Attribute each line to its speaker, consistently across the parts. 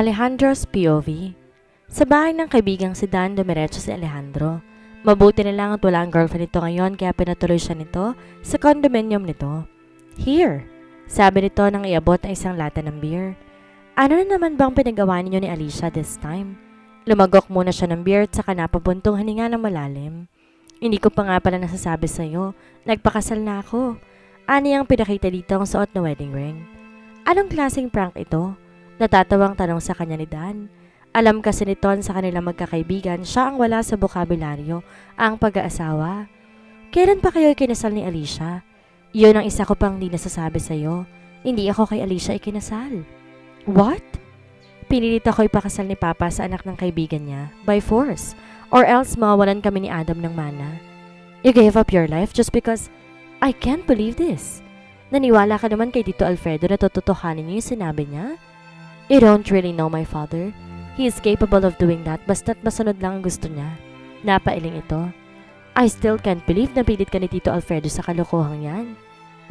Speaker 1: Alejandro's POV. Sa bahay ng kaibigang si Dan, dumiretso si Alejandro. Mabuti na lang at wala ang girlfriend nito ngayon kaya pinatuloy siya nito sa condominium nito. Here, sabi nito nang iabot ang isang lata ng beer. Ano na naman bang pinagawa ninyo ni Alicia this time? Lumagok muna siya ng beer at saka napabuntong hininga ng malalim. Hindi ko pa nga pala nasasabi sa'yo, nagpakasal na ako. Ani ang pinakita dito ang suot na wedding ring. Anong klaseng prank ito? Natatawang tanong sa kanya ni Dan. Alam kasi ni Ton sa kanilang magkakaibigan, siya ang wala sa bokabularyo, ang pag-aasawa. Kailan pa kayo ikinasal ni Alicia? Yun ang isa ko pang di nasasabi sa'yo. Hindi ako kay Alicia ikinasal. What? Pinilit ako ipakasal ni Papa sa anak ng kaibigan niya, by force, or else mawawalan kami ni Adam ng mana. You gave up your life just because... I can't believe this. Naniwala ka naman kay Tito Alfredo na tototohanin niya yung sinabi niya? You don't really know my father. He is capable of doing that basta't masunod lang ang gusto niya. Napailing ito. I still can't believe na pilit ka ni Tito Alfredo sa kalokohang yan.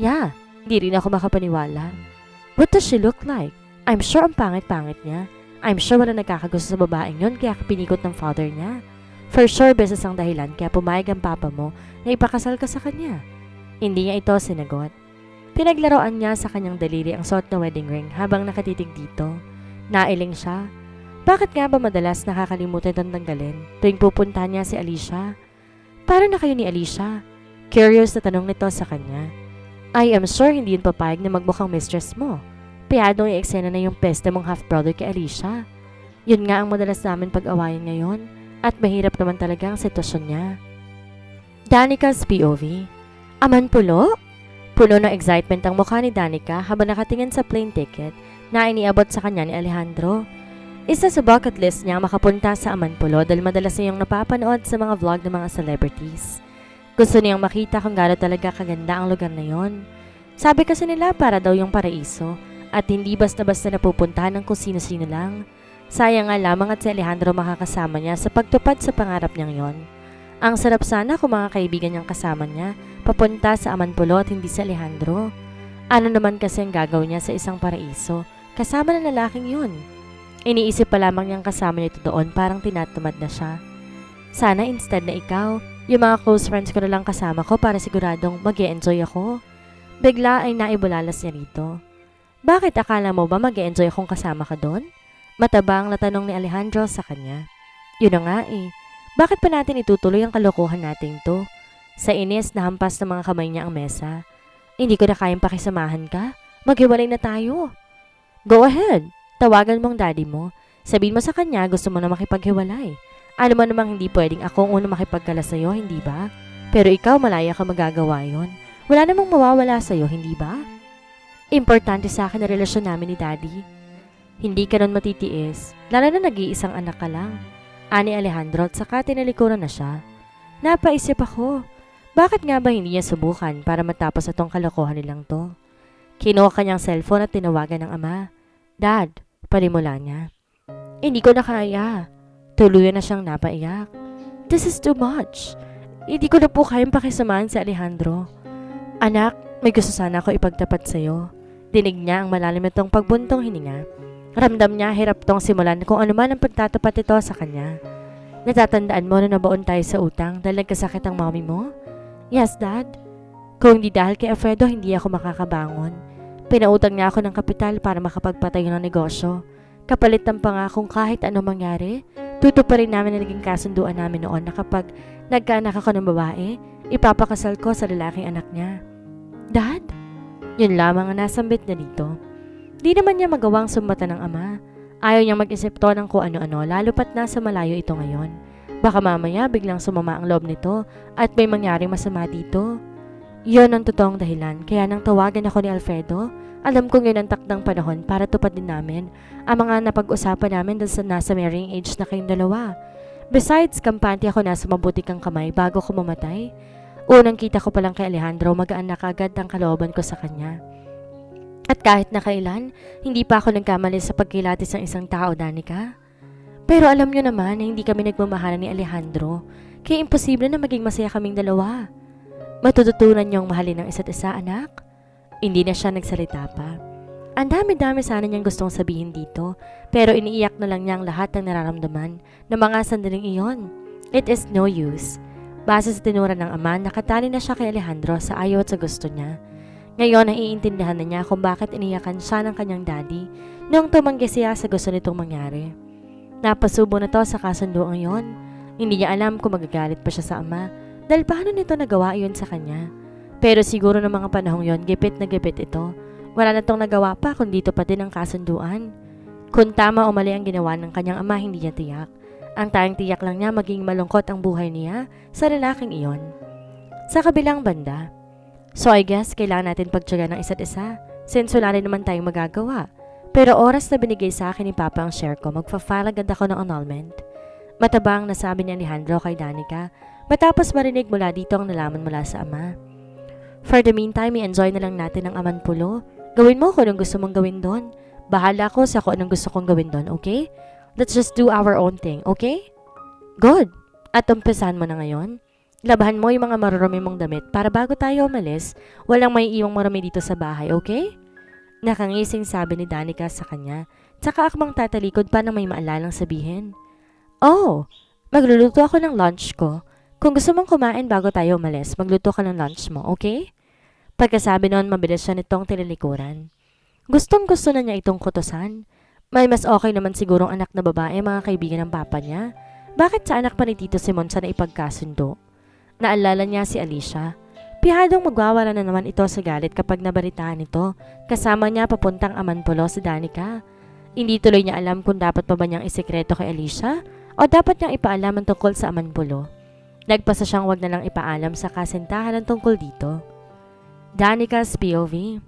Speaker 1: Yeah, di rin ako makapaniwala. What does she look like? I'm sure ang pangit-pangit niya. I'm sure wala nagkakagusto sa babaeng yun kaya pinikot ng father niya. For sure beses ang dahilan kaya pumayag ang papa mo na ipakasal ka sa kanya. Hindi niya ito sinagot. Pinaglaruan niya sa kanyang daliri ang suot na wedding ring habang nakatitig dito. Nailing siya. Bakit nga ba madalas nakakalimutan itong tanggalin tuwing pupuntahan niya si Alicia? Paano na kayo ni Alicia? Curious na tanong nito sa kanya. I am sure hindi yun papayag na magmukhang mistress mo. Piyadong i-eksena na yung peste mong half-brother kay Alicia. Yun nga ang madalas namin pag-awayan ngayon at mahirap naman talaga ang sitwasyon niya. Danica's POV. Aman pulo? Puno ng excitement ang mukha ni Danica habang nakatingin sa plane ticket na iniabot sa kanya ni Alejandro. Isa sa bucket list niya makapunta sa Amanpulo dahil madalas niyang napapanood sa mga vlog ng mga celebrities. Gusto niyang makita kung gaano talaga kaganda ang lugar na yon. Sabi kasi nila para daw yung paraiso at hindi basta-basta napupuntahan ng kung sino-sino lang. Sayang nga lamang at si Alejandro makakasama niya sa pagtupad sa pangarap niyang yon. Ang sarap sana kung mga kaibigan niyang kasama niya papunta sa Amanpulo at hindi si Alejandro. Ano naman kasi ang gagawin niya sa isang paraiso kasama ng lalaking yun? Iniisip pa lamang niyang kasama niya ito doon parang tinatamad na siya. Sana instead na ikaw, yung mga close friends ko na lang kasama ko para siguradong mag-e-enjoy ako. Bigla ay naibulalas niya rito. Bakit akala mo ba mag-e-enjoy akong kasama ka doon? Matabang na tanong ni Alejandro sa kanya. Yun na nga eh. Bakit pa natin itutuloy ang kalokohan natin to? Sa inis nahampas ng mga kamay niya ang mesa. Hindi ko na kayang pakisamahan ka. Maghiwalay na tayo. Go ahead. Tawagan mong daddy mo. Sabihin mo sa kanya gusto mo na makipaghiwalay. Alam mo namang hindi pwedeng ako ang unang makipagkala sa'yo, hindi ba? Pero ikaw malaya ka magagawa yon. Wala namang mawawala sa'yo, hindi ba? Importante sa akin na relasyon namin ni daddy. Hindi ka nun matitiis, lalo na nag-iisang anak ka lang. Ani Alejandro at saka tinalikuran na siya. Napaisip ako, bakit nga ba hindi niya subukan para matapos itong kalokohan nilang to? Kinuha kanyang cellphone at tinawagan ng ama. Dad, panimula niya. Hindi ko na kaya. Tuluyan na siyang napaiyak. This is too much. Hindi ko na po kayang pakisamahan si Alejandro. Anak, may gusto sana ako ipagtapat sa'yo. Dinig niya ang malalim itong pagbuntong hininga. Ramdam niya hirap tong simulan kung ano man ang pagtatapat ito sa kanya. Natatandaan mo na nabaon tayo sa utang dahil nagkasakit ang mommy mo? Yes, Dad. Kung hindi dahil kay Alfredo, hindi ako makakabangon. Pinautang niya ako ng kapital para makapagpatayo ng negosyo. Kapalit ng pangakong kahit anong mangyari, tutuparin namin na naging kasunduan namin noon na kapag nagkaanak ako ng babae, ipapakasal ko sa lalaking anak niya. Dad? Yun lamang ang nasambit na dito. Di naman niya magawang sumbatan ng ama. Ayaw niyang mag-isip to ng kung ano-ano lalo pat nasa malayo ito ngayon. Baka mamaya biglang sumama ang loob nito at may mangyaring masama dito. Yon ang totoong dahilan kaya nang tawagan ako ni Alfredo, alam kong yun ang takdang panahon para tupad din namin ang mga napag-usapan namin dahil sa nasa marrying age na kayong dalawa. Besides, kampante ako nasa mabuti kang kamay bago ko mamatay. Unang kita ko palang kay Alejandro, magaan na kagad ang kalooban ko sa kanya. At kahit na kailan, hindi pa ako nagkamali sa pagkilatis ng isang tao, Danica. Pero alam nyo naman na hindi kami nagmamahalan ni Alejandro, kaya imposible na maging masaya kaming dalawa. Matututunan niyong mahalin ang isa't isa, anak? Hindi na siya nagsalita pa. Ang dami-dami sana niyang gustong sabihin dito, pero iniiyak na lang niya ang lahat ng nararamdaman ng mga sandaling iyon. It is no use. Base sa tinura ng ama, nakatali na siya kay Alejandro sa ayaw at sa gusto niya. Ngayon, naiintindihan na niya kung bakit iniyakan siya ng kanyang daddy noong tumanggi siya sa gusto nitong mangyari. Napasubo na to sa kasunduan iyon. Hindi niya alam kung magagalit pa siya sa ama dahil paano nito nagawa iyon sa kanya. Pero siguro ng mga panahong yon, gipit na gipit ito. Wala na tong nagawa pa kung dito pa din ang kasunduan. Kung tama o mali ang ginawa ng kanyang ama, hindi niya tiyak. Ang tayong tiyak lang niya maging malungkot ang buhay niya sa lalaking iyon. Sa kabilang banda, so I guess kailangan natin pagtyaga ng isa't isa since wala rin naman tayong magagawa. Pero oras na binigay sa akin ni Papa ang share ko, magpa-file agad ako ng annulment. Matabang nasabi ni Alejandro kay Danica matapos marinig mula dito ang nalaman mula sa ama. For the meantime, i-enjoy na lang natin ang Amanpulo. Gawin mo kung anong gusto mong gawin doon. Bahala ko sa kung anong gusto kong gawin doon, okay? Let's just do our own thing, okay? Good! At umpisahan mo na ngayon. Labahan mo yung mga marurumi mong damit para bago tayo umalis, walang may iwang marumi dito sa bahay, okay? Nakangising sabi ni Danica sa kanya, tsaka akmang tatalikod pa nang may maalalang sabihin. Oh, magluluto ako ng lunch ko. Kung gusto mong kumain bago tayo umalis, magluto ka ng lunch mo, okay? Pagkasabi noon, mabilis siya nitong tinilikuran. Gustong gusto na niya itong kutusan. May mas okay naman sigurong anak na babae, mga kaibigan ng papa niya. Bakit sa anak pa ni Tito Simon siya na ipagkasundo? Naalala niya si Alicia. Pihadong magwawala na naman ito sa galit kapag nabalitaan ito. Kasama niya papuntang Amanpulo si Danica. Hindi tuloy niya alam kung dapat pa ba niyang isekreto kay Alicia o dapat niyang ipaalam ang tungkol sa Amanpulo. Nagpasa siyang wag na lang ipaalam sa kasintahan ng tungkol dito. Danica's POV.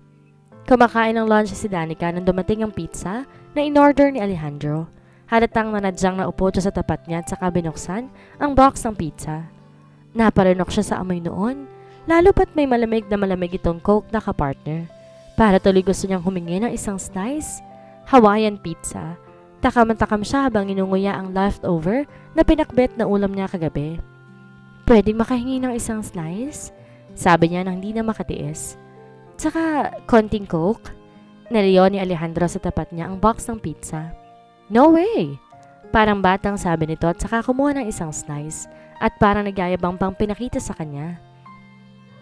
Speaker 1: Kumakain ng lunch si Danica nang dumating ang pizza na in-order ni Alejandro. Halatang nanadyang naupo siya sa tapat niya at saka binuksan ang box ng pizza. Naparinok siya sa amoy noon, lalo pat may malamig na malamig itong Coke na kapartner. Para tuloy gusto niyang humingi ng isang slice, Hawaiian pizza. Takam siya habang inunguya ang leftover na pinakbet na ulam niya kagabi. Pwedeng makahingi ng isang slice? Sabi niya nang hindi na makatiis. Tsaka, konting Coke? Naliyo ni Alejandro sa tapat niya ang box ng pizza. No way! Parang batang sabi nito at saka kumuha ng isang slice at parang nagyayabang pang pinakita sa kanya.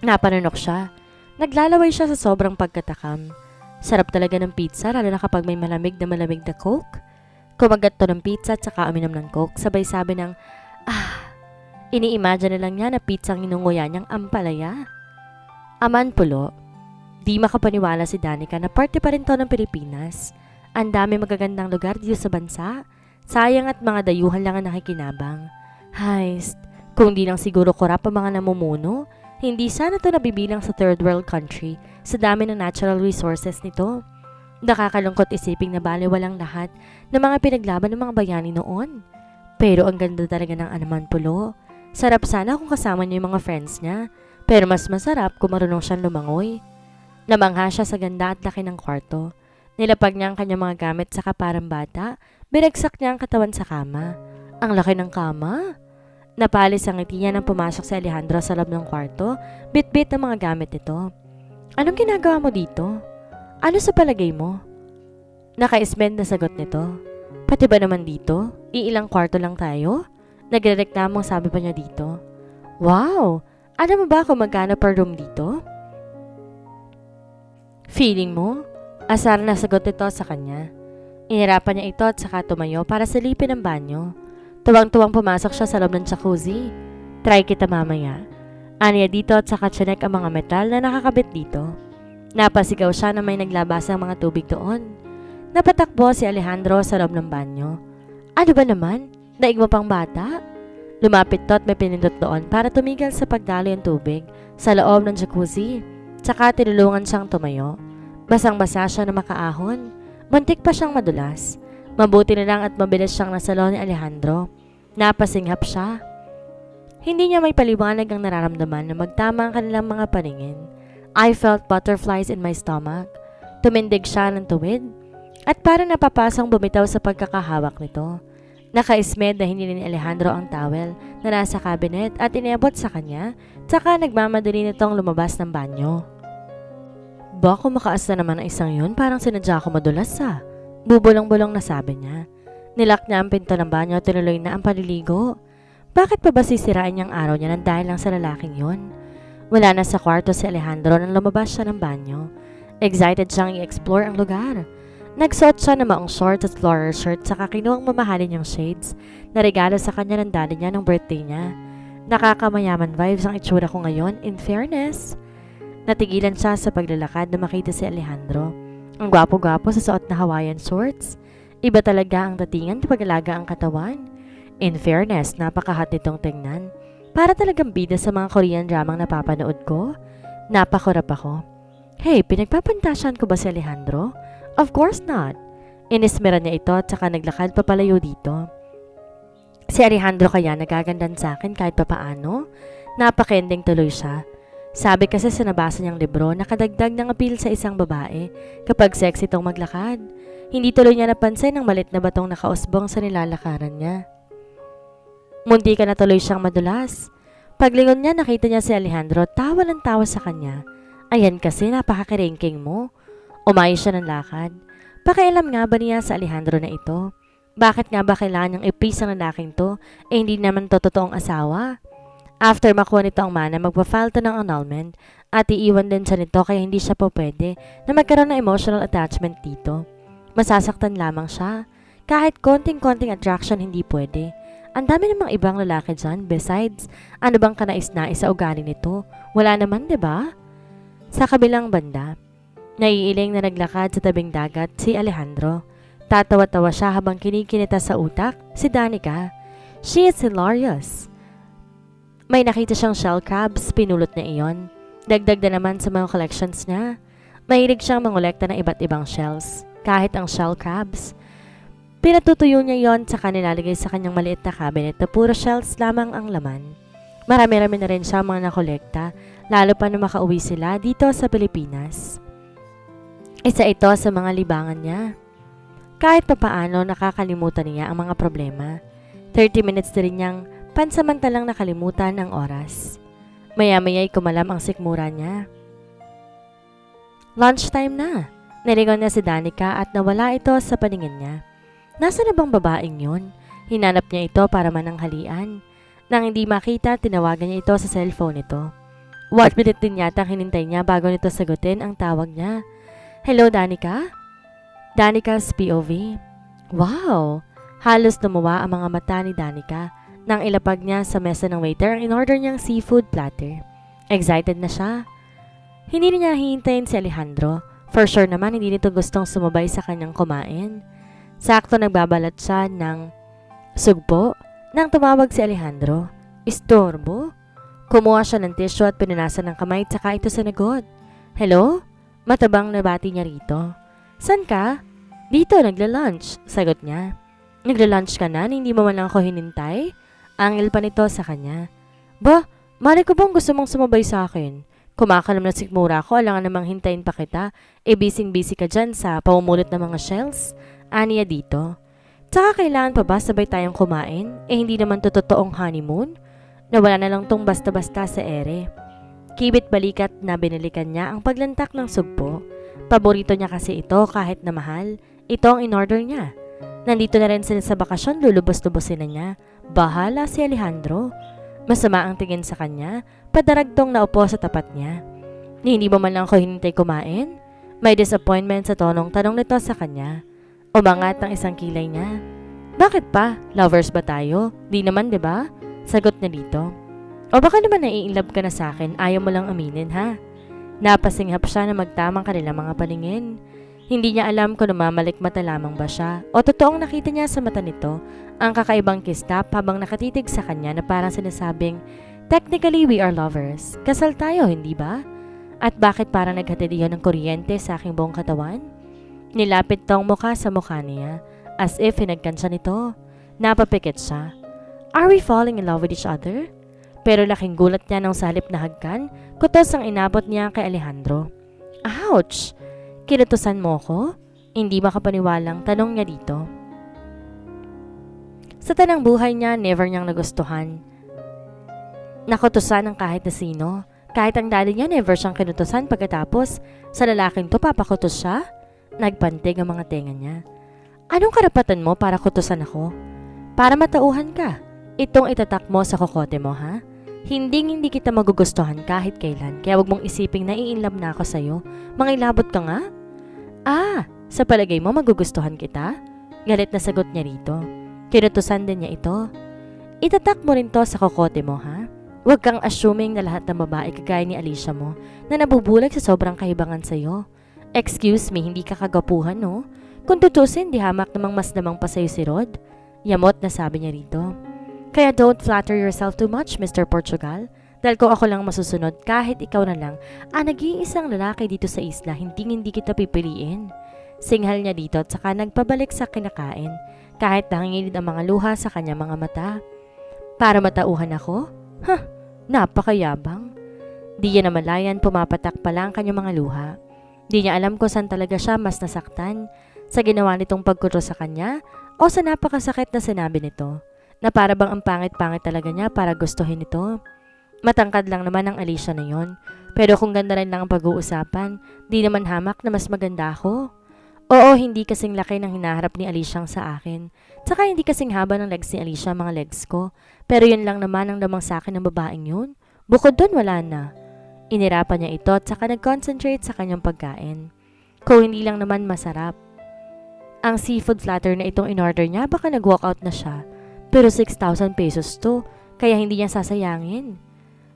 Speaker 1: Napanunok siya. Naglalaway siya sa sobrang pagkatakam. Sarap talaga ng pizza lalo na kapag may malamig na Coke. Kumagat to ng pizza at saka uminom ng Coke sabay sabi ng, ini-imagine na lang niya na pizza ang inunguya niyang ampalaya. Amanpulo. Di makapaniwala si Danica na parte pa rin to ng Pilipinas. Ang dami magagandang lugar dito sa bansa. Sayang at mga dayuhan lang ang nakikinabang. Heist, kung di lang siguro korap ang mga namumuno, hindi sana to nabibilang sa third world country sa dami ng natural resources nito. Nakakalungkot isiping na baliwalang lahat ng mga pinaglaban ng mga bayani noon. Pero ang ganda talaga ng Amanpulo. Sarap sana kung kasama niya yung mga friends niya, pero mas masarap kung marunong siyang lumangoy. Namangha siya sa ganda at laki ng kwarto. Nilapag niya ang kanyang mga gamit sa kaparang bata, binagsak niya ang katawan sa kama. Ang laki ng kama? Napalis ang ngiti niya nang pumasok si Alejandro sa loob ng kwarto, bit-bit ang mga gamit nito. Anong ginagawa mo dito? Ano sa palagay mo? Naka-isbend na sagot nito. Pati ba naman dito? Iilang kwarto lang tayo? Nagrereklamong sabi pa niya dito. Wow! Alam mo ba kung magkano per room dito? Feeling mo? Asar na sagot ito sa kanya. Inirapan niya ito at saka tumayo para silipin ang banyo. Tuwang-tuwang pumasok siya sa loob ng jacuzzi. Try kita mamaya. Aniya dito at saka chinek ang mga metal na nakakabit dito. Napasigaw siya na may naglabasang mga tubig doon. Napatakbo si Alejandro sa loob ng banyo. Ano ba naman? Daig mo pang bata? Lumapit to at may pinindot doon para tumigil sa pagdaloy ng tubig sa loob ng jacuzzi. Tsaka tinulungan siyang tumayo. Basang-basa siya na makaahon. Muntik pa siyang madulas. Mabuti na lang at mabilis siyang nasalo ni Alejandro. Napasinghap siya. Hindi niya may paliwanag ang nararamdaman na magtama ang kanilang mga paningin. I felt butterflies in my stomach. Tumindig siya ng tuwid at parang napapasang bumitaw sa pagkakahawak nito. Naka-ismed na hinili ni Alejandro ang towel na nasa cabinet at iniabot sa kanya, tsaka nagmamadali nitong lumabas ng banyo. Baka makaas na naman ang isang yun, parang sinadya ko madulas Bubulong-bulong na sabi niya. Nilak niya ang pinto ng banyo at tinuloy na ang paliligo. Bakit pa ba sisirain niyang araw niya nang dahil lang sa lalaking yun? Wala na sa kwarto si Alejandro nang lumabas siya ng banyo. Excited siyang i-explore ang lugar. Nagsuot siya ng maong shorts at floral shirt saka kinuha ang mamahalin niyang shades na regalo sa kanya ng daddy niya ng birthday niya. Nakakamayaman vibes ang itsura ko ngayon, in fairness. Natigilan siya sa paglalakad na makita si Alejandro. Ang gwapo-gwapo sa suot na Hawaiian shorts. Iba talaga ang datingan kapag alaga ang katawan. In fairness, napaka-hot nitong tingnan. Para talagang bida sa mga Korean dramang napapanood ko. Napakurap ako. Hey, pinagpapantasyan ko ba si Alejandro? Of course not. Inismera niya ito at saka naglakad papalayo dito. Si Alejandro kaya nagagandan sa akin kahit papaano? Napakending tuloy siya. Sabi kasi sa nabasa niyang libro, nakadagdag ng appeal sa isang babae kapag sexy itong maglakad. Hindi tuloy niya napansin ang malit na batong nakausbong sa nilalakaran niya. Munti ka na tuloy siyang madulas. Paglingon niya, nakita niya si Alejandro, tawa ng tawa sa kanya. Ayan kasi, napakakiringking mo. Umayos siya ng lakad. Pakialam nga ba niya sa Alejandro na ito? Bakit nga ba kailangan niyang i-please ang lalaking to? Hindi naman to totoong asawa. After makuha nito ang mana, magpa-file to ng annulment at iiwan din siya nito kaya hindi siya po pwede na magkaroon ng emotional attachment dito. Masasaktan lamang siya. Kahit konting-konting attraction hindi pwede. Ang dami namang ibang lalaki dyan. Besides, ano bang kanais-nais sa ugali nito? Wala naman, 'di ba? Sa kabilang banda, naiiling na naglakad sa tabing dagat si Alejandro. Tatawa-tawa siya habang kinikinita sa utak si Danica. She is hilarious. May nakita siyang shell crabs, pinulot niya iyon. Dagdag na naman sa mga collections niya. Mahilig siyang mangolekta ng iba't ibang shells, kahit ang shell crabs. Pinatutuyo niya yon sa nilalagay sa kanyang maliit na cabinet na puro shells lamang ang laman. Marami-rami na rin siya mga nakolekta, lalo pa na makauwi sila dito sa Pilipinas. Isa ito sa mga libangan niya. Kahit papaano nakakalimutan niya ang mga problema. 30 minutes na rin niyang pansamantalang nakalimutan ang oras. Maya-maya'y kumalam ang sikmura niya. Lunchtime na. Nilingon niya si Danica at nawala ito sa paningin niya. Nasa na bang babaeng yun? Hinanap niya ito para mananghalian. Nang hindi makita, tinawagan niya ito sa cellphone nito. 1 minute din yata hinintay niya bago nito sagutin ang tawag niya. Hello, Danica? Danica's POV. Wow! Halos lumuwa ang mga mata ni Danica nang ilapag niya sa mesa ng waiter ang in-order niyang seafood platter. Excited na siya. Hindi niya hihintayin si Alejandro. For sure naman hindi nito gustong sumabay sa kanyang kumain. Sakto nagbabalat siya ng sugpo nang tumawag si Alejandro. Istorbo? Kumuha siya ng tissue at pinunasan ng kamay at saka ito sinagot. Hello? Matabang nabati niya rito. San ka? Dito, nagla-lunch. Sagot niya. Nagla-lunch ka na? Hindi mo man lang ako hinintay? Angil pa nito sa kanya. Ba, mali ko bang gusto mong sumabay sa akin? Kumakalam na sikmura ko, alangan namang hintayin pa kita. Busy-busy ka dyan sa pamumulot ng mga shells. Aniya dito. Tsaka kailangan pa ba sabay tayong kumain? Hindi naman to totoong honeymoon. Nawala na lang tong basta-basta sa ere. Kibit balikat na binilikan niya ang paglantak ng sugpo. Paborito niya kasi ito kahit na mahal. Ito ang in-order niya. Nandito na rin sila sa bakasyon, lulubos-lubosin na niya. Bahala si Alejandro. Masama ang tingin sa kanya, padaragtong naupo sa tapat niya. Hindi mo man lang ako hinintay kumain? May disappointment sa tonong tanong nito sa kanya. Umangat ang isang kilay niya. Bakit pa? Lovers ba tayo? Di naman, 'di ba? Sagot niya dito. O baka naman nai-inlove ka na sa akin, ayaw mo lang aminin ha? Napasinghap siya na magtamang kanilang mga paningin. Hindi niya alam kung namamalik mata lamang ba siya o totoong nakita niya sa mata nito ang kakaibang kiss-tap habang nakatitig sa kanya na parang sinasabing, technically we are lovers. Kasal tayo, hindi ba? At bakit parang naghatid iyon ng kuryente sa aking buong katawan? Nilapit tong mukha sa mukha niya as if hinagkan siya nito. Napapikit siya. Are we falling in love with each other? Pero laking gulat niya nang sa halip na hagkan, kutos ang inabot niya kay Alejandro. Ouch! Kinutusan mo ko? Hindi makapaniwalang tanong niya dito. Sa tanang buhay niya, never niyang nagustuhan. Nakutusan ng kahit na sino. Kahit ang daddy niya never siyang kinutusan pagkatapos sa lalaking to papakutos siya? Nagpantig ang mga tenga niya. Anong karapatan mo para kutusan ako? Para matauhan ka. Itong itatak mo sa kokote mo, ha? Hindi kita magugustuhan kahit kailan, kaya wag mong isiping nai-inlove na ako sa'yo. Mangilabot ka nga? Sa palagay mo magugustuhan kita? Galit na sagot niya rito. Kinutusan din niya ito. Itatak mo rin to sa kokote mo, ha? Huwag kang assuming na lahat ng babae kagaya ni Alicia mo na nabubulag sa sobrang kahibangan sa'yo. Excuse me, hindi ka kagapuhan, no? Kung tutusin, di hamak namang mas namang pa sa'yo si Rod. Yamot na sabi niya rito. Kaya don't flatter yourself too much, Mr. Portugal. Dahil kung ako lang masusunod, kahit ikaw na lang, nag-iisang lalaki dito sa isla, hindi kita pipiliin. Singhal niya dito at saka nagpabalik sa kinakain, kahit nangingilid ang mga luha sa kanyang mga mata. Para matauhan ako? Napakayabang. Di niya namalayan, pumapatak pa lang kanyang mga luha. Di niya alam kung saan talaga siya mas nasaktan, sa ginawa nitong pagkutro sa kanya o sa napakasakit na sinabi nito, na para bang ang pangit-pangit talaga niya para gustuhin ito. Matangkad lang naman ang Alicia na yon, pero kung ganda rin lang ang pag-uusapan, di naman hamak na mas maganda ako. Oo, hindi kasing laki ng hinaharap ni Alicia sa akin. Tsaka hindi kasing haba ng legs ni Alicia mga legs ko. Pero yun lang naman ang lamang sa akin ng babaeng yun. Bukod dun, wala na. Inirapan niya ito at saka nag-concentrate sa kanyang pagkain. Kung hindi lang naman masarap. Ang seafood platter na itong in-order niya, baka nag-walkout na siya. Pero 6,000 pesos to, kaya hindi niya sasayangin.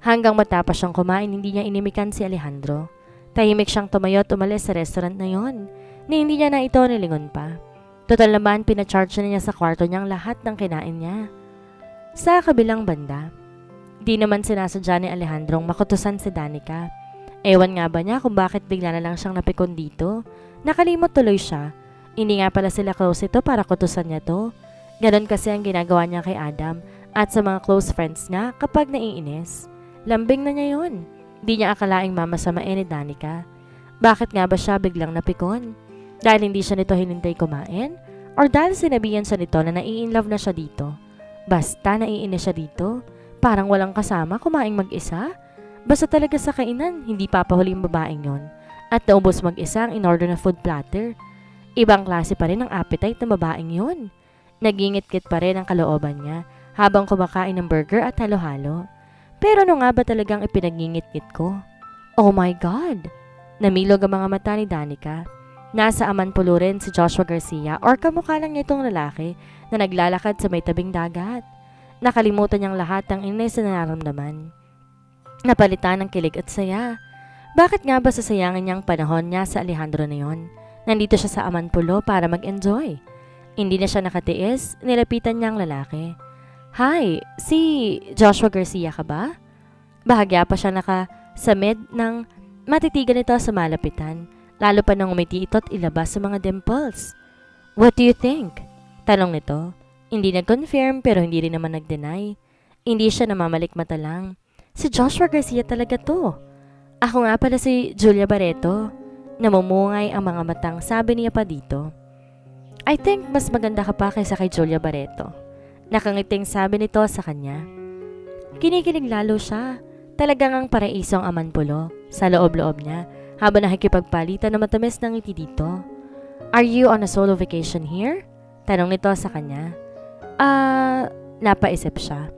Speaker 1: Hanggang matapos siyang kumain, hindi niya inimikan si Alejandro. Tahimik siyang tumayo at umalis sa restaurant na yon, na hindi niya na ito nilingon pa. Total naman, pinacharge na niya sa kwarto niyang lahat ng kinain niya. Sa kabilang banda, di naman sinasadya ni Alejandrong makutusan si Danica. Ewan nga ba niya kung bakit bigla na lang siyang napikon dito. Nakalimot tuloy siya. Hindi nga pala sila close ito para kutusan niya to. Ganon kasi ang ginagawa niya kay Adam at sa mga close friends niya kapag naiinis. Lambing na niya yun. Di niya akalaing mamasamain ni Danica. Bakit nga ba siya biglang napikon? Dahil hindi siya nito hinintay kumain? Or dahil sinabihan siya nito na nai-inlove na siya dito? Basta naiinis siya dito, parang walang kasama kumaing mag-isa? Basta talaga sa kainan, hindi papahuli ang babaeng yon. At naubos mag-isa ang in-order na food platter. Ibang klase pa rin ang appetite ng babaeng yon. Nagingit-kit pa rin ang kalooban niya habang kumakain ng burger at halo-halo. Pero ano nga ba talagang ipinagingit-kit ko? Oh my God! Namilog ang mga mata ni Danica. Nasa Amanpulo rin si Joshua Garcia or kamukha lang niya itong lalaki na naglalakad sa may tabing dagat. Nakalimutan niyang lahat ng inis na nararamdaman. Napalitan ng kilig at saya. Bakit nga ba sasayangin niyang panahon niya sa Alejandro na yon? Nandito siya sa Amanpulo para mag-enjoy. Hindi na siya nakatiis, nilapitan niyang lalaki. Hi, si Joshua Garcia ka ba? Bahagya pa siya nakasamid ng matitigan ito sa malapitan. Lalo pa nang umiti ito at ilabas sa mga dimples. What do you think? Tanong nito. Hindi nag-confirm pero hindi rin naman nag-deny. Hindi siya namamalik mata lang. Si Joshua Garcia talaga to. Ako nga pala si Julia Barreto. Namumungay ang mga matang sabi niya pa dito. I think mas maganda ka pa kaysa kay Julia Barreto. Nakangiting sabi nito sa kanya. Kinikilig lalo siya. Talagang ang paraiso ang Amanpulo sa loob-loob niya. Habang nakikipagpalitan na matamis ng ngiti dito. Are you on a solo vacation here? Tanong nito sa kanya. Napaisip siya.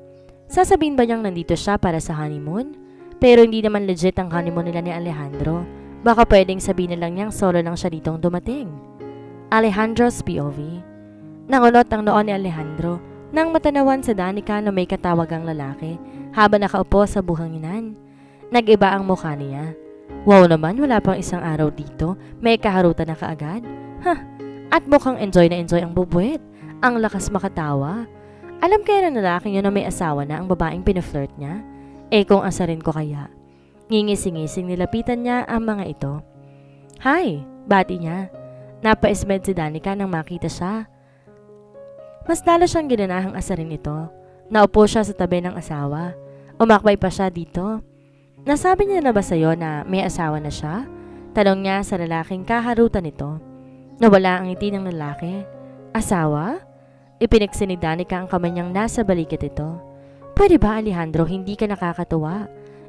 Speaker 1: Sasabihin ba niyang nandito siya para sa honeymoon? Pero hindi naman legit ang honeymoon nila ni Alejandro. Baka pwedeng sabihin na lang niyang solo lang siya ditong dumating. Alejandro's POV. Nangulot ang noon ni Alejandro nang matanawan sa Danica na may katawagang lalaki habang nakaupo sa buhanginan. Nag-iba ang mukha niya. Wow naman, wala pang isang araw dito. May kaharutan na kaagad. At mukhang enjoy na enjoy ang bubuet. Ang lakas makatawa. Alam kaya ng lalaki niyo na may asawa na ang babaeng pinaflirt niya? Kung asarin ko kaya. Ngingising-ngising nilapitan niya ang mga ito. Hi, bati niya. Napaismed si Danica nang makita siya. Mas lalo siyang ginanahang asarin ito. Naupo siya sa tabi ng asawa. Umakbay pa siya dito. Nasabi niya na ba sa'yo na may asawa na siya? Tanong niya sa lalaking kaharutan nito. Nawala ang ngiti ng lalaki. Asawa? Ipinagsi ni Danica ang kamay niyang nasa balikat ito. Pwede ba Alejandro, hindi ka nakakatuwa?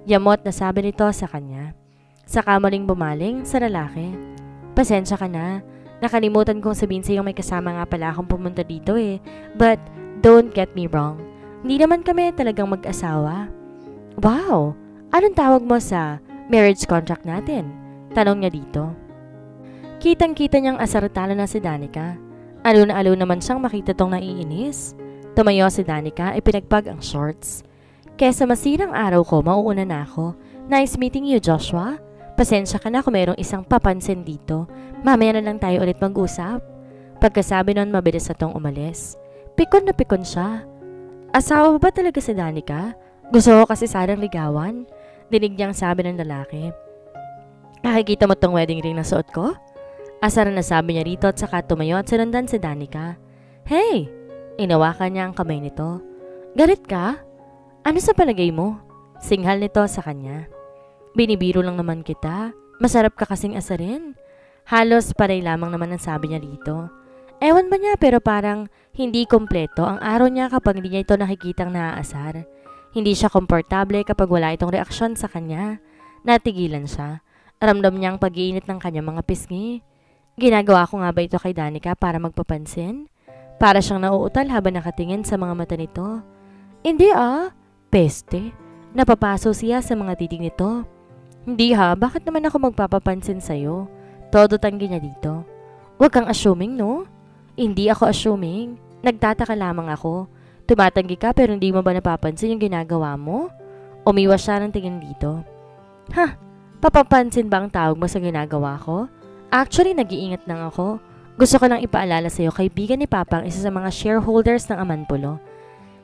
Speaker 1: Yamot na sabi nito sa kanya. Saka muling bumaling sa lalaki. Pasensya ka na. Nakalimutan kong sabihin sa'yo may kasama nga pala akong pumunta dito eh. But don't get me wrong. Hindi naman kami talagang mag-asawa. Wow! Anong tawag mo sa marriage contract natin? Tanong niya dito. Kitang-kita niyang asartalo na si Danica. Alo na alo naman siyang makita tong naiinis. Tumayo si Danica, ipinagpag ang shorts. Kesa masirang araw ko, mauuna na ako. Nice meeting you, Joshua. Pasensya ka na kung mayroong isang papansin dito. Mamaya na lang tayo ulit mag-usap. Pagkasabi nun, mabilis na tong umalis. Pikon na pikon siya. Asawa ba talaga si Danica? Gusto ko kasi sarang ligawan. Dinig niyang sabi ng lalaki. Nakikita mo tong wedding ring na suot ko? Asar na sabi niya rito at saka tumayo at sinundan si Danica. Hey! Inawakan niya ang kamay nito. Galit ka? Ano sa palagay mo? Singhal nito sa kanya. Binibiro lang naman kita. Masarap ka kasing asarin. Halos paray lamang naman ang sabi niya dito. Ewan ba niya pero parang hindi kompleto ang araw niya kapag hindi niya ito nakikitang naaasar. Hindi siya komportable kapag wala itong reaksyon sa kanya. Natigilan siya. Ramdam niyang pag-iinit ng kanyang mga pisngi. Ginagawa ko nga ba ito kay Danica para magpapansin? Para siyang nauutal habang nakatingin sa mga mata nito. Hindi peste. Napapaso siya sa mga titig nito. Hindi bakit naman ako magpapapansin sa'yo? Todo tanggi niya dito. Huwag kang assuming, no? Hindi ako assuming. Nagtataka lamang ako. Tumatanggi ka pero hindi mo ba napapansin yung ginagawa mo? Umiwas siya ng tingin dito. Papapansin ba ang tawag mo sa ginagawa ko? Actually, nag-iingat lang ako. Gusto ko lang ipaalala sa'yo, kaibigan ni Papa ang isa sa mga shareholders ng Amanpulo.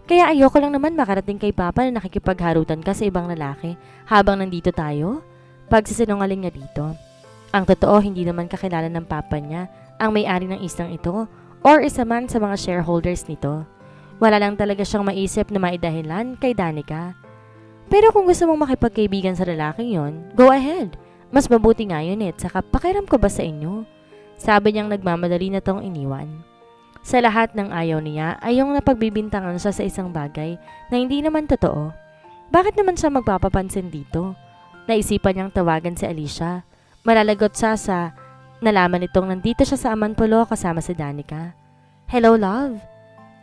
Speaker 1: Kaya ayoko lang naman makarating kay Papa na nakikipagharutan ka sa ibang lalaki habang nandito tayo. Pagsisinungaling niya dito. Ang totoo, hindi naman kakilala ng Papa niya ang may-ari ng isang ito or isa man sa mga shareholders nito. Wala lang talaga siyang maisip na maidahilan kay Danica. Pero kung gusto mong makipagkaibigan sa lalaking yon, go ahead. Mas mabuti nga yun saka pakiram ko ba sa inyo? Sabi niyang nagmamadali na tong iniwan. Sa lahat ng ayaw niya ay yung napagbibintangan siya sa isang bagay na hindi naman totoo. Bakit naman siya magpapapansin dito? Naisipan niyang tawagan si Alicia. Malalagot siya sa nalaman nitong nandito siya sa Amanpulo kasama si Danica. Hello, love.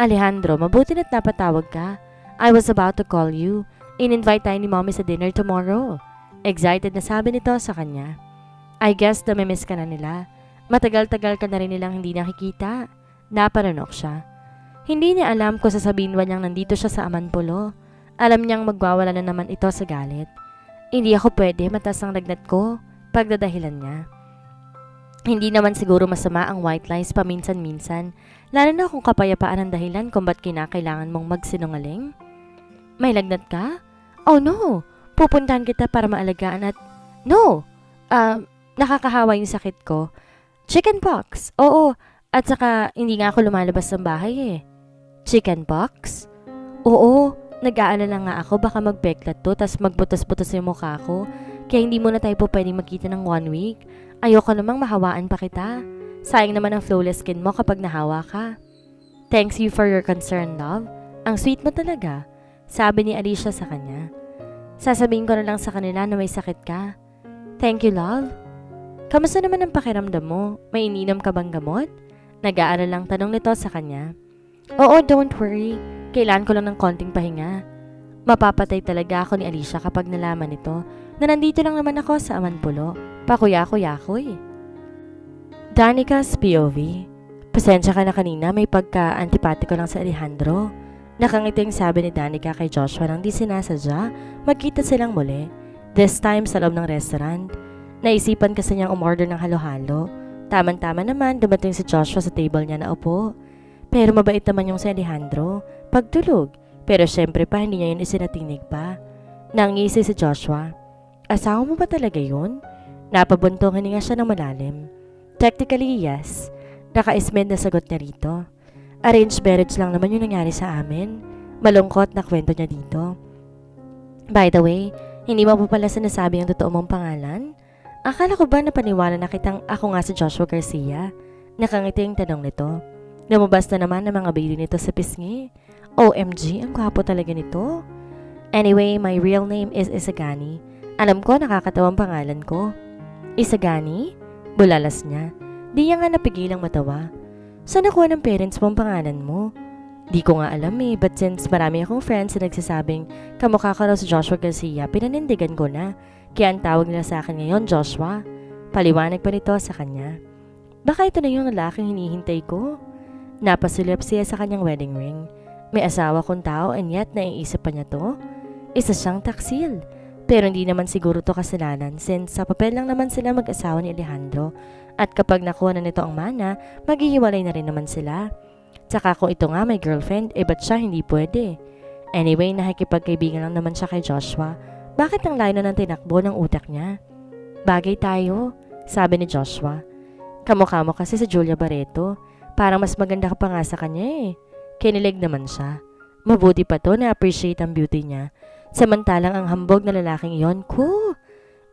Speaker 1: Alejandro, mabuti na't napatawag ka. I was about to call you. In-invite tayo ni mommy sa dinner tomorrow. Excited na sabi nito sa kanya. I guess namimiss ka na nila. Matagal-tagal ka na rin nilang hindi nakikita. Naparanok siya. Hindi niya alam kung sasabihin ba niyang nandito siya sa Amanpulo. Alam niyang magwawala na naman ito sa galit. Hindi ako pwede, mataas ang lagnat ko. Pagdadahilan niya. Hindi naman siguro masama ang white lies paminsan-minsan, lalo na kung kapayapaan ang dahilan kung ba't kinakailangan mong magsinungaling. May lagnat ka? Oh no! Pupuntahan kita para maalagaan at... No! Nakakahawa yung sakit ko. Chickenpox! Oo, at saka hindi nga ako lumalabas ng bahay Chickenpox? Oo, nag-aalala nga ako baka magpeklat to tas magbutas-butas yung mukha ko. Kaya hindi muna tayo po pwedeng magkita ng 1 week. Ayoko namang mahawaan pa kita. Sayang naman ang flawless skin mo kapag nahawa ka. Thanks you for your concern, love. Ang sweet mo talaga. Sabi ni Alicia sa kanya. Sasabihin ko na lang sa kanila na may sakit ka. Thank you, love. Kamusta naman ang pakiramdam mo? May ininom ka bang gamot? Nag-aaral lang tanong nito sa kanya. Oo, don't worry. Kailangan ko lang ng konting pahinga. Mapapatay talaga ako ni Alicia kapag nalaman nito na nandito lang naman ako sa Amanpulo. Pakuya-kuya-kuy. Danica's POV. Pasensya ka na kanina, may pagka-antipatiko lang sa Alejandro. Nakangiting sabi ni Danica kay Joshua nang di sinasadya, magkita silang muli. This time sa loob ng restaurant. Naisipan kasi niyang umorder ng halo-halo. Tama-tama naman dumating si Joshua sa table niya na upo. Pero mabait naman yung si Alejandro. Pagtulog. Pero syempre pa hindi niya yun isinatinig pa. Nangisi si Joshua. Asawa mo ba talaga yun? Napabuntong hininga siya ng malalim. Technically, yes. Naka-ismed na sagot niya rito. Arranged marriage lang naman yung nangyari sa amin. Malungkot na kwento niya dito. By the way, hindi mo pa pala sinasabi ang totoo mong pangalan? Akala ko ba napaniwala na kitang ako nga si Joshua Garcia? Nakangiting tanong nito. Lumabas na naman ang mga baby nito sa pisngi. OMG, ang gwapo talaga nito. Anyway, my real name is Isagani. Alam ko nakakatawang pangalan ko. Isagani? Bulalas niya. Di niya nga napigilang matawa. Saan nakuha ng parents mo ang pangalan mo? Di ko nga alam but since marami akong friends na nagsasabing kamukha ka raw si Joshua Garcia, pinanindigan ko na. Kaya ang tawag nila sa akin ngayon, Joshua. Paliwanag pa nito sa kanya. Baka ito na yung lalaking hinihintay ko. Napasulip siya sa kanyang wedding ring. May asawa kong tao and yet naiisip pa niya to? Isa siyang taksil. Pero hindi naman siguro to kasalanan since sa papel lang naman sila mag-asawa ni Alejandro. At kapag nakuha na nito ang mana, maghihiwalay na rin naman sila. Tsaka kung ito nga may girlfriend, ba't siya hindi pwede? Anyway, nakikipagkaibigan lang naman siya kay Joshua. Bakit ang layo na ng tinakbo ng utak niya? Bagay tayo, sabi ni Joshua. Kamukha mo kasi si Julia Barreto. Parang mas maganda ka pa nga sa kanya Kinilig naman siya. Mabuti pa to na appreciate ang beauty niya. Samantalang ang hambog na lalaking iyon,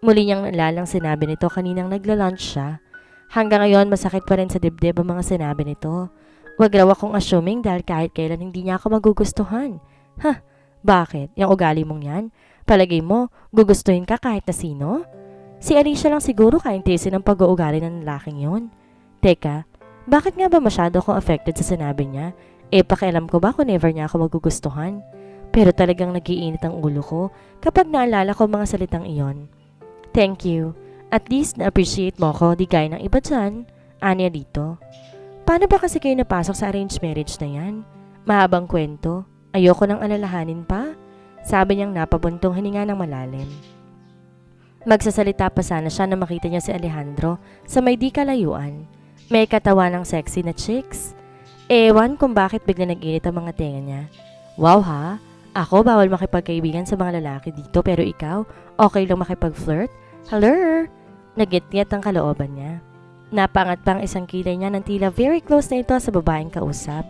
Speaker 1: Muli niyang nalalang sinabi nito kaninang nagla-lunch siya. Hanggang ngayon masakit pa rin sa dibdib ang mga sinabi nito. Wag raw akong assuming dahil kahit kailan hindi niya ako magugustuhan. Bakit? Yung ugali mong yan? Palagay mo, gugustuhin ka kahit na sino? Si Alicia lang siguro kainteresin ng pag-uugali ng lalaking yun. Teka, bakit nga ba masyado akong affected sa sinabi niya? Pakialam ko ba kung never niya ako magugustuhan? Pero talagang nagiinit ang ulo ko kapag naalala ko mga salitang iyon. Thank you. At least na-appreciate mo ko di gaya ng iba dyan. Anya dito. Paano ba kasi kayo napasok sa arranged marriage na yan? Mahabang kwento. Ayoko nang alalahanin pa. Sabi niyang napabuntong hininga ng malalim. Magsasalita pa sana siya na makita niya si Alejandro sa may di kalayuan. May katawan ng sexy na chicks. Ewan kung bakit bigla nag-init ang mga tenga niya. Wow ha? Ako bawal makipagkaibigan sa mga lalaki dito pero ikaw, okay lang makipag-flirt? Hello? Nagit-ngit ang kalooban niya. Napangat pang isang kilay niya ng tila very close na ito sa babaeng kausap.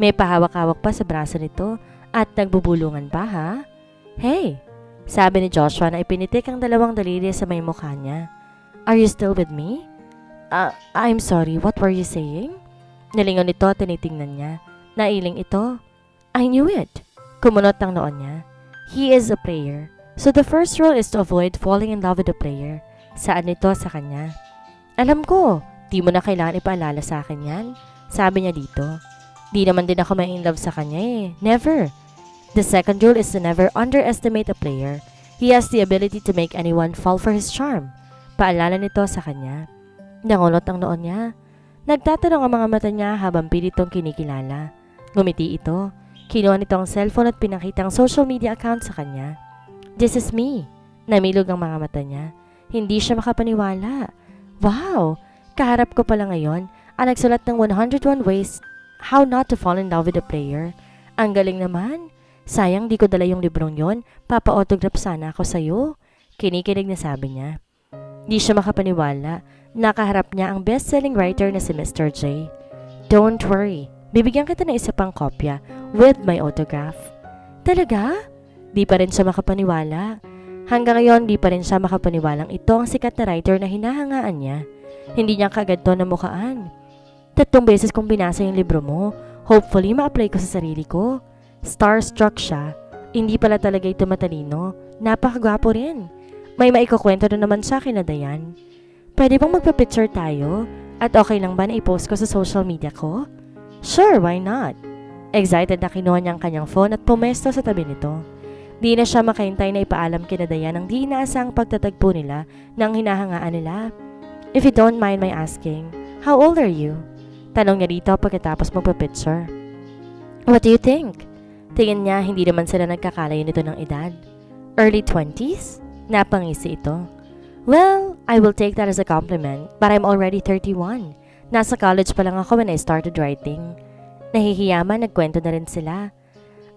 Speaker 1: May pahawak-hawak pa sa braso nito at nagbubulungan pa ha? Hey! Sabi ni Joshua na ipinitik ang dalawang daliri sa may mukha niya. Are you still with me? I'm sorry, what were you saying? Nalingon ito at tinitingnan niya. Nailing ito. I knew it. Kumunot ang noon niya. He is a player. So the first rule is to avoid falling in love with the player. Saan ito sa kanya? Alam ko, di mo na kailangan ipaalala sa akin yan. Sabi niya dito. Di naman din ako may in love sa kanya Never. The second rule is to never underestimate a player. He has the ability to make anyone fall for his charm. Paalala nito sa kanya. Nangulot ang noon niya. Nagtatanong ang mga mata niya habang pilitong kinikilala. Ngumiti ito. Kinuha nito ang cellphone at pinakita ang social media account sa kanya. This is me. Namilog ang mga mata niya. Hindi siya makapaniwala. Wow! Kaharap ko pala ngayon ang nagsulat ng 101 Ways How Not to Fall in Love with a Player. Ang galing naman. Sayang di ko dala yung librong yon. Papa-autograph sana ako sa'yo. Kinikilig na sabi niya. Di siya makapaniwala. Nakaharap niya ang best-selling writer na si Mr. J. Don't worry. Bibigyan kita ng isa pang kopya with my autograph. Talaga? Di pa rin siya makapaniwala. Hanggang ngayon, di pa rin siya makapaniwalang ito ang sikat na writer na hinahangaan niya. Hindi niya kagad to namukhaan. 3 beses kong binasa yung libro mo. Hopefully, ma-apply ko sa sarili ko. Starstruck siya. Hindi pala talaga ito matalino. Napakagwapo rin. May maikukwento na naman siya kina Dayan. Pwede bang magpa-picture tayo? At okay lang ba na i-post ko sa social media ko? Sure, why not? Excited na kinuha niya ang kanyang phone at pumesto sa tabi nito. Di na siya makahintay na ipaalam kina Dayan ang di inaasang pagtatagpo nila ng hinahangaan nila. If you don't mind my asking, how old are you? Tanong niya dito pagkatapos magpa-picture. What do you think? Tingin niya hindi naman sila nagkakalayo nito ng edad. Early 20s? Napangisi ito. Well, I will take that as a compliment, but I'm already 31. Nasa college pa lang ako when I started writing. Nahihiyaman, nagkwento na rin sila.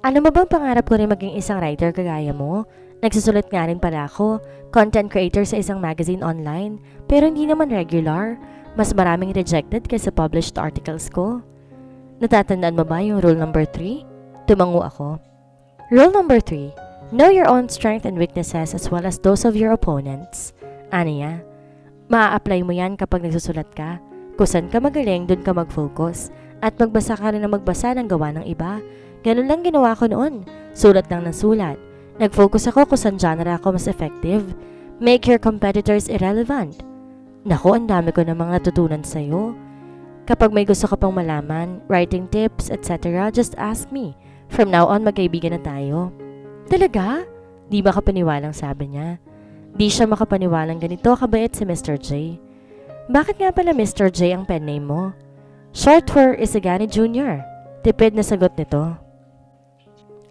Speaker 1: Alam mo bang pangarap ko rin maging isang writer kagaya mo? Nagsusulat nga rin pala ako, content creator sa isang magazine online, pero hindi naman regular. Mas maraming rejected kaysa published articles ko. Natatandaan mo ba yung rule number 3? Tumango ako. Rule number 3, know your own strength and weaknesses as well as those of your opponents. Aniya, maa-apply mo yan kapag nagsusulat ka. Kung saan ka magaling, dun ka mag-focus. At magbasa ka rin na magbasa ng gawa ng iba. Ganun lang ginawa ko noon. Sulat lang ng sulat. Nag-focus ako kung saan genre ako mas effective. Make your competitors irrelevant. Naku, ang dami ko namang natutunan sa'yo. Kapag may gusto ka pang malaman, writing tips, etc., just ask me. From now on, magkaibigan na tayo. Talaga? Di makapaniwalang sabi niya. Di siya makapaniwalang ganito kabait si Mr. J. Bakit nga pala Mr. J ang pen name mo? Short for Isagani Jr. Tipid na sagot nito.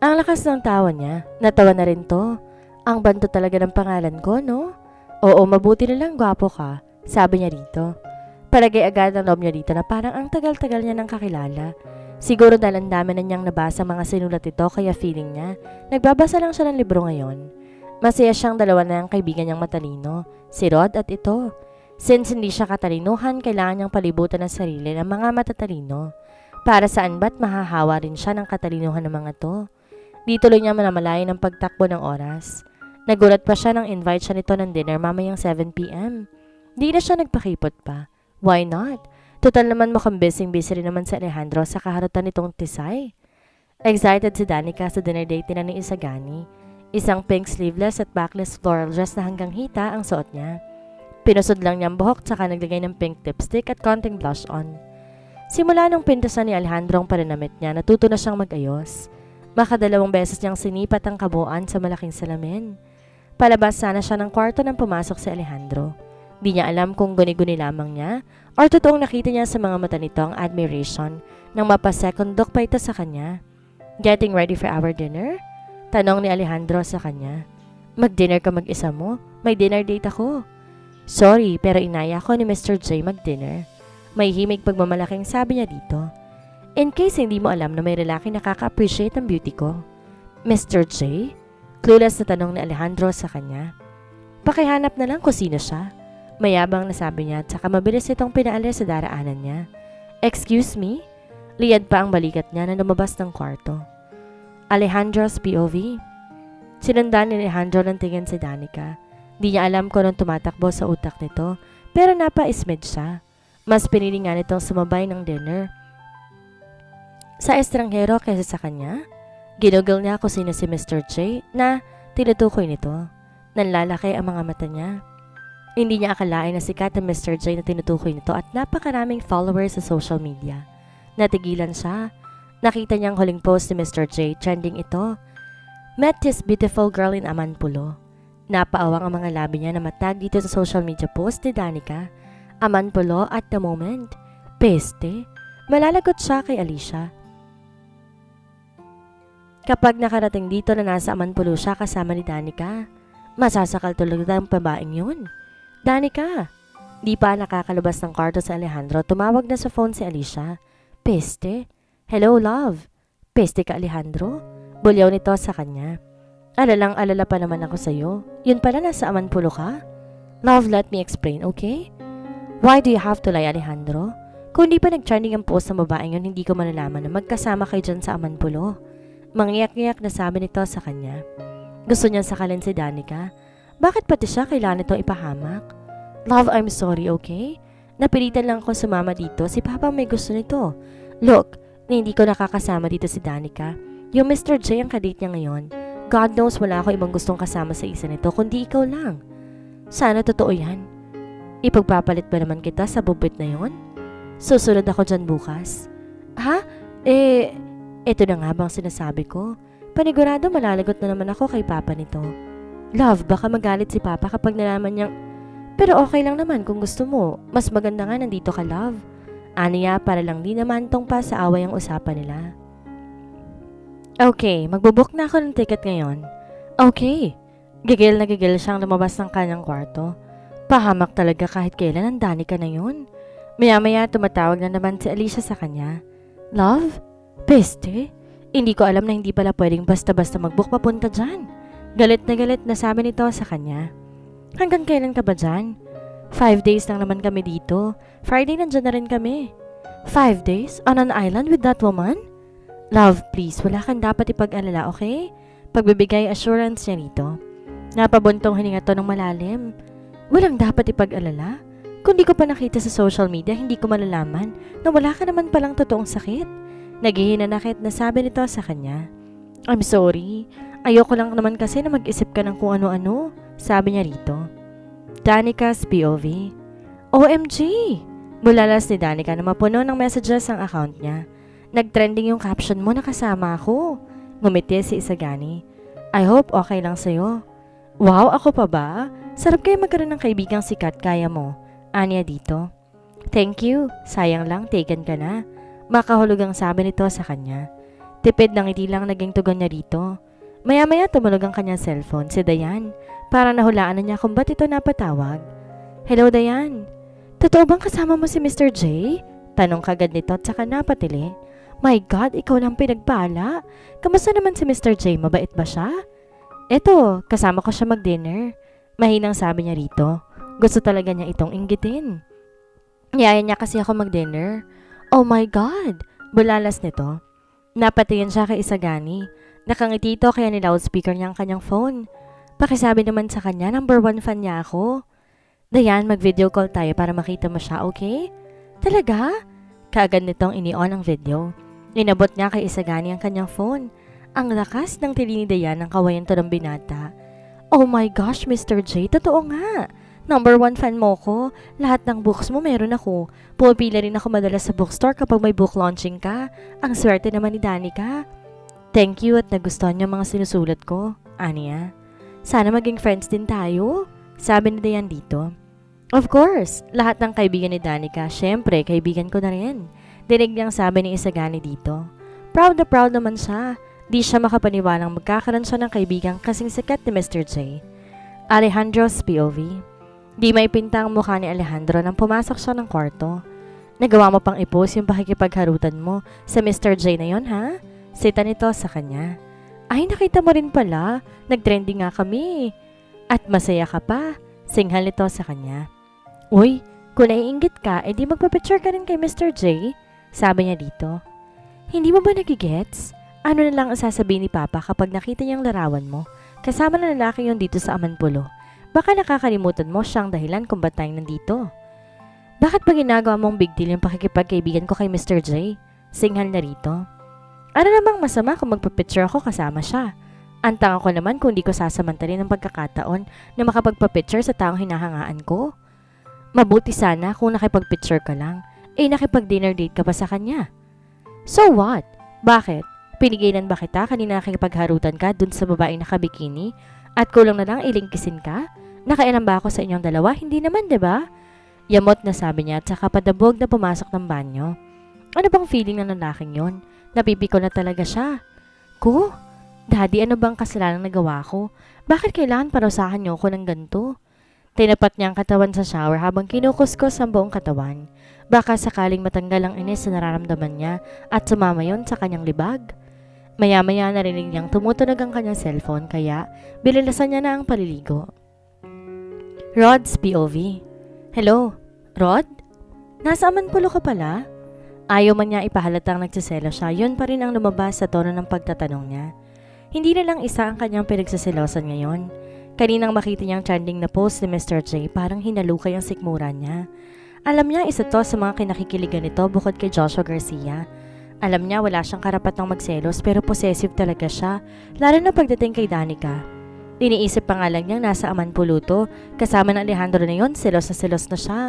Speaker 1: Ang lakas ng tawa niya. Natawa na rin to. Ang banto talaga ng pangalan ko, no? Oo, mabuti na lang gwapo ka, sabi niya rito. Palagay agad ang loob niya dito na parang ang tagal-tagal niya nang kakilala. Siguro dahil ang dami na niyang nabasa mga sinulat ito kaya feeling niya, nagbabasa lang siya ng libro ngayon. Masaya siyang dalawa na ang kaibigan niyang matalino, si Rod at ito. Since hindi siya katalinuhan, kailangan niyang palibutan ng sarili ng mga matatalino. Para saan ba't mahahawa rin siya ng katalinuhan ng mga to? Di tuloy niya manamalayan ng pagtakbo ng oras. Nagulat pa siya nang invite siya nito ng dinner mamayang 7 p.m. Di na siya nagpakipot pa. Why not? Total naman mukhang busy-busy rin naman si Alejandro sa kaharutan nitong Tisay. Excited si Danica sa dinner date na ni Isagani. Isang pink sleeveless at backless floral dress na hanggang hita ang suot niya. Pinusod lang niya ang buhok tsaka naglagay ng pink lipstick at konting blush on. Simula nung pintasan ni Alejandro ang pananamit niya, natuto na siyang mag-ayos. Makadalawang beses niyang sinipat ang kabuuan sa malaking salamin. Palabas sana siya ng kwarto nang pumasok si Alejandro. Di niya alam kung guni-guni lamang niya or totoong nakita niya sa mga mata nito ang admiration nang mapa-second look pa ito sa kanya. Getting ready for our dinner? Tanong ni Alejandro sa kanya. Mag-dinner ka mag-isa mo? May dinner date ako. Sorry, pero inaya ko ni Mr. J mag-dinner. May himig pagmamalaking sabi niya dito. In case hindi mo alam na may lalaki nakaka-appreciate ang beauty ko. Mr. J? Clueless na tanong ni Alejandro sa kanya. Pakihanap na lang kung sino siya. Mayabang na sabi niya at saka mabilis itong pinaalis sa daraanan niya. Excuse me? Liyad pa ang balikat niya na lumabas ng kwarto. Alejandro's POV. Sinundan ni Alejandro ng tingin si Danica. Di niya alam kung anong tumatakbo sa utak nito pero napa-ismed siya. Mas pinili nga nitong sumabay ng dinner sa estranghero kaysa sa kanya. Ginugol niya kung sino si Mr. J na tinutukoy nito. Nanlalaki ang mga mata niya. Hindi niya akalain na sikat ang Mr. J na tinutukoy nito at napakaraming followers sa social media. Natigilan siya. Nakita niya ang huling post ni Mr. J, trending ito. Met this beautiful girl in Amanpulo. Napaawang ang mga labi niya na matag dito sa social media post ni Danica. Amanpulo at the moment. Peste. Malalagot siya kay Alicia. Kapag nakarating dito na nasa Amanpulo siya kasama ni Danica, masasakal tulog ang babaeng yun. Danica! Di pa nakakalabas ng kwarto sa Alejandro, tumawag na sa phone si Alicia. Peste? Hello, love. Peste ka, Alejandro? Bulyaw nito sa kanya. Alalang-alala pa naman ako sa'yo. Yun pala nasa Amanpulo ka? Love, let me explain, okay? Why do you have to lie, Alejandro? Kung di pa nag-trending ang post ng babaeng yun, hindi ko malalaman na magkasama kayo dyan sa Amanpulo. Mangyak-ngyak na sabi nito sa kanya. Gusto niyang sakalin si Danica. Bakit pati siya kailangan itong ipahamak? Love, I'm sorry, okay? Napilitan lang ako sumama dito. Si Papa may gusto nito. Look, na hindi ko nakakasama dito si Danica. Yung Mr. J ang kadate niya ngayon. God knows wala ako ibang gustong kasama sa isa nito, kundi ikaw lang. Sana totoo yan. Ipagpapalit ba naman kita sa bubit na yon? Susunod ako dyan bukas. Ha? Ito na nga bang sinasabi ko? Panigurado malalagot na naman ako kay Papa nito. Love, baka magalit si Papa kapag nalaman niyang... Pero okay lang naman kung gusto mo. Mas maganda nga nandito ka, love. Aniya, para lang di naman tong pa sa away ang usapan nila. Okay, magbubook na ako ng ticket ngayon. Okay. Gigil na gigil siyang lumabas ng kanyang kwarto. Pahamak talaga kahit kailan ang Danica na yun. Maya-maya tumatawag na naman si Alicia sa kanya. Love? Peste? Hindi ko alam na hindi pala pwedeng basta-basta mag-book papunta dyan. Galit na sabi nito sa kanya. Hanggang kailan ka ba dyan? 5 days lang naman kami dito. Friday nandyan na rin kami. 5 days? On an island with that woman? Love, please, wala kang dapat ipag-alala, okay? Pagbibigay assurance niya rito. Napabuntong hininga to ng malalim. Walang dapat ipag-alala? Kung di ko pa nakita sa social media, hindi ko malalaman na wala ka naman palang totoong sakit. Naghihinanakit na sabi nito sa kanya. I'm sorry. Ayoko lang naman kasi na mag-isip ka ng kung ano-ano, sabi niya rito. Danica's POV. OMG! Bulalas ni Danica na mapuno ng messages ang account niya. Nag-trending yung caption mo na kasama ako. Ngumiti si Isagani. I hope okay lang sa'yo. Wow, ako pa ba? Sarap kayo magkaroon ng kaibigang sikat, kaya mo. Anya dito. Thank you. Sayang lang, taken ka na. Makahulugang sabi nito sa kanya. Tipid ng ngiti lang naging tugon niya rito. Maya-maya tumunog ang kanyang cellphone, si Dayan. Para nahulaan na niya kung ba't ito napatawag. Hello, Dayan. Totoo bang kasama mo si Mr. J? Tanong kagad nito at saka napatili. My God, ikaw lang pinagpala. Kamusta naman si Mr. J? Mabait ba siya? Eto, kasama ko siya mag-dinner. Mahinang sabi niya rito. Gusto talaga niya itong inggitin. Niyaya niya kasi ako mag-dinner. Oh my God! Bulalas nito. Napatingin siya kay Isagani. Nakangiti ito kaya ni-loudspeaker niya ang kanyang phone. Pakisabi naman sa kanya, number 1 fan niya ako. Dayan, mag-video call tayo para makita mo siya, okay? Talaga? Kaagad nitong ini-on ang video. Inabot niya kay Isagani ang kanyang phone. Ang lakas ng tili ni Dayan ng kawayan to ng binata. Oh my gosh, Mr. J, totoo nga. Number 1 fan mo ko. Lahat ng books mo meron ako. Pumipila rin ako madalas sa bookstore kapag may book launching ka. Ang swerte naman ni Danica. Thank you at nagustuhan niyo mga sinusulat ko. Anya, sana maging friends din tayo. Sabi ni Dayan dito. Of course, lahat ng kaibigan ni Danica, syempre kaibigan ko na rin. Dinig niyang sabi ni Isagani dito. Proud na proud naman siya. Di siya makapaniwalang magkakaroon siya ng kaibigang kasing sikat ni Mr. J. Alejandro's POV. Di may pinta ang mukha ni Alejandro nang pumasok siya ng kwarto. Nagawa mo pang i-post yung pakikipagharutan mo sa Mr. J na yon, ha? Sita nito sa kanya. Ay, nakita mo rin pala. Nag-trending nga kami. At masaya ka pa. Singhal nito sa kanya. Uy, kung naiinggit ka, edi magpapicture ka rin kay Mr. J. Sabi niya dito. Hindi mo ba nagigets? Ano na lang ang sasabihin ni Papa kapag nakita niyang larawan mo? Kasama na lalaki yon dito sa Amanpulo. Baka nakakalimutan mo siyang dahilan kung ba't tayo nandito. Bakit ba ginagawa mong big deal yung pakikipagkaibigan ko kay Mr. J? Singhal na rito. Ano namang masama kung magpapicture ako kasama siya? Antang ako naman kung di ko sasamantalin ng pagkakataon na makapagpapicture sa taong hinahangaan ko. Mabuti sana kung nakipagpicture ka lang, nakipag-dinner date ka pa sa kanya. So what? Bakit? Pinigilan ba kita kanina nakikipagharutan ka dun sa babaeng nakabikini? At kulang na lang ilingkisin ka? Nakailan ba ako sa inyong dalawa? Hindi naman, diba? Yamot na sabi niya at saka padabog na pumasok ng banyo. Ano bang feeling ng lalaking yon? Napipiko na talaga siya. Ko? Daddy, ano bang kasalanang nagawa ko? Bakit kailangan parusahan niyo ako ng ganito? Tinapat niya ang katawan sa shower habang kinukuskos ang buong katawan. Baka sakaling matanggal ang inis na nararamdaman niya at sumama yon sa kanyang libag. Maya-maya narinig niyang tumutunog ang kanyang cellphone kaya bililasan niya na ang paliligo. Rod's POV. Hello, Rod? Nasa Amanpulo ka pala? Ayaw man niya ipahalatang nagsiselo siya, yun pa rin ang lumabas sa tono ng pagtatanong niya. Hindi na lang isa ang kanyang pinagsaselosan ngayon. Kaninang makita niyang trending na post ni Mr. J, parang hinalukay ang sikmura niya. Alam niya isa to sa mga kinakikiligan nito bukod kay Joshua Garcia. Alam niya wala siyang karapatang magselos pero possessive talaga siya, lalo na pagdating kay Danica. Iniisip pa nga lang niyang nasa Amanpulo to, kasama ng Alejandro na yon, selos na siya.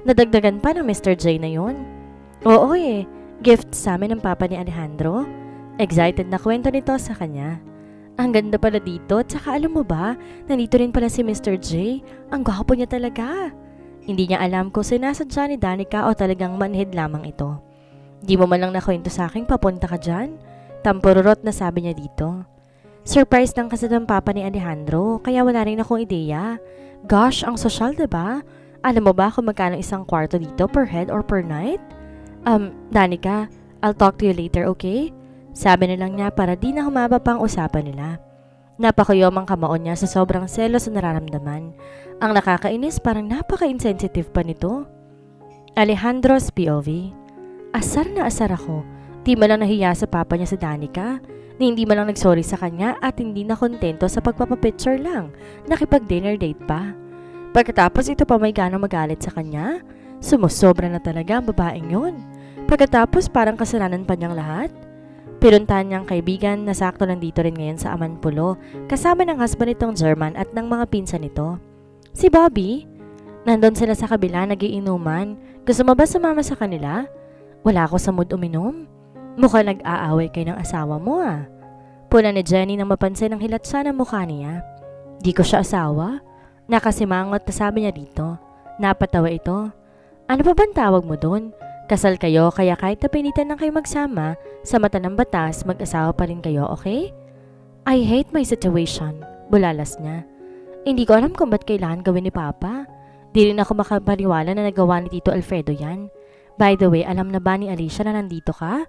Speaker 1: Nadagdagan pa ng Mr. J na yon. Oo gift sa amin ng papa ni Alejandro. Excited na kwento nito sa kanya. Ang ganda pala dito at saka alam mo ba, nandito rin pala si Mr. J. Ang gwapo niya talaga. Hindi niya alam kung sinasadya ni Danica o talagang manhid lamang ito. Di mo man lang nakwento sa akin papunta ka dyan? Tampururot na sabi niya dito. Surprise lang kasi ng papa ni Alejandro kaya wala rin akong ideya. Gosh, ang sosyal diba? Alam mo ba kung magkano isang kwarto dito per head or per night? Danica, I'll talk to you later, okay? Sabi na lang niya para di na humaba pang usapan nila. Napakayomang kamaon niya sa sobrang selos na nararamdaman. Ang nakakainis parang napaka-insensitive pa nito. Alejandro's POV. Asar na asar ako. Di mo lang nahiya sa papa niya sa Danica. Ni hindi mo lang nagsorry sa kanya at hindi na kontento sa pagpapapicture lang. Nakipag-dinner date pa. Pagkatapos ito pa may ganang magalit sa kanya. Sumusobra na talaga ang babaeng yun. Pagkatapos parang kasalanan pa niyang lahat. Pinuntahan niyang kaibigan na sakto nandito rin ngayon sa Amanpulo kasama ng husband nitong German at ng mga pinsan nito. Si Bobby? Nandun sila sa kabila nagiinuman. Gusto mo ba sumama sa kanila? Wala ako sa mood uminom. Mukhang nag-aaway kayo ng asawa mo ah. Puna ni Jenny nang mapansin ang hilatsa ng mukha niya. Di ko siya asawa. Nakasimangot na sabi niya dito. Napatawa ito. Ano pa bang tawag mo dun? Kasal kayo kaya kahit napinitan lang kayo magsama, sa mata ng batas mag-asawa pa rin kayo, okay? I hate my situation. Bulalas niya. Hindi ko alam kung ba't kailangan gawin ni Papa. Di rin ako makapaniwala na nagawa ni Tito Alfredo yan. By the way, alam na ba ni Alicia na nandito ka?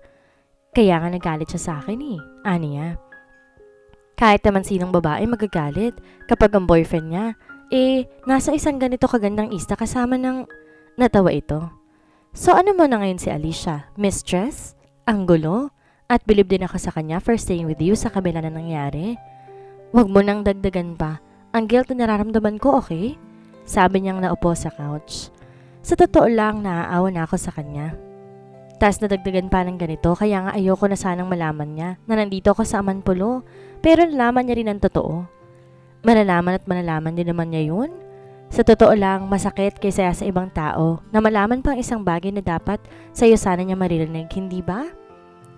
Speaker 1: Kaya nga nagalit siya sa akin eh. Ani niya. Kahit naman sinong babae magagalit kapag ang boyfriend niya, nasa isang ganito kagandang isla kasama ng... Natawa ito. So ano mo na ngayon si Alicia? Mistress? Ang gulo? At bilib din ako sa kanya for staying with you sa kabila na nangyari? Huwag mo nang dagdagan pa. Ang guilt na nararamdaman ko, okay? Sabi niyang naupo sa couch. Sa totoo lang, naaawa na ako sa kanya. Tas nadagdagan pa ng ganito kaya nga ayoko na sanang malaman niya na nandito ako sa Amanpulo. Pero nalaman niya rin ang totoo. Malalaman at malalaman din naman niya yun. Sa totoo lang, masakit kaysa sa ibang tao na malaman pang isang bagay na dapat sa'yo sana niya maririnig, hindi ba?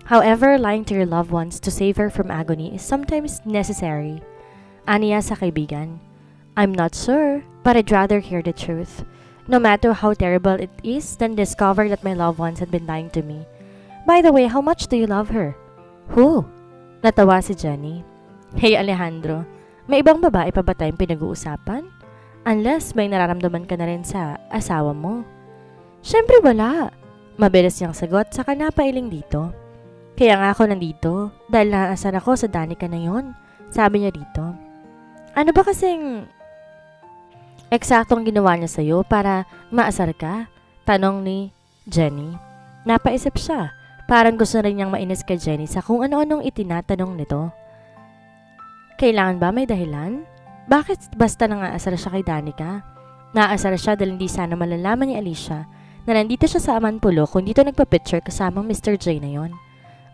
Speaker 1: However, lying to your loved ones to save her from agony is sometimes necessary. Aniya sa kaibigan. I'm not sure, but I'd rather hear the truth. No matter how terrible it is, than discover that my loved ones had been lying to me. By the way, how much do you love her? Who? Natawa si Jenny. Hey Alejandro, may ibang babae pa ba tayong pinag-uusapan? Unless may nararamdaman ka na rin sa asawa mo. Siyempre wala. Mabilis niyang sagot saka napailing dito. Kaya nga ako nandito dahil naasan ako sa Danica na yon. Sabi niya dito. Ano ba kasing eksaktong ginawa niya sa'yo para maasar ka? Tanong ni Jenny. Napaisip siya. Parang gusto rin niyang mainis kay Jenny sa kung ano-anong itinatanong nito. Kailangan ba may dahilan? Bakit basta nangaasar siya kay Danica? Naasar siya dahil hindi sana malalaman ni Alicia na nandito siya sa Amanpulo kung dito nagpa-picture kasamang Mr. J na yon.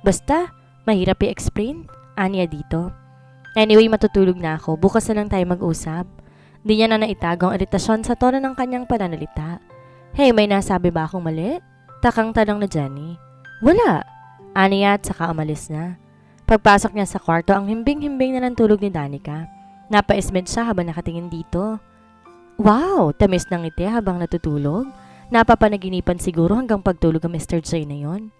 Speaker 1: Basta, mahirap i-explain. Aniya dito. Anyway, matutulog na ako. Bukas na lang tayo mag-usap. Di niya na naitago ang iritasyon sa tono ng kanyang pananalita. Hey, may nasabi ba akong mali? Takang tanong na Jenny. Wala. Aniya at saka umalis na. Pagpasok niya sa kwarto, ang himbing-himbing na ng tulog ni Danica. Napaismed siya habang nakatingin dito. Wow! Tamis ng ngiti habang natutulog. Napapanaginipan siguro hanggang pagtulog ang Mr. J na yon.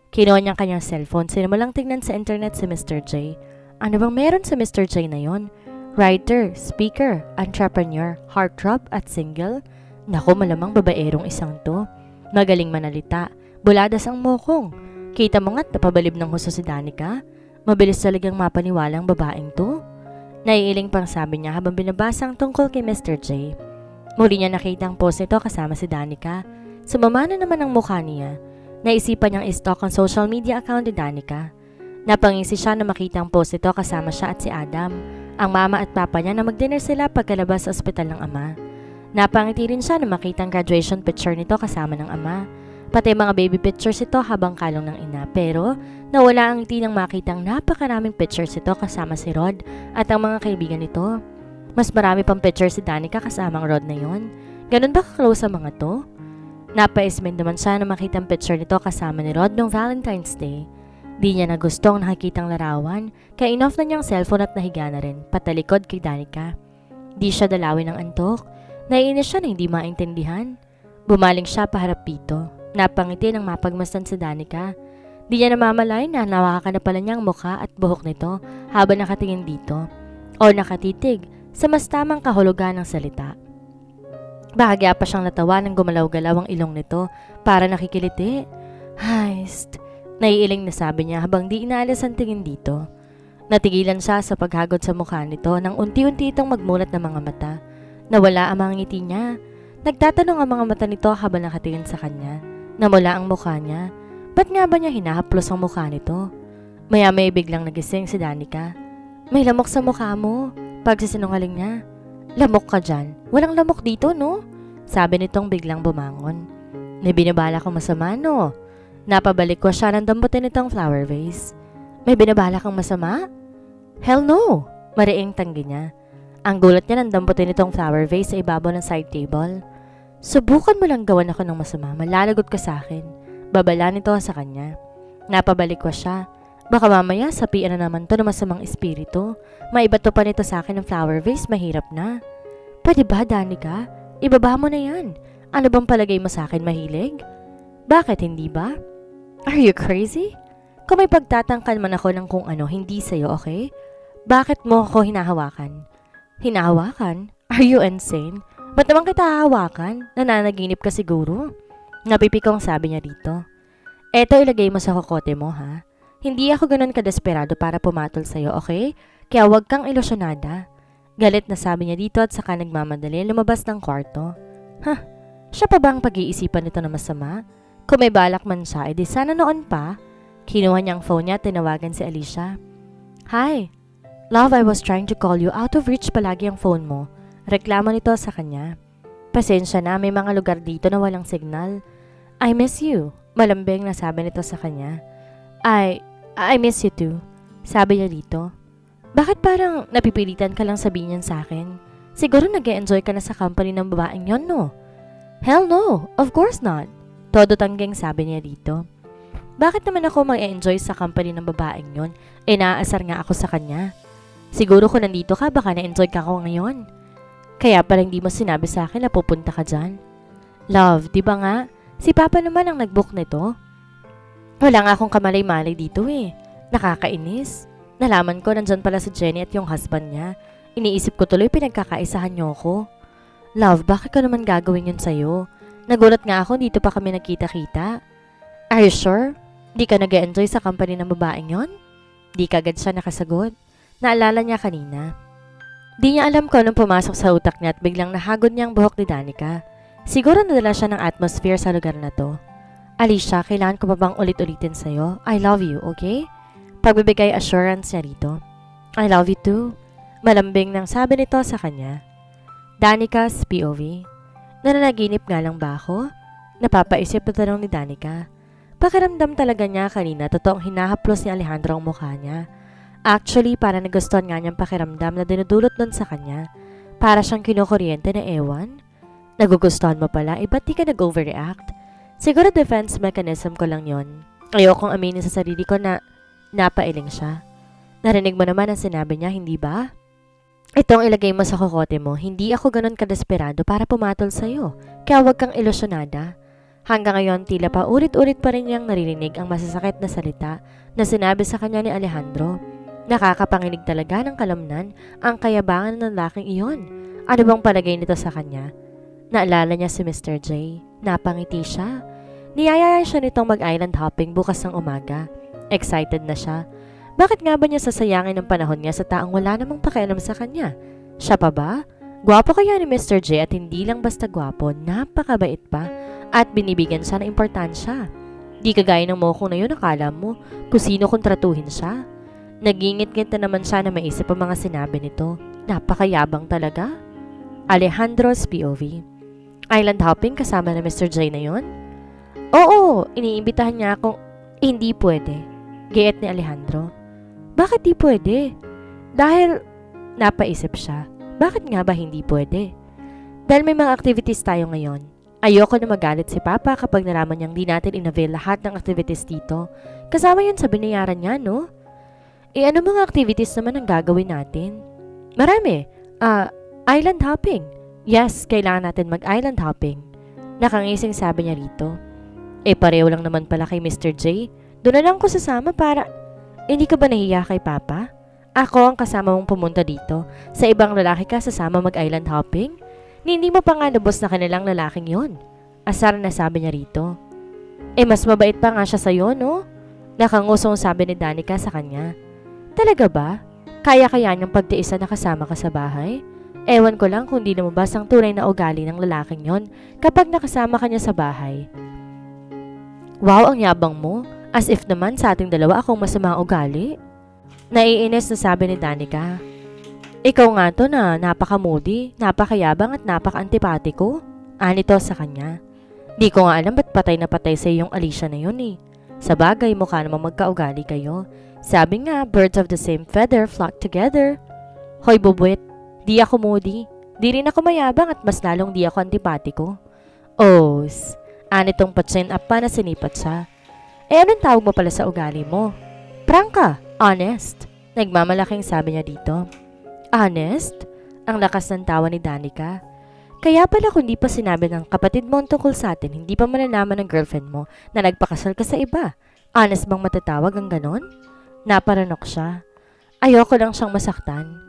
Speaker 1: Kinuha niyang kanyang cellphone. Sinimulang tingnan sa internet si Mr. J. Ano bang meron sa Mr. J na yon? Writer, speaker, entrepreneur, heartthrob at single? Naku, malamang babaerong isang to. Magaling manalita. Buladas ang mokong. Kita mo nga't napabalib ng husto si Danica. Mabilis talagang mapaniwala ang babaeng to. Naiiling pang sabi niya habang binabasa ang tungkol kay Mr. J. Muli niya nakita ang post nito kasama si Danica. Sumama na naman ang mukha niya. Naisipan niyang i-stalk ang social media account ni Danica. Napangisi siya na makita ang post nito kasama siya at si Adam, ang mama at papa niya na mag-dinner sila pagkalabas sa ospital ng ama. Napangiti rin siya na makita ang graduation picture nito kasama ng ama. Pati mga baby pictures ito habang kalong ng ina, pero nawala ang ngiti nang makita ang napakaraming pictures ito kasama si Rod at ang mga kaibigan nito. Mas marami pang pictures si Danica kasama ang Rod na yon. Ganun ba ka-close sa mga to? Napaismin naman siya na makita ang picture nito kasama ni Rod noong Valentine's Day. Di niya na gustong nakikitang larawan, kaya inoff na niyang cellphone at nahiga na rin, patalikod kay Danica. Di siya dalawin ng antok, naiinis siya na hindi maintindihan. Bumaling siya paharap dito. Napangiti nang mapagmasdan si Danica. Di niya namamalay na nawakan na pala niya ang mukha at buhok nito habang nakatingin dito o nakatitig sa mas tamang kahulugan ng salita. Bahagya pa siyang natawa nang gumalaw-galaw ang ilong nito para nakikiliti. Heist, naiiling na sabi niya habang di inaalis ang tingin dito. Natigilan siya sa paghagod sa mukha nito nang unti-unti itong magmulat ng mga mata. Nawala ang mga ngiti niya. Nagtatanong ang mga mata nito habang nakatingin sa kanya. Namula ang mukha niya. Ba't nga ba niya hinahaplos ang mukha nito? Maya-maya biglang nagising si Danica. May lamok sa mukha mo. Pagsisinungaling niya. Lamok ka dyan. Walang lamok dito, no? Sabi nitong biglang bumangon. May binabala kong masama, no? Napabalik ko siya ng dambutin nitong flower vase. May binabala kang masama? Hell no! Mariing tanggi niya. Ang gulat niya nang damputin itong flower vase sa ibabaw ng side table. Subukan mo lang gawan ako ng masama, malalagot ka sa akin. Babala nito sa kanya. Napabalik ko siya. Baka mamaya sapian na naman to ng masamang espiritu. Maibato pa nito sa akin ng flower vase, mahirap na. Pwede ba, Danica? Ibaba mo na yan. Ano bang palagay mo sa akin, mahilig? Bakit hindi ba? Are you crazy? Kung may pagtatangkan man ako ng kung ano, hindi sa'yo, okay? Bakit mo ako hinahawakan? Hinahawakan? Are you insane? Ba't naman kita hahawakan? Nananaginip ka siguro? Napipikong sabi niya dito. Eto ilagay mo sa kokote mo, ha? Hindi ako ganun kadesperado para pumatol sa'yo, okay? Kaya wag kang ilusyonada. Galit na sabi niya dito at saka nagmamadali lumabas ng kwarto. Siya pa ba ang pag-iisipan nito na masama? Kung may balak man siya, edi sana noon pa. Kinuha niya ang phone niya at tinawagan si Alicia. Hi. Love, I was trying to call you. Out of reach palagi ang phone mo. Reklamo nito sa kanya. Pasensya na, may mga lugar dito na walang signal. I miss you. Malambing na sabi nito sa kanya. I miss you too. Sabi niya dito. Bakit parang napipilitan ka lang sabihin yan sa akin? Siguro nag-e-enjoy ka na sa company ng babaeng yon, no? Hell no, of course not. Todo tangging sabi niya dito. Bakit naman ako mag-e-enjoy sa company ng babaeng yon? Naasar nga ako sa kanya. Siguro kung nandito ka, baka na-enjoy ka ako ngayon. Kaya pala hindi mo sinabi sa akin na pupunta ka dyan. Love, di ba nga? Si Papa naman ang nag-book nito. Wala nga akong kamalay-malay dito eh. Nakakainis. Nalaman ko nandyan pala si Jenny at yung husband niya. Iniisip ko tuloy pinagkakaisahan niyo ko. Love, bakit ko naman gagawin yun sa'yo? Nagulat nga ako dito pa kami nagkita-kita. Are you sure? Di ka nag-enjoy sa company ng babaeng yon? Di kagad siya nakasagot. Naalala niya kanina. Di niya alam ko anong pumasok sa utak niya at biglang nahagod niya ang buhok ni Danica. Siguro nadala siya ng atmosphere sa lugar na to. Alicia, kailangan ko pa bang ulit-ulitin sa'yo? I love you, okay? Pagbibigay assurance niya rito. I love you too. Malambing nang sabi nito sa kanya. Danica's POV. Nananaginip nga lang ba ako? Napapaisip na tanong ni Danica. Pakiramdam talaga niya kanina totoong hinahaplos ni Alejandro ang mukha niya. Actually, para nagustuhan nga niyang pakiramdam na dinudulot nun sa kanya. Para siyang kinukuryente na ewan. Nagugustuhan mo pala, ba't di ka nag-overreact? Siguro defense mechanism ko lang yon. Ayokong aminin sa sarili ko na napailing siya. Narinig mo naman ang sinabi niya, hindi ba? Itong ilagay mo sa kokote mo, hindi ako ganun kadesperado para pumatol sa'yo. Kaya huwag kang ilusyonada. Hanggang ngayon, tila pa ulit-ulit pa rin niyang naririnig ang masasakit na salita na sinabi sa kanya ni Alejandro. Nakakapanginig talaga ng kalamnan ang kayabangan ng lalaking iyon. Ano bang palagay nito sa kanya? Naalala niya si Mr. J. Napangiti siya. Niyayaya siya nitong mag-island hopping bukas ng umaga. Excited na siya. Bakit nga ba niya sasayangin ang panahon niya sa taong wala namang pakialam sa kanya? Siya pa ba? Gwapo kaya ni Mr. J at hindi lang basta gwapo, napakabait pa at binibigyan siya ng importansya. Di kagaya ng mokong na yun akala mo kung sino kontratuhin siya. Nagingit-ngit na naman siya na maisip ang mga sinabi nito. Napakayabang talaga. Alejandro's POV. Island hopping kasama na Mr. J na yon? Oo, iniimbitahan niya akong hindi pwede. Gayet ni Alejandro. Bakit di pwede? Dahil napaisip siya. Bakit nga ba hindi pwede? Dahil may mga activities tayo ngayon. Ayoko na magalit si Papa kapag nalaman niyang di natin inavail lahat ng activities dito. Kasama yun sa binayaran niya, no? Ano mga activities naman ang gagawin natin? Marami. Island hopping. Yes, kailangan natin mag-island hopping. Nakangising sabi niya rito. Pareho lang naman pala kay Mr. J. Doon na lang ko sasama para... Hindi ka ba nahiya kay Papa? Ako ang kasama mong pumunta dito. Sa ibang lalaki ka sasama mag-island hopping? Hindi mo pa nga lubos na kanilang lalaking yon. Asar na sabi niya rito. Mas mabait pa nga siya sa'yo, no? Nakangusong sabi ni Danica sa kanya. Talaga ba? Kaya-kaya niyang pagtiisan na kasama ka sa bahay? Ewan ko lang kung di lumabas ang tunay na ugali ng lalaking yon kapag nakasama ka niya sa bahay. Wow, ang yabang mo. As if naman sa ating dalawa akong masama ugali. Naiinis na sabi ni Danica. Ikaw nga to na napaka-moody, napakayabang at napaka-antipatiko. Anito sa kanya. Di ko nga alam ba't patay na patay sa iyong Alicia na yun eh. Sa bagay, mukha namang magkaugali kayo. Sabi nga, birds of the same feather flock together. Hoy bubwit, di ako moody. Di rin ako mayabang at mas lalong di ako antipatiko. Os, anitong patsin up pa na sinipat siya. Anong tawag mo pala sa ugali mo? Prangka, honest. Nagmamalaking sabi niya dito. Honest? Ang lakas ng tawa ni Danica. Kaya pala kung di pa sinabi ng kapatid mo tungkol sa atin, hindi pa malalaman ng girlfriend mo na nagpakasal ka sa iba. Honest bang matatawag ang ganon? Naparanok siya. Ayoko lang siyang masaktan.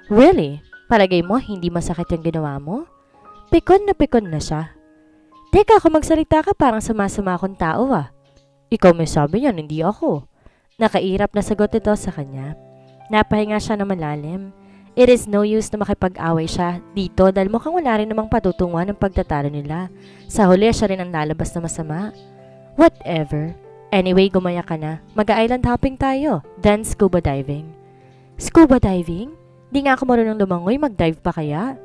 Speaker 1: Really? Palagay mo hindi masakit yung ginawa mo? Pikon na siya. Teka, kung magsalita ka parang sama-sama akong tao ah. Ikaw may sabi niyan, hindi ako. Nakairap na sagot ito sa kanya. Napahinga siya na malalim. It is no use na makipag-away siya dito dahil mukhang wala rin namang patutunguhan ng pagtatalo nila. Sa huli siya rin ang lalabas na masama. Whatever. Anyway, gumaya ka na. Mag-island hopping tayo. Then scuba diving. Scuba diving? Di nga ako marunong lumangoy, mag-dive pa kaya?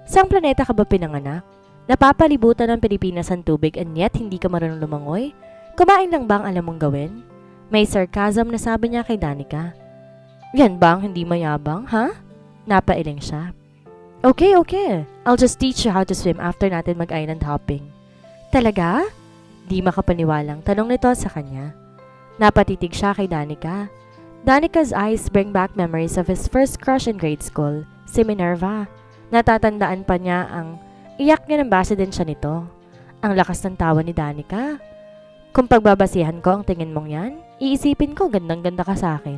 Speaker 1: Saang planeta ka ba pinanganak? Napapalibutan ng Pilipinas ang tubig and yet hindi ka marunong lumangoy? Kumain lang ba ang alam mong gawin? May sarcasm na sabi niya kay Danica. Yan ba ang hindi mayabang, ha? Napailing siya. Okay. I'll just teach you how to swim after natin mag-island hopping. Talaga? Di makapaniwalang tanong nito sa kanya. Napatitig siya kay Danica. Danica's eyes bring back memories of his first crush in grade school, si Minerva. Natatandaan pa niya ang iyak niya ng base din siya nito. Ang lakas ng tawa ni Danica. Kung pagbabasihan ko ang tingin mong yan, iisipin ko gandang-ganda ka sa akin.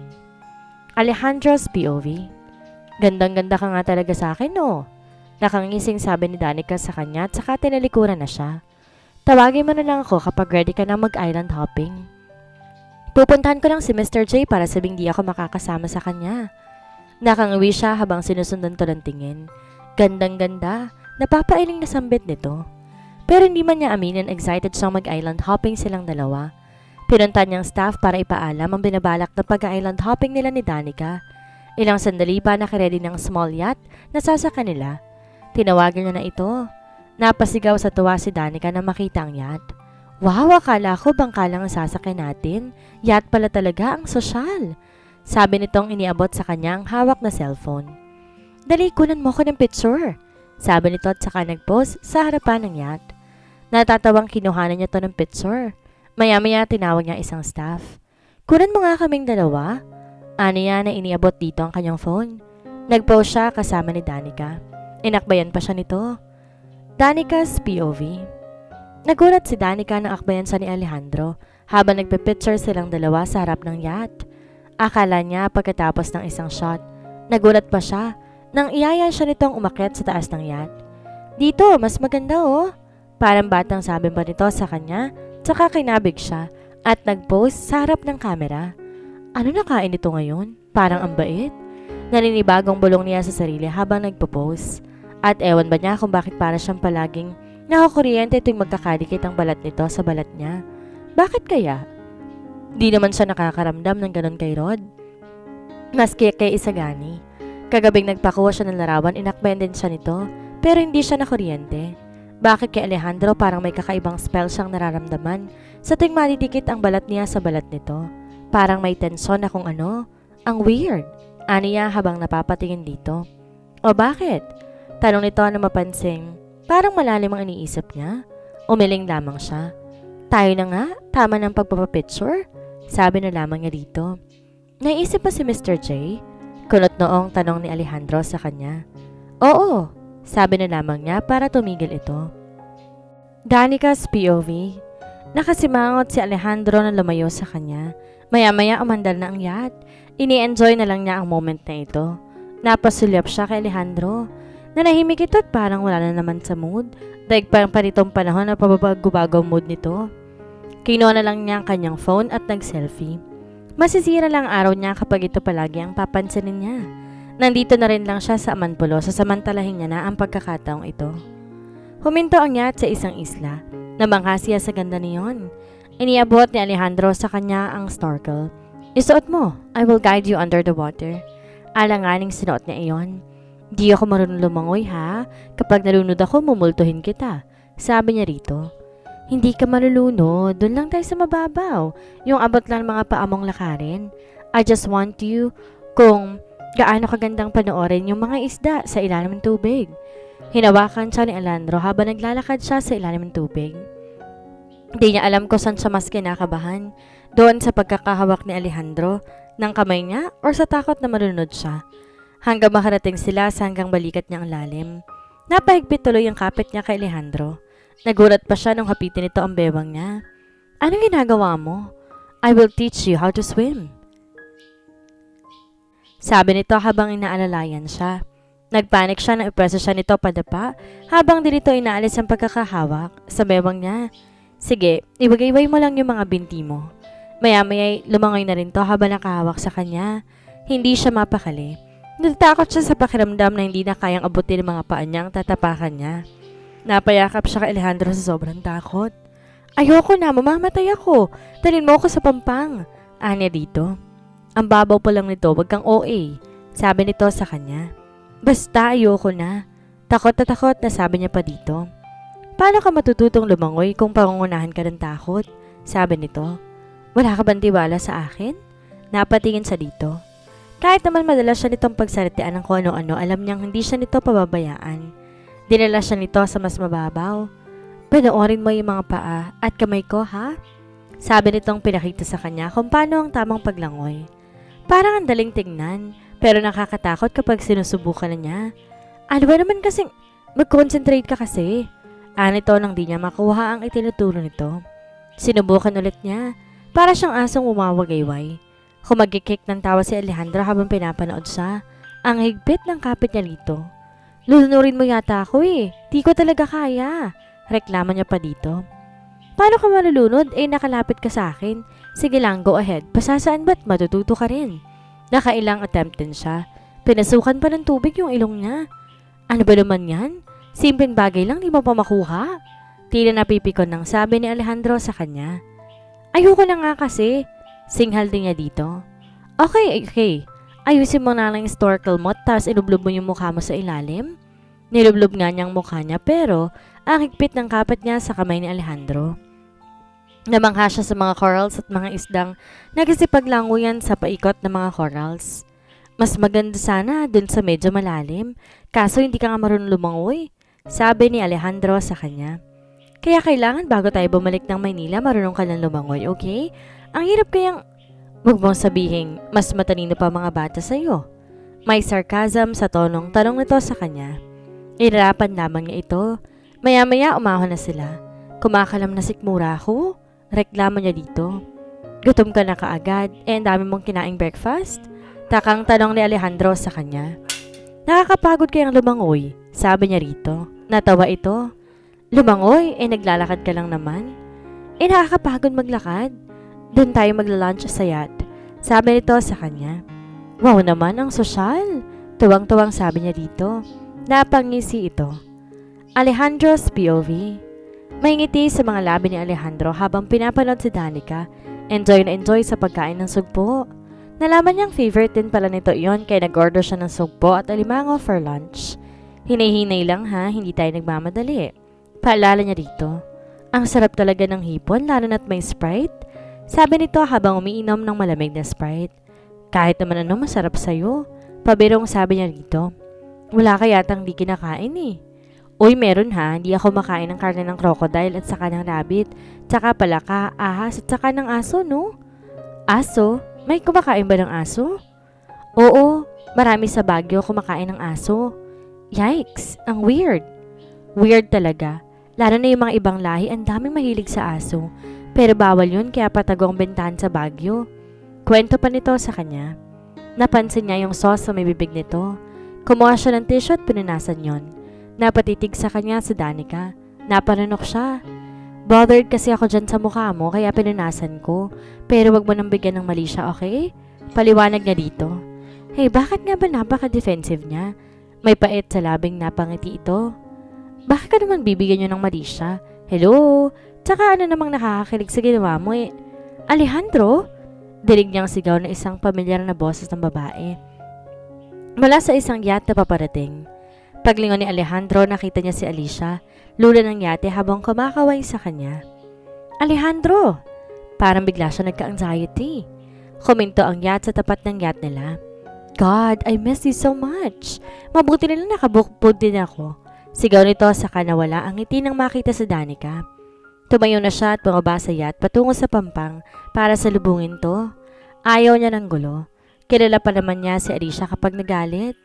Speaker 1: Alejandro's POV. Gandang-ganda ka nga talaga sa akin, no? Nakangising sabi ni Danica sa kanya at saka tinalikuran na siya. Tawagin mo na lang ako kapag ready ka na mag-island hopping. Pupuntahan ko lang si Mr. J para sabing di ako makakasama sa kanya. Nakangawi siya habang sinusundan to ng tingin. Gandang-ganda, napapailing na sambit nito. Pero hindi man niya aminin excited siyang mag-island hopping silang dalawa. Pinuntan niyang staff para ipaalam ang binabalak na pag-island hopping nila ni Danica. Ilang sandali pa nakaredy ng small yacht na sasakyan nila. Tinawagan niya na ito. Napasigaw sa tuwa si Danica na makita ang yacht. Wow, akala ko bangka lang ang sasakyan natin. Yacht pala talaga ang sosyal. Sabi nitong iniabot sa kanya ang hawak na cellphone. Dali, kunan mo ko ng picture. Sabi nito at saka nag-pose sa harapan ng yacht. Natatawang kinuhanan niya to ng picture. Maya-maya tinawag niya isang staff. Kunan mo nga kaming dalawa. Ano yan na iniabot dito ang kanyang phone? Nag-pose siya kasama ni Danica. Inakbayan pa siya nito. Danica's POV. Nagulat si Danica na akbayan siya ni Alejandro habang nagpe-picture silang dalawa sa harap ng yacht. Akala niya pagkatapos ng isang shot, nagulat pa siya nang iyaya siya nitong umakyat sa taas ng yacht. Dito, mas maganda oh. Parang batang sabi pa nito sa kanya, tsaka kinabig siya at nag-pose sa harap ng kamera. Ano nakain ito ngayon? Parang ang bait. Naninibagong bulong niya sa sarili habang nagpo-pose. At ewan ba niya kung bakit para siyang palaging nakakuryente tuwing magkakadikit ang balat nito sa balat niya. Bakit kaya? Di naman siya nakakaramdam ng ganon kay Rod. Maski kay Isagani. Kagabing nagpakuha siya ng larawan, inakbayan din siya nito, pero hindi siya nakuryente. Bakit kay Alejandro parang may kakaibang spell siyang nararamdaman sa tuwing madidikit ang balat niya sa balat nito? Parang may tensyon na kung ano. Ang weird. Aniya habang napapatingin dito. O bakit? Tanong nito na mapansing. Parang malalim ang iniisip niya. Umiling lamang siya. Tayo na nga, tama ng pagpapapicture. Sabi na lamang niya dito. Naisip pa si Mr. J? Kunot noong tanong ni Alejandro sa kanya. Oo, sabi na lamang niya para tumigil ito. Danica's POV. Nakasimangot si Alejandro na lumayo sa kanya. Maya-maya umandal na ang yacht. Ini-enjoy na lang niya ang moment na ito. Napasulyap siya kay Alejandro. Nanahimik ito at parang wala na naman sa mood. Daig pa nitong panahon na pababago-bago mood nito. Kinuha na lang niya ang kanyang phone at nag-selfie. Masisira lang ang araw niya kapag ito palagi ang papansinin niya. Nandito na rin lang siya sa Amanpulo sa samantalahin niya na ang pagkakataong ito. Huminto ang yacht sa isang isla. Namangha siya sa ganda niyon. Iniabot ni Alejandro sa kanya ang snorkel. Isuot mo, I will guide you under the water. Alanganing sinuot niya iyon. Di ako marunong lumangoy ha. Kapag nalunod ako, mumultuhin kita. Sabi niya rito. Hindi ka malulunod, doon lang tayo sa mababaw. Yung abot lang mga paamong lakarin. I just want you kung gaano kagandang panoorin yung mga isda sa ilalim ng tubig. Hinawakan siya ni Alejandro habang naglalakad siya sa ilalim ng tubig. Hindi niya alam kung saan siya mas kinakabahan, doon sa pagkakahawak ni Alejandro ng kamay niya or sa takot na malunod siya. Hanggang makarating sila sa hanggang balikat niya ang lalim. Napahigpit tuloy ang kapit niya kay Alejandro. Nagulat pa siya nung hapitin nito ang bewang niya. Anong ginagawa mo? I will teach you how to swim. Sabi nito habang inaalalayan siya. Nagpanik siya nang ipreso siya nito padapa habang di nito inaalis ang pagkakahawak sa bewang niya. Sige, iwagayway mo lang yung mga binti mo. Maya-maya lumangoy na rin to habang nakahawak sa kanya. Hindi siya mapakali. Natatakot siya sa pakiramdam na hindi na kayang abutin ng mga paa niya ang tatapakan niya. Napayakap siya kay Alejandro sa sobrang takot. Ayoko na, mamamatay ako. Dalhin mo ako sa pampang. Anya dito. Ang babaw pa lang nito, wag kang OA. Sabi nito sa kanya. Basta ayoko na. Takot na sabi niya pa dito. Paano ka matututong lumangoy kung pangungunahan ka ng takot? Sabi nito. Wala ka bang tiwala sa akin? Napatingin sa dito. Kahit naman madalas siya nitong pagsaritian ng kung ano-ano, alam niyang hindi siya nito pababayaan. Dinala siya nito sa mas mababaw. Panoorin mo yung mga paa at kamay ko, ha? Sabi nitong pinakita sa kanya kung paano ang tamang paglangoy. Parang ang daling tingnan, pero nakakatakot kapag sinusubukan na niya. Ano ba naman kasing mag-concentrate ka kasi? Nito nang di niya makuha ang itinuturo nito. Sinubukan ulit niya, para siyang asong umawagayway. Kumagikik ng tawa si Alejandro habang pinapanood siya. Ang higpit ng kapit niya dito. Lulunurin mo yata ako eh. Di ko talaga kaya. Reklamo niya pa dito. Paano ka malulunod? Nakalapit ka sa akin. Sige lang, go ahead. Pasasaan ba't matututo ka rin? Nakailang attempt din siya. Pinasukan pa ng tubig yung ilong niya. Ano ba naman yan? Simpleng bagay lang, di mo pa makuha. Tila napipikon ng sabi ni Alejandro sa kanya. Ayoko na nga kasi. Singhal din niya dito. Okay. Ayusin mo na lang yung snorkel mo tapos ilublob mo yung mukha mo sa ilalim. Nilublob nga niyang mukha niya pero ang higpit ng kapit niya sa kamay ni Alejandro. Namangha siya sa mga corals at mga isdang nagsisipaglanguyan sa paikot ng mga corals. Mas maganda sana dun sa medyo malalim, kaso hindi ka nga marunong lumangoy, sabi ni Alejandro sa kanya. Kaya kailangan bago tayo bumalik ng Maynila, marunong ka lang lumangoy, okay? Ang hirap kayang huwag mong sabihin, mas matalino pa mga bata sa'yo. May sarcasm sa tonong tanong nito sa kanya. Inarapan lamang niya ito. Maya-maya umahon na sila. Kumakalam na sikmura ako. Reklamo niya dito. Gutom ka na kaagad, ang dami mong kinaing breakfast? Takang tanong ni Alejandro sa kanya. Nakakapagod kayang lumangoy, sabi niya rito. Natawa ito. Lumangoy, naglalakad ka lang naman. Nakakapagod maglakad. Doon tayo magla-lunch sa yacht. Sabi nito sa kanya. Wow naman, ang sosyal. Tuwang-tuwang sabi niya dito. Napangisi ito. Alejandro's POV. May ngiti sa mga labi ni Alejandro habang pinapanood si Danica. Enjoy na enjoy sa pagkain ng sugpo. Nalaman niyang favorite din pala nito iyon kaya nag-order siya ng sugpo at alimango for lunch. Hinay-hinay lang ha, hindi tayo nagmamadali. Paalala niya dito. Ang sarap talaga ng hipon lalo na't may Sprite. Sabi nito habang umiinom ng malamig na Sprite. Kahit naman ano masarap sa'yo. Pabirong sabi niya rito. Wala ka yatang di kinakain eh. Uy, meron ha. Hindi ako makain ng karne ng crocodile at saka ng rabbit. Tsaka palaka, ahas at saka ng aso, no? Aso? May kumakain ba ng aso? Oo, marami sa Baguio kumakain ng aso. Yikes, ang weird. Weird talaga. Lalo na yung mga ibang lahi, ang daming mahilig sa aso. Pero bawal yun kaya patago ang bentahan sa Baguio. Kwento pa nito sa kanya. Napansin niya yung sauce sa may bibig nito. Kumuha siya ng tissue at pinunasan yon. Napatitig sa kanya si Danica. Napanunok siya. Bothered kasi ako dyan sa mukha mo kaya pinunasan ko. Pero wag mo nang bigyan ng mali siya, okay? Paliwanag niya dito. Hey, bakit nga ba napaka-defensive niya? May pait sa labing napangiti ito. Bakit ka naman bibigyan niyo ng mali siya? Hello? Tsaka ano namang nakakakilig sa ginawa mo eh? Alejandro? Dinig niyang sigaw na isang pamilyar na boses ng babae. Mula sa isang yacht na paparating. Paglingon ni Alejandro, nakita niya si Alicia, lula ng yate habang kumakaway sa kanya. Alejandro! Parang bigla siya nagka-anxiety. Huminto ang yacht sa tapat ng yacht nila. God, I miss you so much. Mabuti na lang nakabukbog din ako. Sigaw nito saka nawala ang ngiti nang makita si Danica. Tumayo na siya at bumaba sa yacht patungo sa pampang para salubungin to. Ayaw niya ng gulo. Kilala pa naman niya si Alicia kapag nagalit.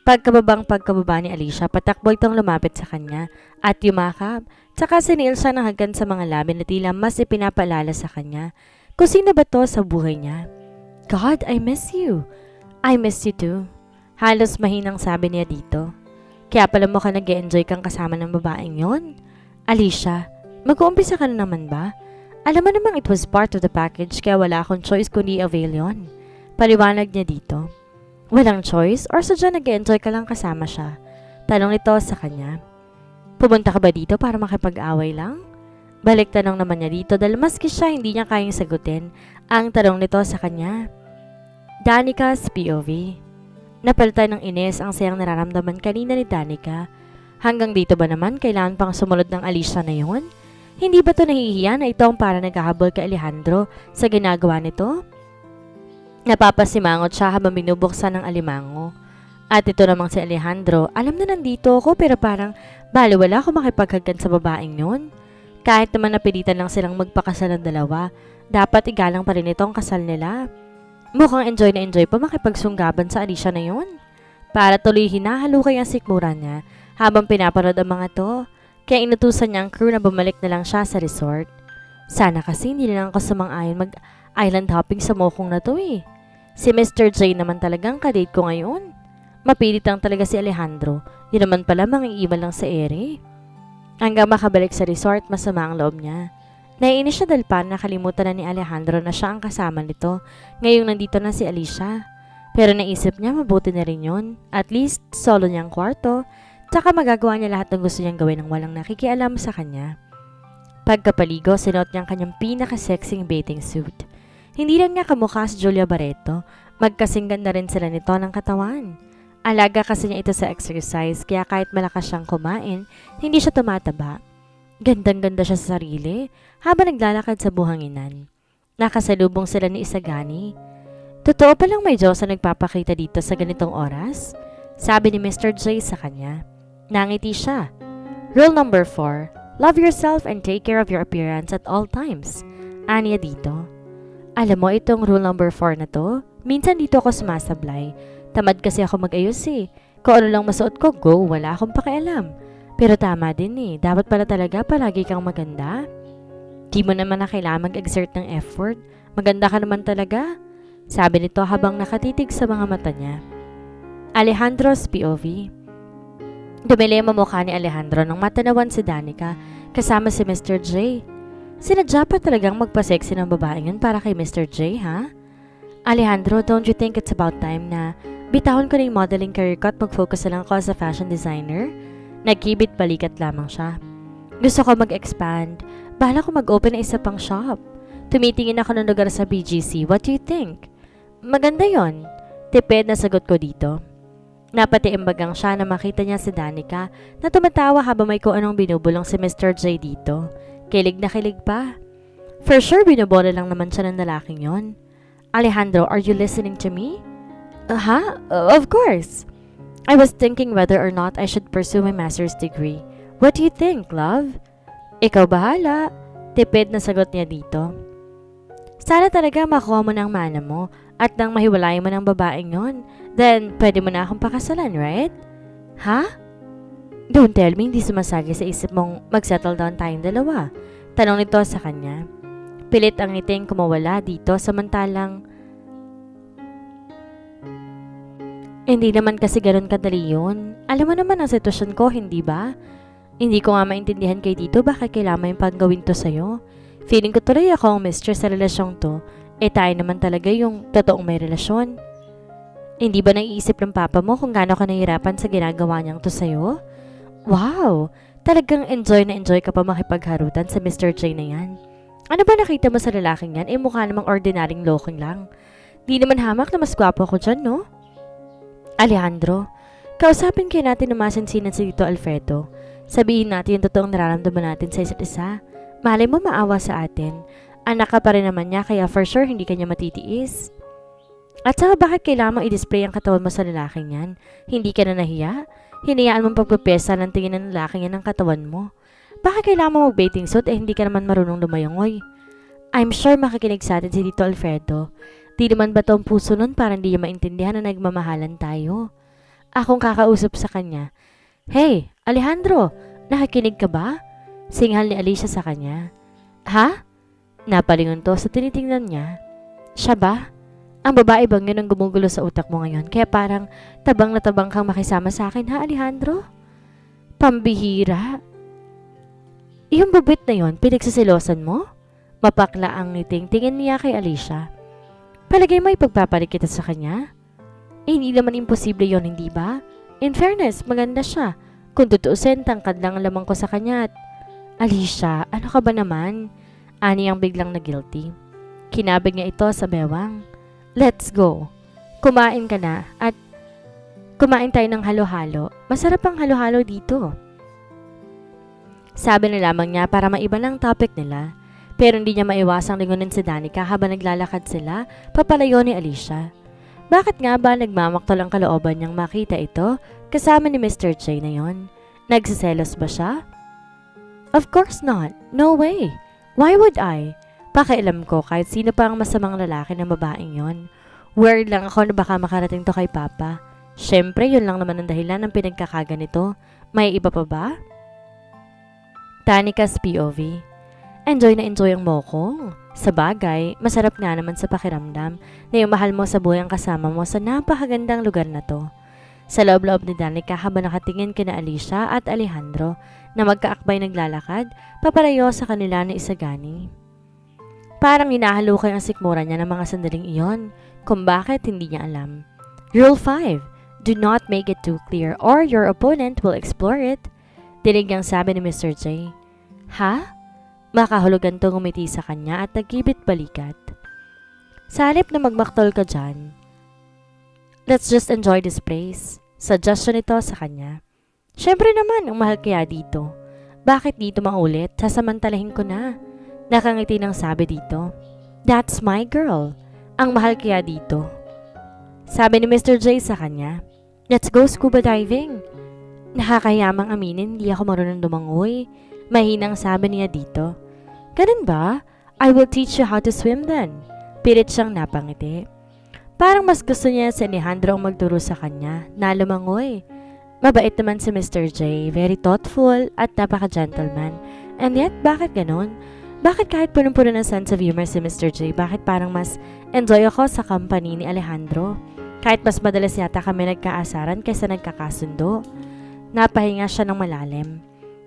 Speaker 1: Pagkababa ni Alicia, patakbo itong lumapit sa kanya at yumakap. Tsaka siniil siya ng haggan sa mga labi na tila mas ipinapaalala sa kanya kung sino ba to sa buhay niya. God, I miss you. I miss you too. Halos mahinang sabi niya dito. Kaya pala mo ka nag-enjoy kang kasama ng babaeng yon? Alicia, mag-uumpisa ka na naman ba? Alam mo namang it was part of the package kaya wala akong choice kundi avail yon. Paliwanag niya dito. Walang choice or sadya nag-enjoy ka lang kasama siya? Tanong nito sa kanya. Pumunta ka ba dito para makipag-away lang? Balik tanong naman niya dito dahil maski siya hindi niya kayang sagutin ang tanong nito sa kanya. Danica's POV. Napalitan ng inis ang sayang nararamdaman kanina ni Danica. Hanggang dito ba naman kailangan pang sumunod ng Alicia na yon? Hindi ba to nahihiya na ito ang para naghahabol kay Alejandro sa ginagawa nito? Napapasimangot siya habang binubuksan ng alimango. At ito namang si Alejandro, alam na nandito ako pero parang baliwala ako makipaghagkan sa babaeng yun. Kahit naman napilitan lang silang magpakasal ng dalawa, dapat igalang pa rin ito ang kasal nila. Mukhang enjoy na enjoy pa makipagsunggaban sa Alicia na yun. Para tuloy hinahalukay ang sikmura niya habang pinapanood ang mga to. Kaya inutusan niya ang crew na bumalik na lang siya sa resort. Sana kasi hindi na lang ako sumang-ayon mag-island hopping sa mokong na to eh. Si Mr. J naman talagang kadate ko ngayon. Mapilit lang talaga si Alejandro. Di naman pala mangiiwan lang sa ere. Hanggang makabalik sa resort, masama ang loob niya. Naiinis siya dahil parang nakalimutan na ni Alejandro na siya ang kasama nito ngayong nandito na si Alicia. Pero naisip niya mabuti na rin yun. At least solo niyang kwarto. Tsaka magagawa niya lahat ng gusto niyang gawin ng walang nakikialam sa kanya. Pagkapaligo, sinuot niya ang kanyang pinaka-sexing bathing suit. Hindi lang niya kamukha si Julia Barreto. Magkasing ganda rin sila nito ng katawan. Alaga kasi niya ito sa exercise kaya kahit malakas siyang kumain, hindi siya tumataba. Gandang-ganda siya sa sarili habang naglalakad sa buhanginan. Nakasalubong sila ni Isagani. Totoo palang may Diyos na nagpapakita dito sa ganitong oras? Sabi ni Mr. J sa kanya. Nangiti siya. Rule number 4, love yourself and take care of your appearance at all times. Aniya dito. Alam mo itong rule number 4 na to? Minsan dito ako sumasablay. Tamad kasi ako mag-ayos eh. Kung ano lang masuot ko, go, wala akong pakialam. Pero tama din eh, dapat pala talaga palagi kang maganda. Di mo naman na kailangan mag-exert ng effort. Maganda ka naman talaga. Sabi nito habang nakatitig sa mga mata niya. Alejandro's POV. Dumilim ang mukha ni Alejandro nang matanawan si Danica kasama si Mr. J. Sinadya pa talagang magpa-sexy ng babaeng yun para kay Mr. J, ha? Alejandro, don't you think it's about time na bitahon ko na yung modeling career ko at mag-focus na lang ako as a fashion designer? Nagkibit balikat lamang siya. Gusto ko mag-expand. Bahala ko mag-open na isa pang shop. Tumitingin ako ng lugar sa BGC. What do you think? Maganda yon. Tipid na sagot ko dito. Napatiimbagang siya na makita niya si Danica na tumatawa habang may kung anong binubulong si Mr. J dito. Kilig na kilig pa. For sure, binubola lang naman siya ng lalaking yon. Alejandro, are you listening to me? Of course. I was thinking whether or not I should pursue my master's degree. What do you think, love? Ikaw bahala. Tipid na sagot niya dito. Sana talaga makuha mo ng mana mo at nang mahiwalay mo ng babaeng yon, then pwede mo na akong pakasalan, right? Ha? Don't tell me hindi sumasagi sa isip mong mag-settle down tayong dalawa. Tanong nito sa kanya. Pilit ang ngiting kumawala dito samantalang hindi naman kasi ganoon kadali yun. Alam mo naman ang sitwasyon ko, hindi ba? Hindi ko nga maintindihan kay dito bakit kailangan mo yung panggawin to sa'yo. Feeling ko tuloy ako ang mistress sa relasyong to. Tayo naman talaga yung totoong may relasyon. Hindi ba naiisip ng papa mo kung gaano ka nahihirapan sa ginagawa niyang to sa'yo? Wow! Talagang enjoy na enjoy ka pa makipagharutan sa Mr. J na yan. Ano ba nakita mo sa lalaking yan? Mukha namang ordinaryong loking lang. Di naman hamak na mas gwapo ako dyan, no? Alejandro, kausapin kayo natin na masinsinan si Tito Alfredo. Sabihin natin yung totoong nararamdaman natin sa isa't isa. Malay mo maawa sa atin. Anak ka pa rin naman niya kaya for sure hindi kanya matitiis. At saka bakit kailangan mong i-display ang katawan mo sa lalaking yan? Hindi ka na nahiya? Hinayaan mong pagpapesa ng tingin ng lalaking yan ng katawan mo. Bakit kailangan mo mag-bathing suit hindi ka naman marunong lumayangoy? I'm sure makikinig sa atin si Tito Alfredo. Di naman ba to ang puso nun para hindi niya maintindihan na nagmamahalan tayo? Akong kakausap sa kanya. Hey, Alejandro, nakikinig ka ba? Singhal ni Alicia sa kanya. Ha? Napalingon to sa tinitingnan niya. Siya ba? Ang babae bang yun ang gumugulo sa utak mo ngayon? Kaya parang tabang na tabang kang makisama sa akin ha, Alejandro? Pambihira. Yung bubit na yon, pinagsisilosan mo? Mapakla ang ngiting tingin niya kay Alicia. Palagay mo ipagpapalit kita sa kanya? Hindi naman imposible yon, hindi ba? In fairness, maganda siya. Kung tutuusin, tangkad lang ang lamang ko sa kanya at... Alicia, ano ka ba naman? Ani ang biglang na guilty. Kinabig niya ito sa bewang. Let's go. Kumain ka na at kumain tayo ng halo-halo. Masarap ang halo-halo dito. Sabi na lamang niya para maiba ng topic nila. Pero hindi niya maiwasang lingunin si Danica habang naglalakad sila papalayo ni Alicia. Bakit nga ba nagmamaktol ang kalooban niyang makita ito kasama ni Mr. J na yon? Nagsiselos ba siya? Of course not. No way. Why would I? Pakialam ko kahit sino pa ang masamang lalaki ng babaeng yon. Worried lang ako na baka makarating to kay Papa. Syempre, yun lang naman ang dahilan ng pinagkakaganito. May iba pa ba? Danica's POV. Enjoy na enjoy ang mokong. Sa bagay, masarap nga naman sa pakiramdam na yung mahal mo sa buhay ang kasama mo sa napakagandang lugar na to. Sa loob-loob ni Danica habang nakatingin kina Alicia at Alejandro na magkaakbay naglalakad, papalayo sa kanila na Isagani. Parang hinahalukay ang sikmura niya ng mga sandaling iyon kung bakit hindi niya alam. Rule 5. Do not make it too clear or your opponent will explore it. Dinig ang sabi ni Mr. J. Ha? Makahulugan to ngumiti sa kanya at nagkibit balikat. Sa halip na magmaktol ka dyan, let's just enjoy this place. Suggestion ito sa kanya. Syempre naman, ang mahal kaya dito. Bakit dito maulit? Sasamantalahin ko na. Nakangiti ng sabi dito. That's my girl. Ang mahal kaya dito. Sabi ni Mr. J sa kanya. Let's go scuba diving. Nakakayamang aminin, hindi ako marunong lumangoy. Mahinang sabi niya dito. Ganun ba? I will teach you how to swim then. Pilit siyang napangiti. Parang mas gusto niya si Alejandro ang magturo sa kanya na lumangoy. Mabait naman si Mr. J, very thoughtful at napaka-gentleman. And yet, bakit ganun? Bakit kahit punong-puno ng sense of humor si Mr. J, bakit parang mas enjoy ako sa company ni Alejandro? Kahit mas madalas yata kami nagkaasaran kaysa nagkakasundo. Napahinga siya ng malalim.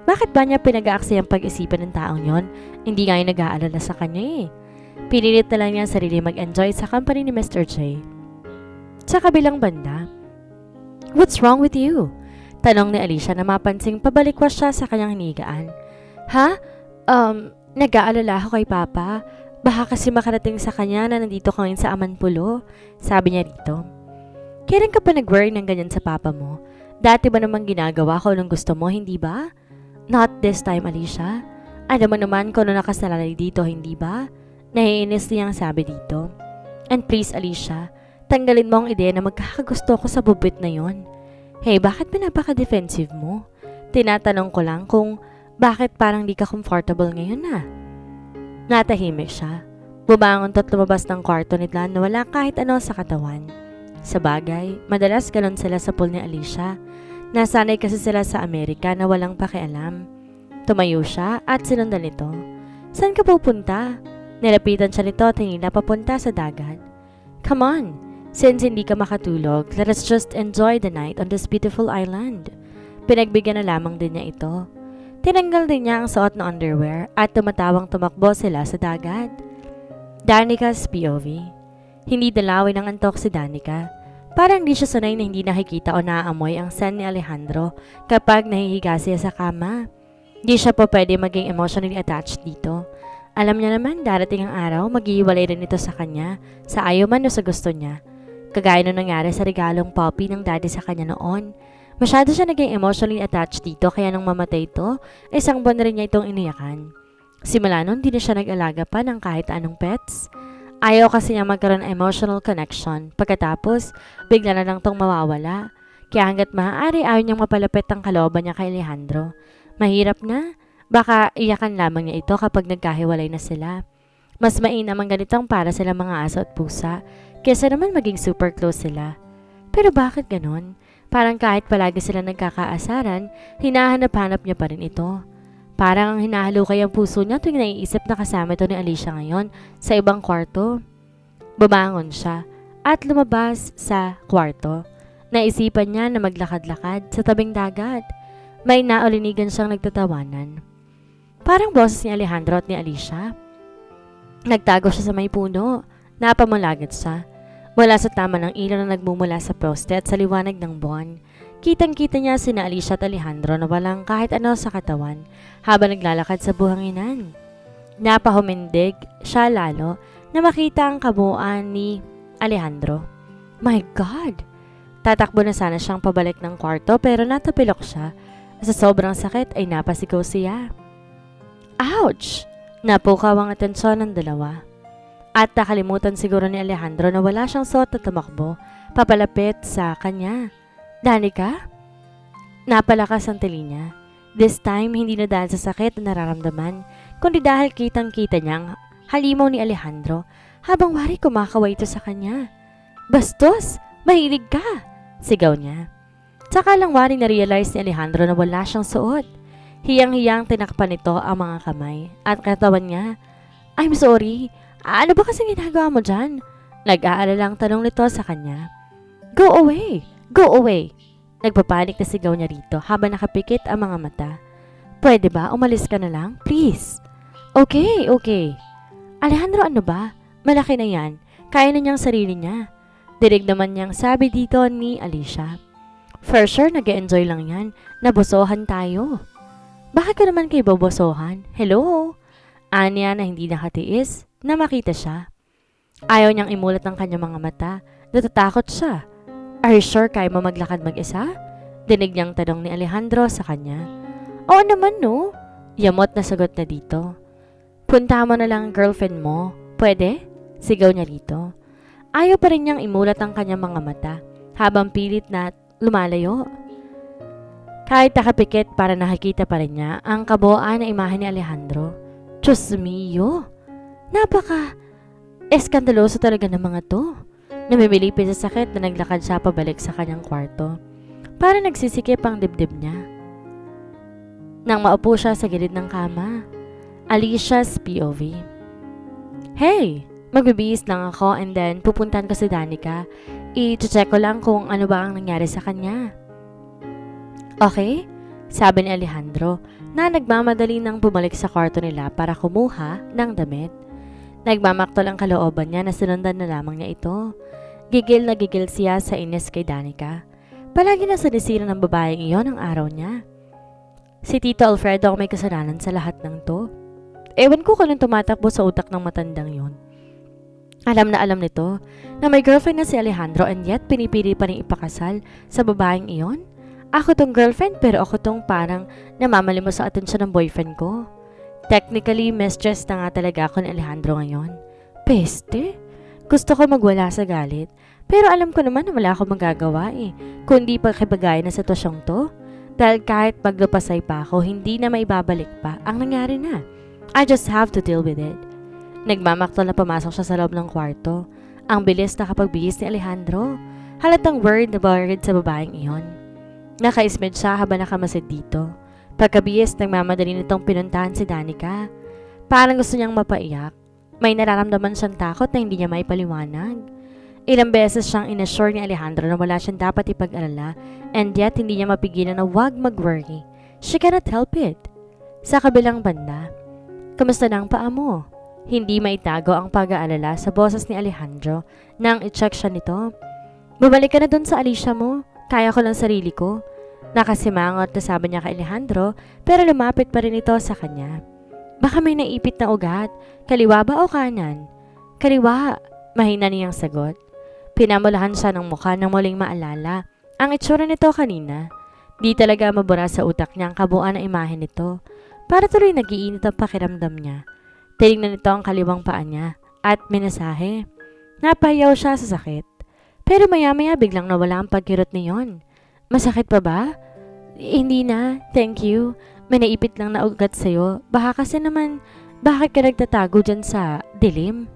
Speaker 1: Bakit ba niya pinag-aaksay ang pag-isipan ng taong yon? Hindi nga yung nag-aalala sa kanya eh. Pinilit na lang niya ang sarili mag-enjoy sa company ni Mr. J. Sa kabilang banda, what's wrong with you? Tanong ni Alicia na mapansing pabalikwas siya sa kanyang hinigaan. Ha? Nag-aalala ako kay Papa. Baka kasi makarating sa kanya na nandito ka ngayon sa Amanpulo. Sabi niya rito. Kailan ka pa nag-worry ng ganyan sa Papa mo? Dati ba namang ginagawa ko nung gusto mo, hindi ba? Not this time, Alicia. Alam mo naman kung ano nakasalalay dito, hindi ba? Naiinis niyang sabi dito. And please, Alicia, tanggalin mo ang ideya na magkakagusto ko sa bubit na yon. Hey, bakit pinapaka-defensive mo? Tinatanong ko lang kung bakit parang di ka comfortable ngayon na. Natahimik siya. Bumangon to't lumabas ng kwarto nila na wala kahit ano sa katawan. Sa bagay, madalas galon sila sa pool ni Alicia. Nasanay kasi sila sa Amerika na walang pakialam. Tumayo siya at sinundan nito. Saan ka pupunta? Nilapitan siya nito at hinila papunta sa dagat. Come on! Since hindi ka makatulog, let us just enjoy the night on this beautiful island. Pinagbigyan na lamang din niya ito. Tinanggal din niya ang suot na underwear at tumatawang tumakbo sila sa dagat. Danica's POV. Hindi dalawin ng antok si Danica. Parang di siya sanay na hindi nakikita o naaamoy ang sen ni Alejandro kapag nahihiga siya sa kama. Di siya po pwede maging emotionally attached dito. Alam niya naman darating ang araw maghihiwalay rin ito sa kanya sa ayaw man o sa gusto niya. Kagaya nung nangyari sa regalong puppy ng daddy sa kanya noon. Masyado siya naging emotionally attached dito kaya nung mamatay ito, isang buwan rin niya itong iniyakan. Simula nun, di na siya nag-alaga pa ng kahit anong pets. Ayaw kasi niya magkaroon ng emotional connection. Pagkatapos, bigla na lang tong mawawala. Kaya hanggat maaari, ayaw niyang mapalapit ang kalooban niya kay Alejandro. Mahirap na. Baka iyakan lamang niya ito kapag nagkahiwalay na sila. Mas mainam ang ganitong para sila mga aso at pusa, kesa naman maging super close sila. Pero bakit ganon? Parang kahit palagi sila nagkakaasaran, hinahanap-hanap niya pa rin ito. Parang ang hinahalukay ang puso niya tuwing naiisip na kasama ito ni Alicia ngayon sa ibang kwarto. Bumangon siya at lumabas sa kwarto. Naisipan niya na maglakad-lakad sa tabing dagat. May naulinigan siyang nagtatawanan. Parang boses ni Alejandro at ni Alicia. Nagtago siya sa may puno. Napamulagat siya. Mula sa tama ng ilaw na nagmumula sa poste at sa liwanag ng buwan. Kitang-kita niya sina Alicia at Alejandro na walang kahit ano sa katawan habang naglalakad sa buhanginan. Napahumindig siya lalo na makita ang kabuuan ni Alejandro. My God! Tatakbo na sana siyang pabalik ng kwarto pero natapilok siya. Sa sobrang sakit ay napasigaw siya. Ouch! Napukaw ang atensyon ng dalawa. At nakalimutan siguro ni Alejandro na wala siyang suot na tumakbo papalapit sa kanya. Danica? Napalakas ang tili niya. This time, hindi na dahil sa sakit na nararamdaman, kundi dahil kitang-kita niya ang halimaw ni Alejandro habang wari kumakaway ito sa kanya. Bastos! Mahilig ka! Sigaw niya. Saka lang wari na-realize ni Alejandro na wala siyang suot. Hiyang-hiyang tinakpan nito ang mga kamay at katawan niya. I'm sorry. Ano ba kasing ginagawa mo dyan? Nag-aalalang tanong nito sa kanya. Go away! Go away! Nagpapanik na sigaw niya rito habang nakapikit ang mga mata. Pwede ba? Umalis ka na lang? Please! Okay, okay. Alejandro, ano ba? Malaki na yan. Kaya na niyang sarili niya. Dirig naman niyang sabi dito ni Alicia. For sure, nag-e-enjoy lang yan. Nabosohan tayo. Bakit ka naman kay bobosohan? Hello? Anya na hindi nakatiis na makita siya. Ayaw niyang imulat ang kanyang mga mata. Natatakot siya. Are you sure kaya mo maglakad mag-isa? Dinig niyang tanong ni Alejandro sa kanya. Oo naman no. Yamot na sagot na dito. Punta mo na lang ang girlfriend mo. Pwede? Sigaw niya rito. Ayaw pa rin niyang imulat ang kanyang mga mata habang pilit na lumalayo. Kahit nakapikit para nakikita pa rin niya ang kabuuan na imahe ni Alejandro. Diyos mio! Napaka eskandaloso talaga ng mga to. Namimilipin sa sakit na naglakad siya pabalik sa kanyang kwarto. Para nagsisikip ang dibdib niya. Nang maupo siya sa gilid ng kama. Alicia's POV. Hey! Magbibihis lang ako and then pupuntahan ko si Danica. I-check ko lang kung ano ba ang nangyari sa kanya. Okay? Sabi ni Alejandro na nagmamadali nang bumalik sa kwarto nila para kumuha ng damit. Nagmamaktol ang kalooban niya na sinundan na lamang niya ito. Gigil na gigil siya sa inis kay Danica. Palagi na sinisira ng babaeng iyon ang araw niya. Si Tito Alfredo ang may kasalanan sa lahat ng to. Ewan ko kung anong tumatakbo sa utak ng matandang yon. Alam na alam nito na may girlfriend na si Alejandro and yet pinipili pa rin ipakasal sa babaeng iyon. Ako tong girlfriend pero ako tong parang namamalimos sa atensyon ng boyfriend ko. Technically, mistress na nga talaga ako ni Alejandro ngayon. Peste? Gusto ko magwala sa galit. Pero alam ko naman na wala akong magagawa kundi pagkibagay na sitwasyong to. Dahil kahit maglupasay pa ako, hindi na maibabalik pa ang nangyari na. I just have to deal with it. Nagmamaktol na pumasok siya sa loob ng kwarto. Ang bilis na kapagbihis ni Alejandro. Halatang word na worried sa babaeng iyon. Nakaismed siya habang nakamasid dito. Pagkabihis, nagmamadali nitong pinuntahan si Danica. Parang gusto niyang mapaiyak. May nararamdaman siyang takot na hindi niya maipaliwanag. Ilang beses siyang inassure ni Alejandro na wala siyang dapat ipag-alala and yet hindi niya mapigilan na huwag mag-worry. She cannot help it. Sa kabilang banda, kamusta na ang paa mo? Hindi maitago ang pag-aalala sa boses ni Alejandro nang i-check siya nito. Bumalik ka na dun sa Alicia mo. Kaya ko lang sarili ko. Nakasimangot na sabi niya kay Alejandro pero lumapit pa rin ito sa kanya. Baka may naipit na ugat. Kaliwa ba o kanan? Kaliwa, mahina niyang sagot. Pinamulahan siya ng mukha nang muling maalala ang itsura nito kanina. Di talaga mabura sa utak niya ang kabuuan ng imahe nito. Para tuloy nag-iinit ang pakiramdam niya. Tinignan nito ang kaliwang paa niya at minasahe. Napahiyaw siya sa sakit. Pero maya-maya biglang nawala ang pagkirot niyon. Masakit pa ba? Hindi na, thank you. May naipit lang na ugat sa'yo. Baka kasi naman, bakit ka nagtatago dyan sa dilim?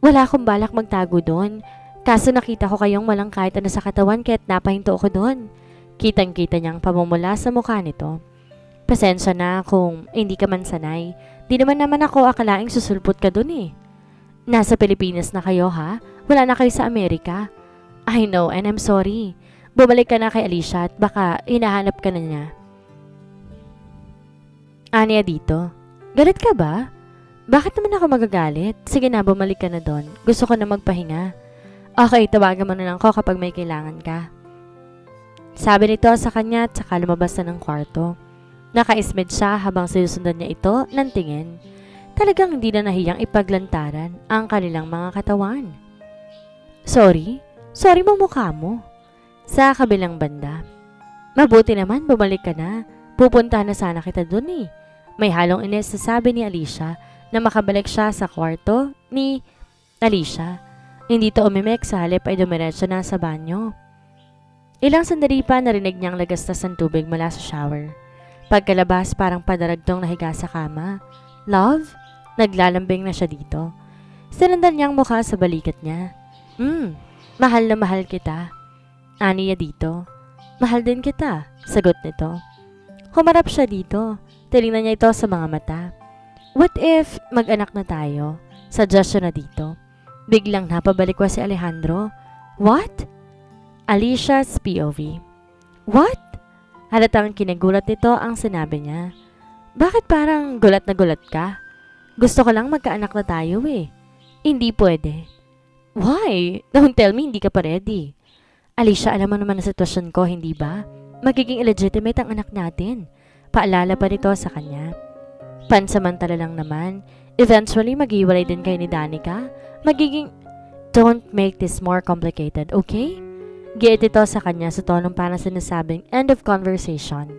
Speaker 1: Wala akong balak magtago doon. Kaso nakita ko kayong walang kahit ano sa katawan kaya't napahinto ako doon. Kitang-kita niyang pamumula sa mukha nito. Pasensya na kung hindi ka man sanay. Di naman ako akalaing susulpot ka doon eh. Nasa Pilipinas na kayo ha? Wala na kayo sa Amerika. I know and I'm sorry. Bumalik ka na kay Alicia at baka hinahanap ka na niya. Aniya dito. Galit ka ba? Bakit naman ako magagalit? Sige na, bumalik ka na doon. Gusto ko na magpahinga. Okay, tawagan mo na lang ko kapag may kailangan ka. Sabi nito sa kanya at saka lumabas na ng kwarto. Nakaismed siya habang sinusundan niya ito ng tingin. Talagang hindi na nahiyang ipaglantaran ang kanilang mga katawan. Sorry? Sorry mo mukha mo. Sa kabilang banda. Mabuti naman, bumalik ka na. Pupunta na sana kita dun eh. May halong inis na sabi ni Alicia na makabalik siya sa kwarto ni Alicia. Hindi to umimik sa halip ay dumiretso na sa banyo. Ilang sandali pa narinig niyang lagastas ng tubig mula sa shower. Pagkalabas parang padaragtong nahiga sa kama. Love? Naglalambing na siya dito. Sinundan niyang mukha sa balikat niya. Mahal na mahal kita. Aniya dito. Mahal din kita. Sagot nito. Humarap siya dito. Tinignan niya ito sa mga mata. What if mag-anak na tayo? Suggestion na dito. Biglang napabalik si Alejandro. What? Alicia's POV. What? Halatang kinagulat nito ang sinabi niya. Bakit parang gulat na gulat ka? Gusto ko lang magkaanak na tayo eh. Hindi pwede. Why? Don't tell me hindi ka pa ready. Alicia, alam mo naman ang sitwasyon ko, hindi ba? Magiging illegitimate ang anak natin. Paalala pa nito sa kanya. Pansamantala lang naman. Eventually, maghiwalay din kayo ni Danica. Magiging... Don't make this more complicated, okay? Giit ito sa kanya sa tonong parang sinasabing end of conversation.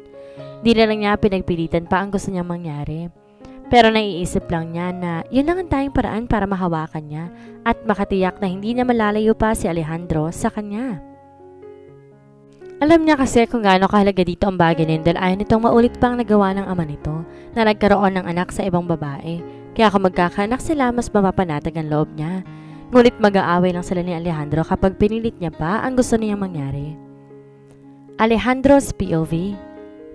Speaker 1: Di na lang niya pinagpilitan pa ang gusto niyang mangyari. Pero naiisip lang niya na yun lang ang tayong paraan para mahawakan niya at makatiyak na hindi na malalayo pa si Alejandro sa kanya. Alam niya kasi kung gaano kahalaga dito ang bagay na yun dahil ayaw nitong maulit pang nagawa ng ama nito na nagkaroon ng anak sa ibang babae. Kaya kung magkakaanak sila, mas mapapanatag ang loob niya. Ngunit mag-aaway lang sila ni Alejandro kapag pinilit niya pa ang gusto niyang mangyari. Alejandro's POV.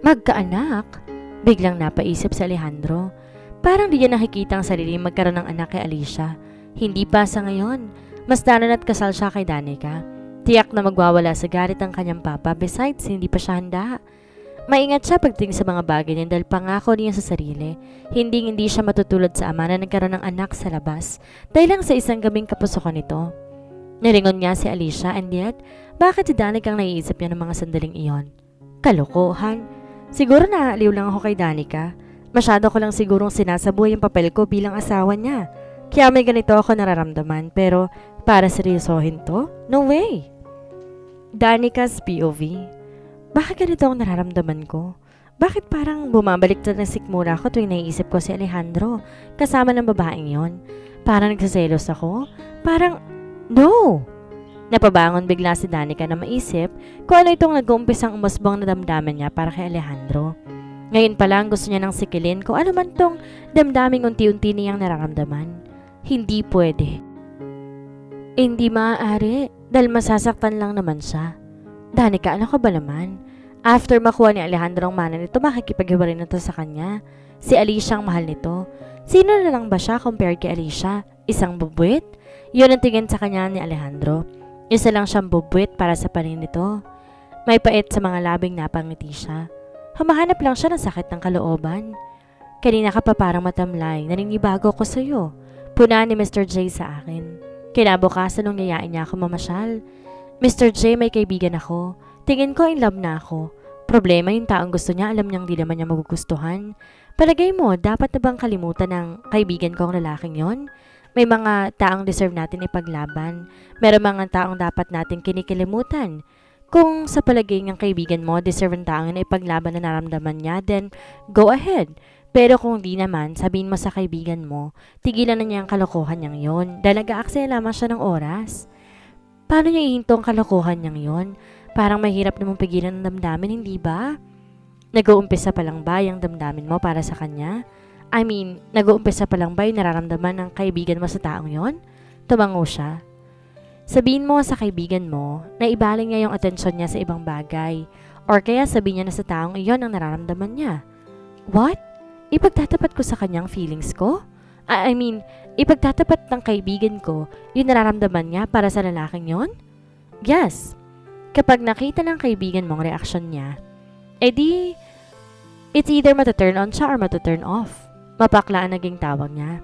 Speaker 1: Magkaanak? Biglang napaisip si Alejandro. Parang di niya nakikita ang sarili magkaroon ng anak kay Alicia. Hindi pa sa ngayon. Mas danan at kasal siya kay Danica. Tiyak na magwawala sa galit ang kanyang papa. Besides, hindi pa siya handa. Maingat siya pagtingin sa mga bagay niya dahil pangako niya sa sarili. Hindi siya matutulad sa ama na nagkaroon ng anak sa labas dahil lang sa isang gabing kapusukan nito. Nilingon niya si Alicia and yet, bakit si Danica ang naiisip niya ng mga sandaling iyon? Kalokohan. Siguro naaliw lang ako kay Danica. Masyado ko lang sigurong sinasabuhay ang papel ko bilang asawa niya. Kaya may ganito ako nararamdaman pero para seryosohin to? No way! Danica's POV. Bakit ganito ang nararamdaman ko? Bakit parang bumabalik na ng sikmura ko tuwing naiisip ko si Alejandro kasama ng babaeng yon? Parang nagsaselos ako? Parang, no! Napabangon bigla si Danica na maisip kung ano itong nag-uumpisang umusbong na damdamin niya para kay Alejandro. Ngayon pa lang gusto niya nang sikilin kung ano man tong damdaming unti-unti niyang nararamdaman. Hindi pwede. Hindi maaari dahil masasaktan lang naman siya. Danica, ano ka ba naman? After makuha ni Alejandro ang mana nito, makikipaghiwalay na to sa kanya. Si Alicia ang mahal nito. Sino na lang ba siya compared kay Alicia? Isang bubwit? Yun ang tingin sa kanya ni Alejandro. Isa lang siyang bubwit para sa panin nito. May pait sa mga labing napangiti siya. Humahanap lang siya ng sakit ng kalooban. Kanina ka pa parang matamlay, naninibago ko sa'yo. Puna ni Mr. J sa akin. Kinabukasan nung yayain niya ako mamasyal. Mr. J, may kaibigan ako. Tingin ko in love na ako. Problema yung taong gusto niya, alam niyang di naman niya magugustuhan. Palagay mo, dapat na bang kalimutan ng kaibigan kong lalaking yon? May mga taong deserve natin ipaglaban. Meron mga taong dapat natin kinikilimutan. Kung sa palagay ng kaibigan mo, deserve ang taong na ipaglaban na naramdaman niya, then go ahead. Pero kung di naman, sabihin mo sa kaibigan mo, tigilan na niya ang kalokohan niyang yon dahil nag-aaksaya lamang siya ng oras. Paano niya ihinto ang kalokohan niyang yon? Parang mahirap namang pigilan ang damdamin, hindi ba? Nag-uumpisa pa lang ba yung damdamin mo para sa kanya? I mean, nag-uumpisa pa lang ba yung nararamdaman ng kaibigan mo sa taong yon? Tumango siya. Sabihin mo sa kaibigan mo na ibaling niya yung atensyon niya sa ibang bagay or kaya sabihin niya na sa taong iyon ang nararamdaman niya. What? Ipagtatapat ko sa kanyang feelings ko? I mean, ipagtatapat ng kaibigan ko yung nararamdaman niya para sa lalaking yon? Yes. Kapag nakita ng kaibigan mo ang reaksyon niya, edi, it's either mata-turn on siya or mata-turn off. Mapakla ang naging tawag niya.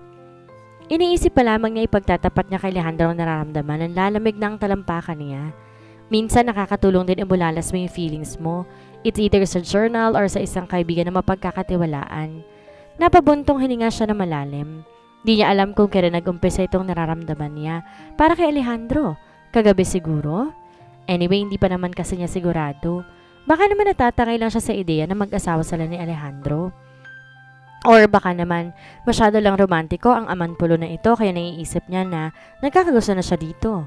Speaker 1: Iniisip pa lamang niya ipagtatapat niya kay Alejandro ang nararamdaman ng lalamig ng talampakan niya. Minsan nakakatulong din ibulalas mo yung feelings mo. It's either sa journal or sa isang kaibigan na mapagkakatiwalaan. Napabuntong hininga siya na malalim. Di niya alam kung kailan nag-umpisa itong nararamdaman niya para kay Alejandro. Kagabi siguro? Anyway, hindi pa naman kasi niya sigurado. Baka naman natatangay lang siya sa ideya na mag-asawa sila ni Alejandro. Or baka naman masyado lang romantiko ang amanpulo na ito kaya naiisip niya na nagkakagusto na siya dito.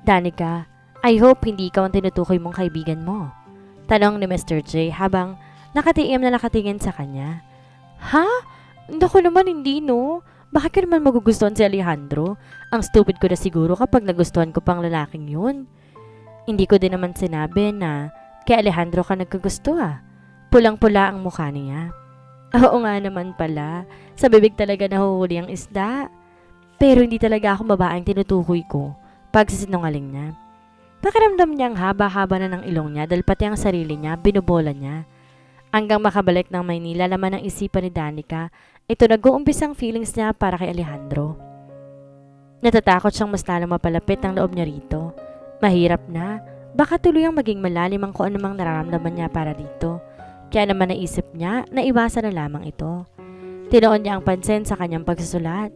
Speaker 1: Danica, I hope hindi ikaw ang tinutukoy mong kaibigan mo. Tanong ni Mr. J habang nakatiim na nakatingin sa kanya. Ha? Naku naman hindi no. Bakit ka naman magugustuhan si Alejandro? Ang stupid ko na siguro kapag nagustuhan ko pang lalaking yun. Hindi ko din naman sinabi na kay Alejandro ka nagkagusto ah. Pulang-pula ang mukha niya. Oo nga naman pala. Sa bibig talaga nahuhuli ang isda. Pero hindi talaga ako babaeng tinutukoy ko. Pagsisinungaling niya. Pakiramdam niya ang haba-haba na ng ilong niya dahil pati ang sarili niya, binubola niya. Hanggang makabalik ng Maynila, laman ng isipan ni Danica, ito nag-uumpisang feelings niya para kay Alejandro. Natatakot siyang mas lalong mapalapit ang loob niya rito. Mahirap na. Baka tuluyang maging malalim ang kung anumang nararamdaman niya para dito. Kaya naman naisip niya na iwasan na lamang ito. Tinoon niya ang pansin sa kanyang pagsusulat.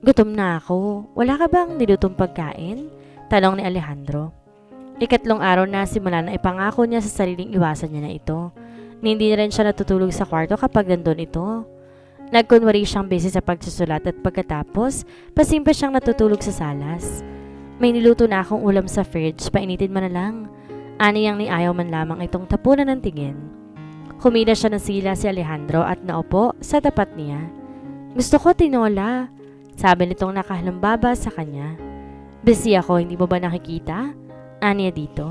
Speaker 1: Gutom na ako. Wala ka bang nilutong pagkain? Tanong ni Alejandro. Ikatlong araw na simula na ipangako niya sa sariling iwasan niya na ito. Hindi na rin siya natutulog sa kwarto kapag nandun ito. Nagkunwari siyang busy sa pagsusulat at pagkatapos, pasimple siyang natutulog sa salas. May niluto na akong ulam sa fridge, painitin mo na lang. Aniyang ni ayaw man lamang itong tapunan ng tingin. Humila siya ng sila si Alejandro at naupo sa tapat niya. Gusto ko tinola, sabi nitong nakahalambaba sa kanya. Busy ako, hindi mo ba nakikita? Aniya dito.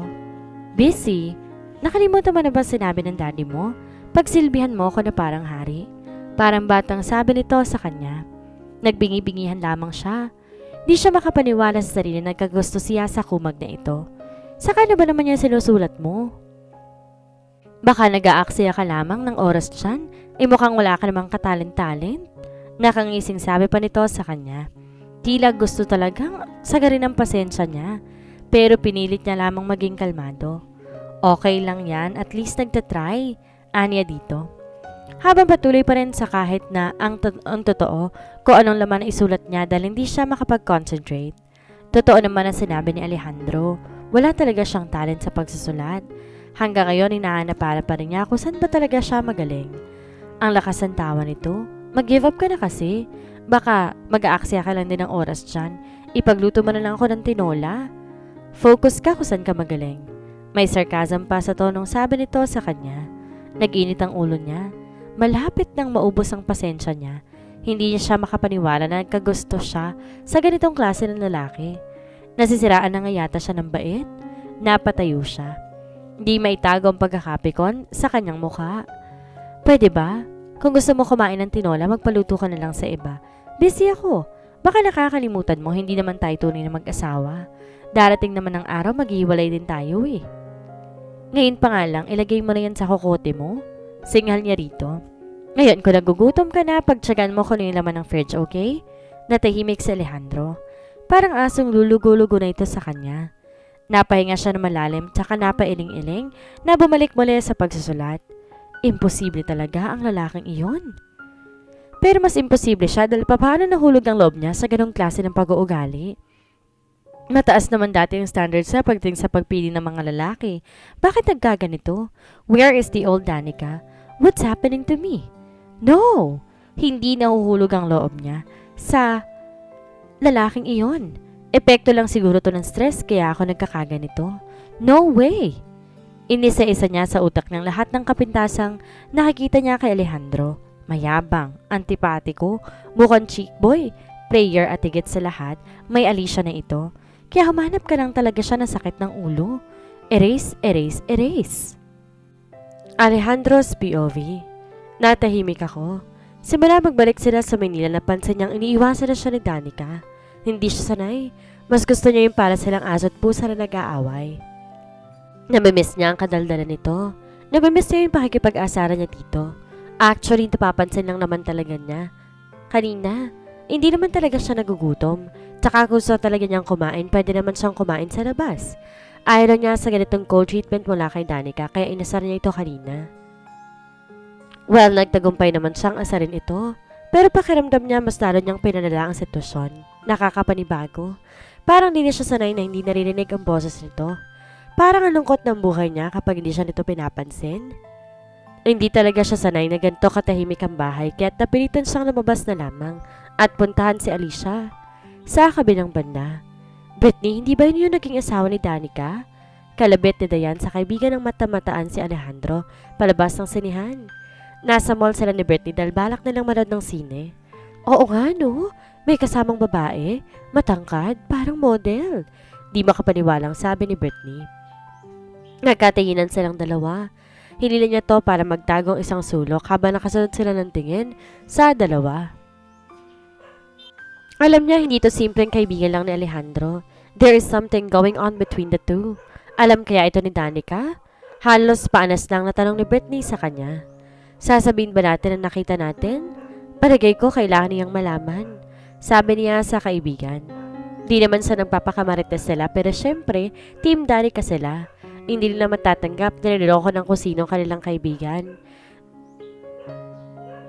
Speaker 1: Busy? Nakalimutan mo na ba sinabi ng daddy mo? Pagsilbihan mo ako na parang hari. Parang batang sabi nito sa kanya. Nagbingi-bingihan lamang siya. Di siya makapaniwala sa sarili na nagkagusto siya sa kumag na ito. Saka na ba naman niya sinusulat mo? Baka nag-aaksaya ka lamang ng oras dyan, mukhang wala ka namang katalent-talent. Nakangising sabi pa nito sa kanya. Tila gusto talagang sagarin ang pasensya niya, pero pinilit niya lamang maging kalmado. Okay lang yan, at least nagtatry, aniya dito. Habang patuloy pa rin sa kahit na ang totoo kung anong laman na isulat niya dahil hindi siya makapag-concentrate. Totoo naman ang sinabi ni Alejandro, wala talaga siyang talent sa pagsusulat. Hanggang ngayon, hinahanap pa rin niya kung saan ba talaga siya magaling. Ang lakas ng tawa nito. Mag-give up ka na kasi. Baka mag-aaksaya ka lang din ng oras dyan. Ipagluto mo na lang ako ng tinola. Focus ka kung saan ka magaling. May sarcasm pa sa tonong sabi nito sa kanya. Nag-init ang ulo niya. Malapit nang maubos ang pasensya niya. Hindi niya siya makapaniwala na nagkagusto siya sa ganitong klase ng lalaki. Nasisiraan na nga yata siya ng bait. Napatayo siya. Di maitago ang pagkakapikon sa kanyang mukha. Pwede ba? Kung gusto mo kumain ng tinola, magpaluto ka na lang sa iba. Busy ako. Baka nakakalimutan mo, hindi naman tayo tunay na mag-asawa. Darating naman ang araw, maghiwalay din tayo eh. Ngayon pa nga lang, ilagay mo na yan sa kokote mo. Singhal niya rito. Ngayon, kung nagugutom ka na, pagtsagan mo kung ano yung laman ng fridge, okay? Natahimik si Alejandro. Parang asong lulugo-lugo na ito sa kanya. Napahinga siya na malalim, tsaka napailing-iling na bumalik muli sa pagsusulat. Imposible talaga ang lalaking iyon. Pero mas imposible siya dahil paano nahulog ang loob niya sa ganong klase ng pag-uugali. Mataas naman dati yung standards sa pagdating sa pagpili ng mga lalaki. Bakit nagkaganito? Where is the old Danica? What's happening to me? No! Hindi nahuhulog ang loob niya sa lalaking iyon. Epekto lang siguro to ng stress kaya ako nagkakaganito. No way! Inisa-isa niya sa utak ng lahat ng kapintasang nakikita niya kay Alejandro. Mayabang, antipatiko, mukhang chick boy, player at higit sa lahat, may Alicia na ito. Kaya humanap ka lang talaga siya ng sakit ng ulo. Erase, erase, erase. Alejandro's POV. Natahimik ako. Simula magbalik sila sa Manila, napansin niyang iniiwasan na siya ni Danica. Hindi siya sanay. Mas gusto niya yung para silang aso at pusa na nag-aaway. Namimiss niya ang kadaldalan nito. Namimiss niya yung pakikipag-asaran niya dito. Actually, napapansin lang naman talaga niya. Kanina, hindi naman talaga siya nagugutom. Tsaka kung gusto talaga niyang kumain, pwede naman siyang kumain sa labas. Ayaw niya sa ganitong cold treatment mula kay Danica, kaya inasar niya ito kanina. Well, nagtagumpay naman siyang asarin ito. Pero pakiramdam niya mas lalo niyang pinalala ang sitwasyon. Nakakapanibago. Parang hindi na siya sanay na hindi naririnig ang boses nito. Parang ang lungkot ng buhay niya kapag hindi siya nito pinapansin. Hindi talaga siya sanay na ganito katahimik ang bahay kaya't napilitan siyang lumabas na lamang at puntahan si Alicia. Sa kabilang banda, Britney, hindi ba yun yung naging asawa ni Danica? Kalabit ni Dayan sa kaibigan ng mata-mataan si Alejandro palabas ng sinihan. Nasa mall sila ni Britney dahil balak nilang manood ng sine. Oo nga no, may kasamang babae, matangkad, parang model. Di makapaniwalang sabi ni Britney. Nagkatinginan silang dalawa. Hinila niya to para magtagong isang sulok habang nakasunod sila ng tingin sa dalawa. Alam niya hindi to simpleng kaibigan lang ni Alejandro. There is something going on between the two. Alam kaya ito ni Danica? Halos paanas lang na tanong ni Britney sa kanya. Sasabihin ba natin ang nakita natin? Palagay ko kailangan niyang malaman. Sabi niya sa kaibigan. Di naman sa nagpapakamarites sila pero syempre, Team Danica sila. Hindi nila matatanggap na niloloko ng kung sino kanilang kaibigan.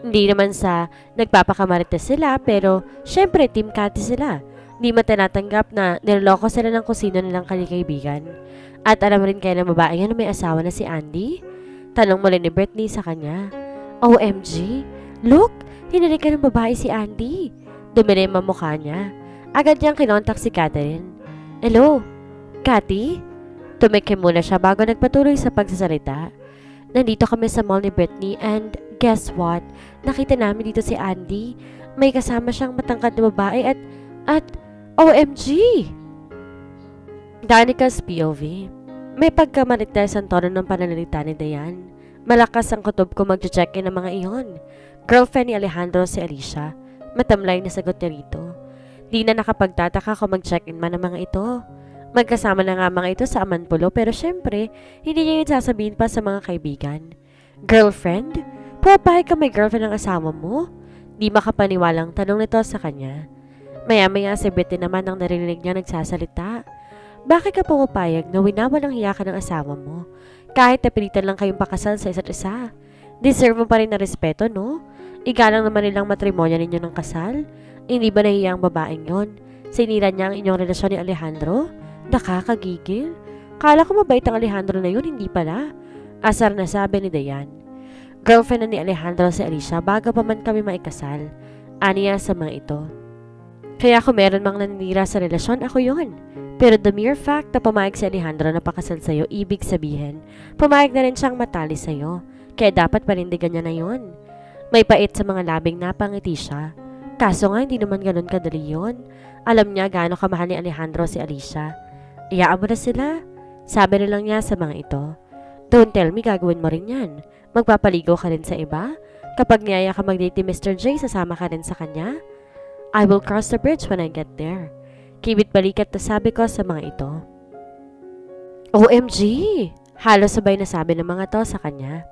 Speaker 1: Hindi naman sa nagpapakamarites sila pero syempre Team Cathy sila. Hindi matanatanggap na niloloko sila ng kung sino nilang kaibigan. At alam rin kaya ng babae yan na may asawa na si Andy? Tanong muli ni Britney sa kanya. OMG! Look! Hinilig ka ng babae si Andy. Dumilim ang mukha niya. Agad niyang kinontak si Catherine. Hello? Cathy? Tumikim muna siya bago nagpatuloy sa pagsasalita. Nandito kami sa mall ni Britney and guess what? Nakita namin dito si Andy. May kasama siyang matangkad na babae at OMG! Danica's POV. May pagkamarites ang tono ng pananalita ni Dayan. Malakas ang kutob ko mag-check-in ng mga iyon. Girlfriend ni Alejandro si Alicia. Matamlay na sagot niya rito. Di na nakapagtataka kung mag-check-in man ang mga ito. Magkasama na nga mga ito sa Amanpulo pero syempre, hindi niya yun sasabihin pa sa mga kaibigan. Girlfriend? Pumapahig ka may girlfriend ang asawa mo? Di makapaniwalang tanong nito sa kanya. Maya-maya si Britney naman ang narinig niya nagsasalita. Bakit ka pumapayag na winawalang hiya ka ng asawa mo? Kahit napilitan lang kayong pakasal sa isa't isa. Deserve mo pa rin na respeto, no? Igalang naman nilang matrimonyo ninyo ng kasal. Hindi ba nahiya ang babaeng yon? Sinira niya ang inyong relasyon ni Alejandro? Nakakagigil. Kala ko mabait ang Alejandro na yun, hindi pala. Asar na sabi ni Dayan. Girlfriend na ni Alejandro si Alicia bago pa man kami maikasal. Aniya sa mga ito. Kaya kung meron mang naninira sa relasyon, ako yon. Pero the mere fact na pumayag si Alejandro na pakasal sa'yo, ibig sabihin, pumayag na rin siyang matali sa'yo. Kaya dapat panindigan niya na yon. May pait sa mga labing napangiti siya. Kaso nga, hindi naman ganun kadali yon. Alam niya gaano kamahal ni Alejandro si Alicia. Iyaan mo na sila. Sabi na lang niya sa mga ito. Don't tell me gagawin mo rin yan. Magpapaligo ka rin sa iba? Kapag niyaya ka mag-date ni Mr. J, sasama ka rin sa kanya? I will cross the bridge when I get there. Kibit balikat na sabi ko sa mga ito. OMG! Halos sabay na sabi ng mga to sa kanya.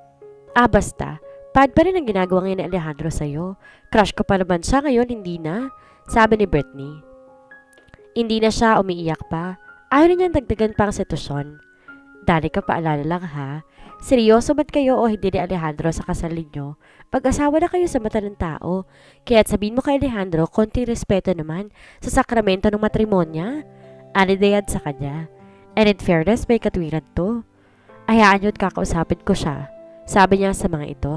Speaker 1: Basta. Pad pa rin ang ginagawa ngayon ni Alejandro sa'yo. Crush ko pa naman siya ngayon, hindi na. Sabi ni Britney. Hindi na siya umiiyak pa. Ayaw na niyang dagdagan pa ang sitwasyon. Danica, paalala lang ha. Seryoso ba't kayo o hindi ni Alejandro sa kasal ninyo? Pag-asawa na kayo sa mata ng tao. Kaya't sabihin mo kay Alejandro, konti respeto naman sa sakramento ng matrimonya. Ani Dayan sa kanya. And in fairness, may katwiran to. Hayaan niyo't kakausapin ko siya. Sabi niya sa mga ito.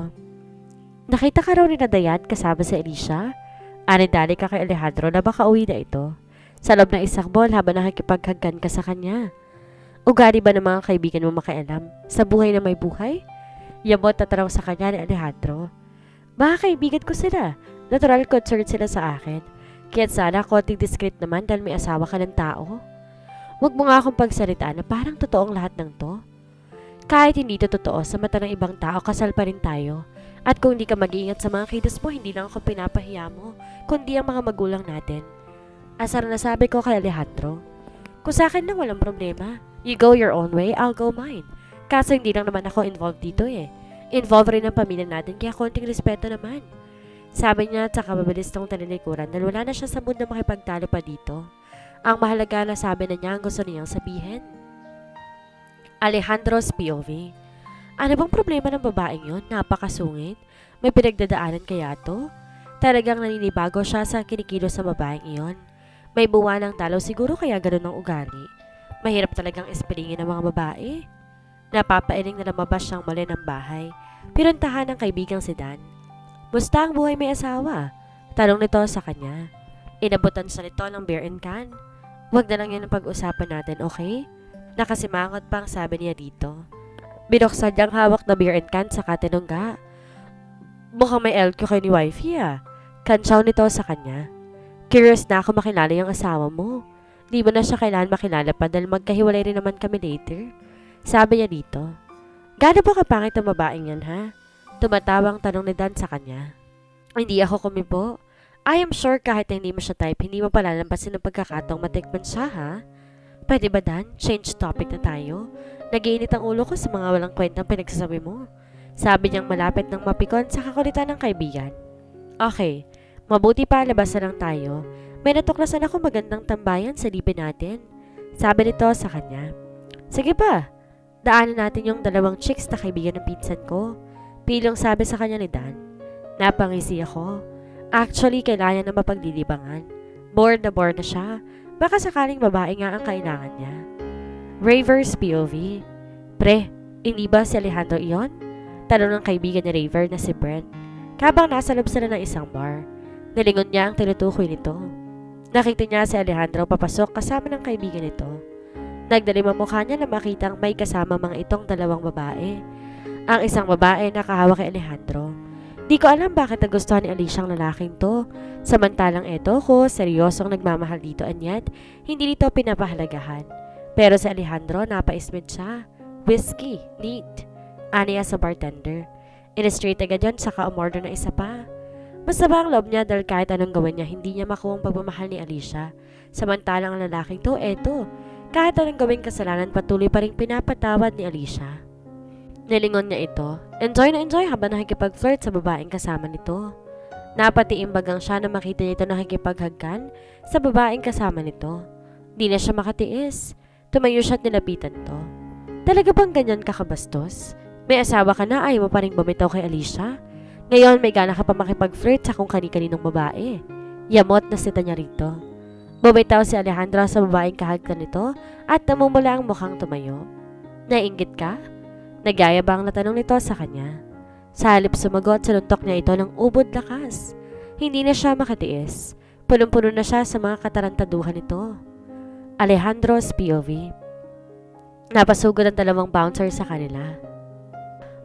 Speaker 1: Nakita ka raw ni na Dayan kasama si Alicia? Ani-dali ka kay Alejandro na baka uwi na ito. Sa loob ng isang mall habang nakikipaghagkan ka sa kanya. Ugali ba ng mga kaibigan mo makialam sa buhay na may buhay? Yamot na tanong sa kanya ni Alejandro. Mga kaibigan ko sila. Natural concern sila sa akin. Kaya't sana konting discreet naman dahil may asawa ka ng tao. Huwag mo nga akong pagsalitaan na parang totoong lahat ng to. Kahit hindi to totoo sa mata ng ibang tao, kasal pa rin tayo. At kung hindi ka mag-iingat sa mga kilos mo, hindi lang ako pinapahiya mo, kundi ang mga magulang natin. Asar na sabi ko kay Alejandro. Kung sa akin lang walang problema. You go your own way, I'll go mine. Kaso hindi lang naman ako involved dito eh. Involved rin ang pamilya natin kaya konting respeto naman. Sabi niya at saka mabilis tong talinikuran dahil wala na siya sa mood na makipagtalo pa dito. Ang mahalaga na sabi na niya ang gusto niyang sabihin. Alejandro's POV. Ano bang problema ng babaeng yun? Napakasungit? May pinagdadaanan kaya to? Talagang naninibago siya sa kinikilos sa babaeng iyon. May buwan ng talo siguro kaya ganoon ang ugali. Mahirap talagang espilingin ng mga babae. Napapailing na lumabas siyang mali ng bahay. Pinuntahan ng kaibigang si Dan. Musta ang buhay may asawa? Tanong nito sa kanya. Inabutan siya nito ng beer and can. Huwag na lang yan ang pag-usapan natin, okay? Nakasimangot pang sabi niya dito. Binuksan niyang hawak na beer and can sa katinungga. Mukhang may LQ kay ni wifey ah. Kansyaw nito sa kanya. Curious na ako makilala yung asawa mo. Di mo na siya kailangan makilala pa dahil magkahiwalay rin naman kami later. Sabi niya dito. Gaano ba kapangit ang babaeng yan ha? Tumatawang tanong ni Dan sa kanya. Hindi ako kumibo. I am sure kahit hindi mo siya type, hindi mo palalampasin ng pagkakataong matikman siya ha? Pwede ba Dan? Change topic na tayo. Nagiinit ang ulo ko sa mga walang kwentang pinagsasabi mo. Sabi niyang malapit ng mapikon sa kakulitan ng kaibigan. Okay, mabuti pa labas na lang tayo. May natuklasan ako magandang tambayan sa lipi natin. Sabi nito sa kanya. Sige pa, daanan natin yung dalawang chicks na kaibigan ng pinsan ko. Pilong sabi sa kanya ni Dan. Napangisi ako. Actually, kailangan na mapaglilibangan. Bored na siya. Baka sakaling babae nga ang kailangan niya. Raver's POV. Pre, hindi ba si Alejandro iyon? Tanong ng kaibigan ni Raver na si Brent. Habang nasa loob sila ng isang bar. Nalingon niya ang tinutukoy nito. Nakita niya si Alejandro papasok kasama ng kaibigan nito. Nagdalim ang mukha niya na makitang may kasama mga itong dalawang babae. Ang isang babae nakahawak kay Alejandro. Di ko alam bakit nagustuhan ni Alicia ang lalaking to. Samantalang eto ko, seryosong nagmamahal dito and yet, hindi nito pinapahalagahan. Pero si Alejandro, napaismid siya. Whiskey, neat. Aniya sa bartender. In-straight agad yun, saka umorder na isa pa. Basta ba ang loob niya dahil kahit anong gawin niya, hindi niya makuha ang pagmamahal ni Alicia. Samantalang ang lalaking to, eto. Kahit anong gawing kasalanan, patuloy pa rin pinapatawad ni Alicia. Nilingon niya ito. Enjoy na enjoy habang nakikipag-flirt sa babaeng kasama nito. Napatiimbagang siya na makita niya ito nakikipaghagkan sa babaeng kasama nito. Di na siya makatiis. Tumayo siya at nilapitan to. Talaga bang ganyan kakabastos? May asawa ka na, ayaw mo pa rin bumitaw kay Alicia? Ngayon may gana ka pa makipag-flirt sa kung kani-kaninong babae. Yamot na sita niya rito. Bumitaw si Alejandro sa babaeng kahagkan nito at namumula ang mukhang tumayo. Nainggit ka? Nagyayabang na tanong nito sa kanya. Sa halip sumagot, sinuntok niya ito ng ubod lakas. Hindi na siya makatiis. Punong-puno na siya sa mga katarantaduhan nito. Alejandro's POV. Napasugod ang dalawang bouncer sa kanila.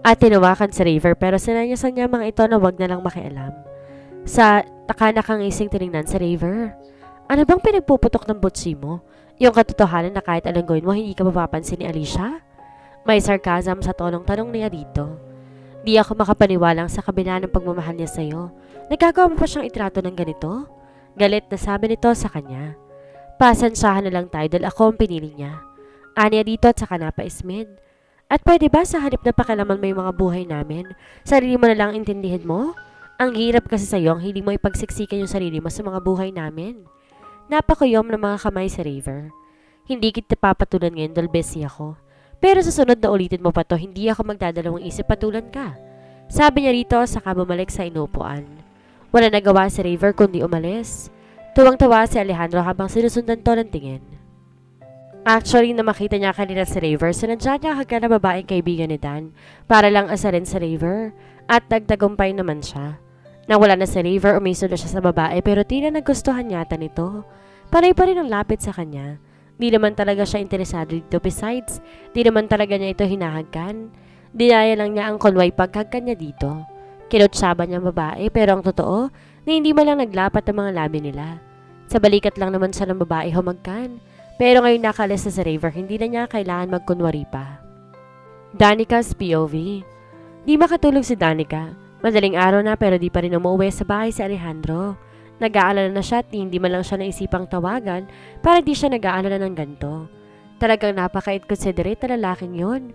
Speaker 1: At tinawakan si Raver pero sinanyasan niya mga ito na wag na lang makialam. Sa takanakang-ising tinignan si Raver. Ano bang pinagpuputok ng butsi mo? Yung katotohanan na kahit anong gawin mo, hindi ka mapapansin ni Alicia? May sarcasm sa tonong tanong niya dito. Di ako makapaniwalang sa kabila ng pagmamahal niya sa'yo. Nagagawa mo pa siyang itrato ng ganito? Galit na sabi nito sa kanya. Pasensyahan na lang tayo dahil ako ang pinili niya. Aniya dito at saka napaismid. At pwede ba sa halip na pakialaman mo yung mga buhay namin, sarili mo na lang intindihin mo? Ang hirap kasi sa'yo ang hindi mo ipagsiksikan yung sarili mo sa mga buhay namin. Napakuyom ng mga kamay sa Raver. Hindi kita papatulan ngayon dahil busy ako. Pero sa sunod na ulitin mo pa to, hindi ako magdadalawang isip patulan ka. Sabi niya rito saka bumalik sa inupuan. Wala nagawa si Raver kundi umalis. Tuwang-tawa si Alejandro habang sinusundan to ng tingin. Actually, na makita niya kanina si Raver, sinadya niya agad na babaeng kaibigan ni Dan para lang asarin si Raver at nagtagumpay naman siya. Nang wala na si Raver, umiso na siya sa babae pero tila nagustuhan yata nito. Panay pa rin ang lapit sa kanya. Di naman talaga siya interesado dito, besides, di naman talaga niya ito hinahagkan. Dinaya lang niya ang konway paghagkan niya dito. Kinutsaban niya ang babae pero ang totoo na hindi man lang naglapat ang mga labi nila. Sa balikat lang naman siya ng babae humagkan. Pero ngayon nakalis na si Raver, hindi na niya kailangan magkunwari pa. Danica's POV. Di makatulog si Danica. Madaling araw na pero di pa rin umuwi sa bahay si Alejandro. Nag-aalala na siya at hindi man lang siya naisipang tawagan para di siya nag-aalala ng ganito. Talagang napaka-inconsiderate na lalaking yun.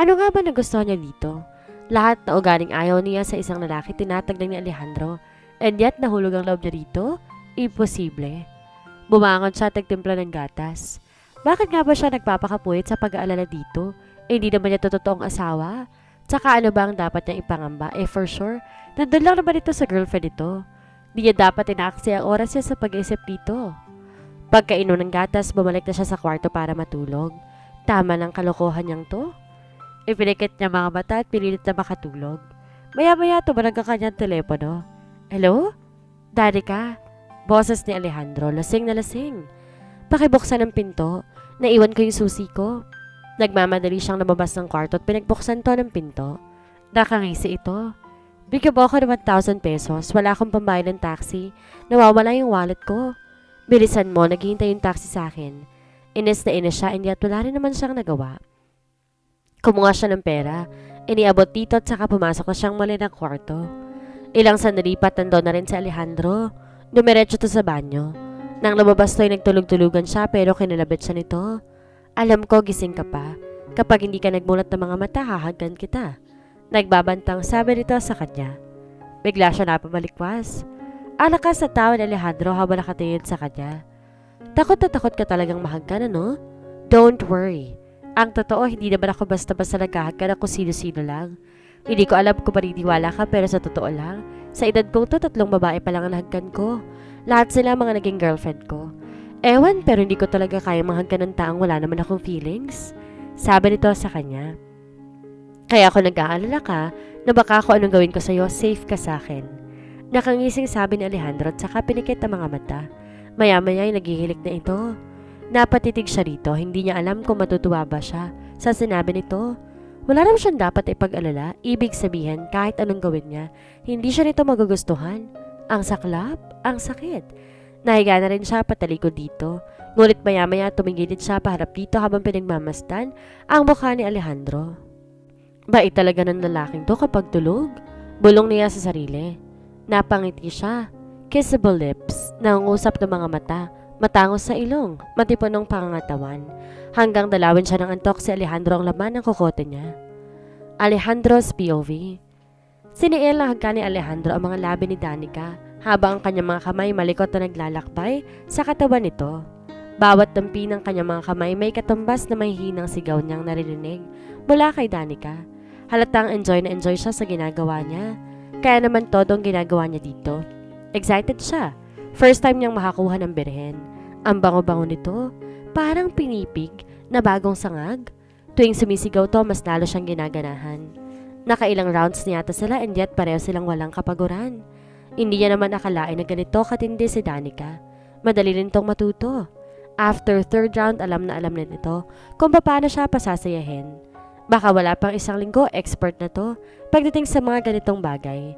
Speaker 1: Ano nga ba nagustuhan niya dito? Lahat na ugaling ayaw niya sa isang lalaki tinatagdag ni Alejandro. And yet nahulog ang loob niya dito? Imposible. Bumangon siya at nagtimpla ng gatas. Bakit nga ba siya nagpapakapuwit sa pag-aalala dito? Hindi naman niya totoong asawa. Tsaka ano ba ang dapat niyang ipangamba? For sure, nandun lang naman ito sa girlfriend ito. Di niya dapat inaaksi ang oras niya sa pag-iisip dito. Pagkainom ng gatas, bumalik na siya sa kwarto para matulog. Tama ng kalokohan niyang to. Ipinikit niya mga mata at pinilit na makatulog. Maya-maya tumanag ang kanyang telepono. Hello? Danica? Boses ni Alejandro, lasing na lasing. Pakibuksan ang pinto, naiwan ko yung susi ko. Nagmamadali siyang lumabas ng kwarto at pinagbuksan to ng pinto. Nakangisi ito. Bigyan mo ako ng 1,000 pesos, wala akong pambayad ng taxi. Nawawala yung wallet ko. Bilisan mo, naghihintay yung taxi sa akin. Inis na inis siya, hindi at wala rin naman siyang nagawa. Kumuha siya ng pera, iniabot dito at saka pumasok na siyang mali ng kwarto. Ilang sandali pa nandun na rin si Alejandro. Dumiretso to sa banyo. Nang lumabas to'y nagtulog-tulugan siya pero kinalabit siya nito. Alam ko gising ka pa. Kapag hindi ka nagmulat ng mga mata, hahagkan kita. Nagbabantang sabi nito sa kanya. Bigla siya napabalikwas. Alakas na tawa ni Alejandro habang nakatingin sa kanya. Takot na takot ka talagang mahagkan, ano? Don't worry. Ang totoo, hindi naman ako basta-basta naghahagkan ako sino-sino lang. Hindi ko alam kung paniniwala ka pero sa totoo lang, sa edad ko to 3 babae pa lang ang nahagkan ko. Lahat sila mga naging girlfriend ko. Ewan pero hindi ko talaga kaya mahagkan ng taong wala naman akong feelings. Sabi nito sa kanya. Kaya ako nag-aalala ka na baka ako anong gawin ko sa'yo, safe ka sa akin. Nakangising sabi ni Alejandro at saka pinikit ang mga mata. Maya-maya ay naghihilik na ito. Napatitig siya rito, hindi niya alam kung matutuwa ba siya sa sinabi nito. Wala naman siyang dapat ipag-alala, ibig sabihin kahit anong gawin niya, hindi siya nito magugustuhan. Ang saklap, ang sakit. Nahiga na rin siya patalikod dito, ngunit maya-maya tumingilid siya paharap dito habang pinagmamasdan ang mukha ni Alejandro. Bait talaga ng lalaking to kapag tulog. Bulong niya sa sarili. Napangiti siya. Kissable lips, nangungusap ng mga mata, matangos sa ilong, matipunong pangangatawan. Hanggang dalawin siya ng antok si Alejandro ang laman ng kokote niya. Alejandro's POV. Siniil na hagka ni Alejandro ang mga labi ni Danica habang ang kanyang mga kamay malikot na naglalakbay sa katawan nito. Bawat dampi ng kanyang mga kamay may katumbas na may hinang sigaw niyang naririnig mula kay Danica. Halatang enjoy na enjoy siya sa ginagawa niya. Kaya naman todong ginagawa niya dito. Excited siya. First time niyang makakuha ng birhen. Ang bango-bango nito, parang pinipig na bagong sangag. Tuwing sumisigaw to, mas lalo siyang ginaganahan. Nakailang rounds niyata sila and yet pareho silang walang kapaguran. Hindi niya naman akalain na ganito katindi si Danica. Madali rin tong matuto. After 3rd round, alam na nito kung paano siya pasasayahin. Baka wala pang isang linggo, expert na to pagdating sa mga ganitong bagay.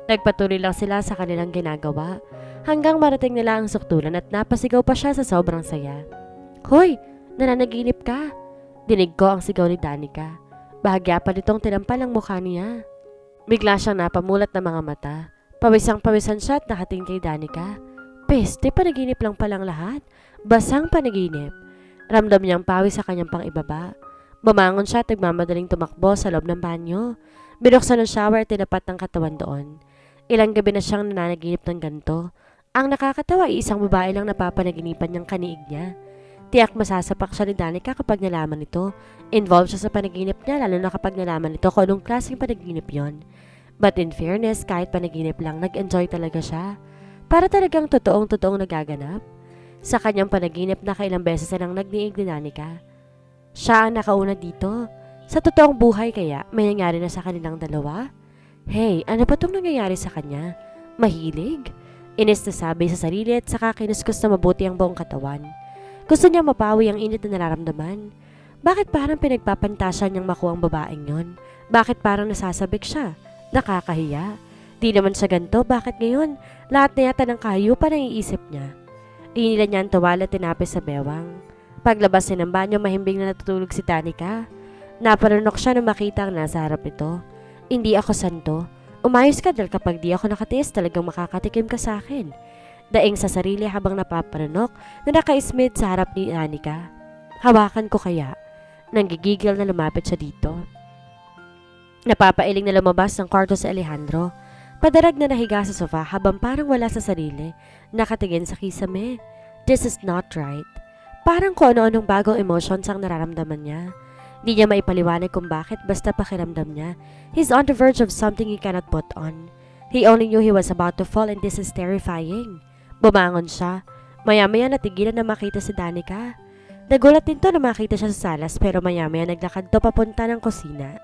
Speaker 1: Nagpatuloy lang sila sa kanilang ginagawa hanggang marating nila ang suktulan at napasigaw pa siya sa sobrang saya. Hoy! Nananaginip ka! Dinig ko ang sigaw ni Danica. Bahagya pa nitong tinampal ang mukha niya. Bigla siyang napamulat ng mga mata. Pawisang-pawisan siya at nakatingin kay Danica. Peste, panaginip lang palang lahat. Basang panaginip. Ramdam niyang pawis sa kanyang pang-ibaba. Bumangon siya at nagmamadaling tumakbo sa loob ng banyo. Binuksan ng shower at tinapat ng katawan doon. Ilang gabi na siyang nananaginip ng ganito. Ang nakakatawa ay isang babae lang napapanaginipan niyang kaniig niya. Tiyak masasapak siya ni Danica kapag nalaman nito. Involved siya sa panaginip niya lalo na kapag nalaman nito kung anong klaseng panaginip yon. But in fairness, kahit panaginip lang, nag-enjoy talaga siya. Para talagang totoong-totoong nagaganap. Sa kanyang panaginip na kailang beses silang nagniig ni Danica. Siya ang nakauna dito. Sa totoong buhay kaya may nangyari na sa kanilang dalawa? Hey, ano ba itong nangyayari sa kanya? Mahilig? Inis na sabi sa sarili at saka kinuskus na mabuti ang buong katawan. Gusto niya mapawi ang init na nararamdaman. Bakit parang pinagpapantasya niyang makuha ang babaeng yon? Bakit parang nasasabik siya? Nakakahiya. Di naman siya ganito, bakit ngayon? Lahat na yata ng kahayupan ang iisip niya. Inila niya ang tawala at tinapis sa bewang. Paglabas niya ng banyo, mahimbing na natutulog si Danica. Naparunok siya nang makita ang nasa harap nito. Hindi ako santo. Umayos ka dahil kapag di ako nakatiis talagang makakatikim ka sa akin. Daing sa sarili habang napaparunok na nakaismid sa harap ni Danica. Hawakan ko kaya. Nanggigigil na lumapit siya dito. Napapailing na lumabas ng kwarto si Alejandro. Padarag na nahiga sa sofa habang parang wala sa sarili. Nakatingin sa kisame. This is not right. Parang kung ano-anong bagong emotions ang nararamdaman niya. Di niya maipaliwanag kung bakit basta pakiramdam niya. He's on the verge of something he cannot put on. He only knew he was about to fall and this is terrifying. Bumangon siya. Maya-maya natigilan na makita si Danica. Nagulat din to na makita siya sa salas pero maya-maya naglakad to papunta ng kusina.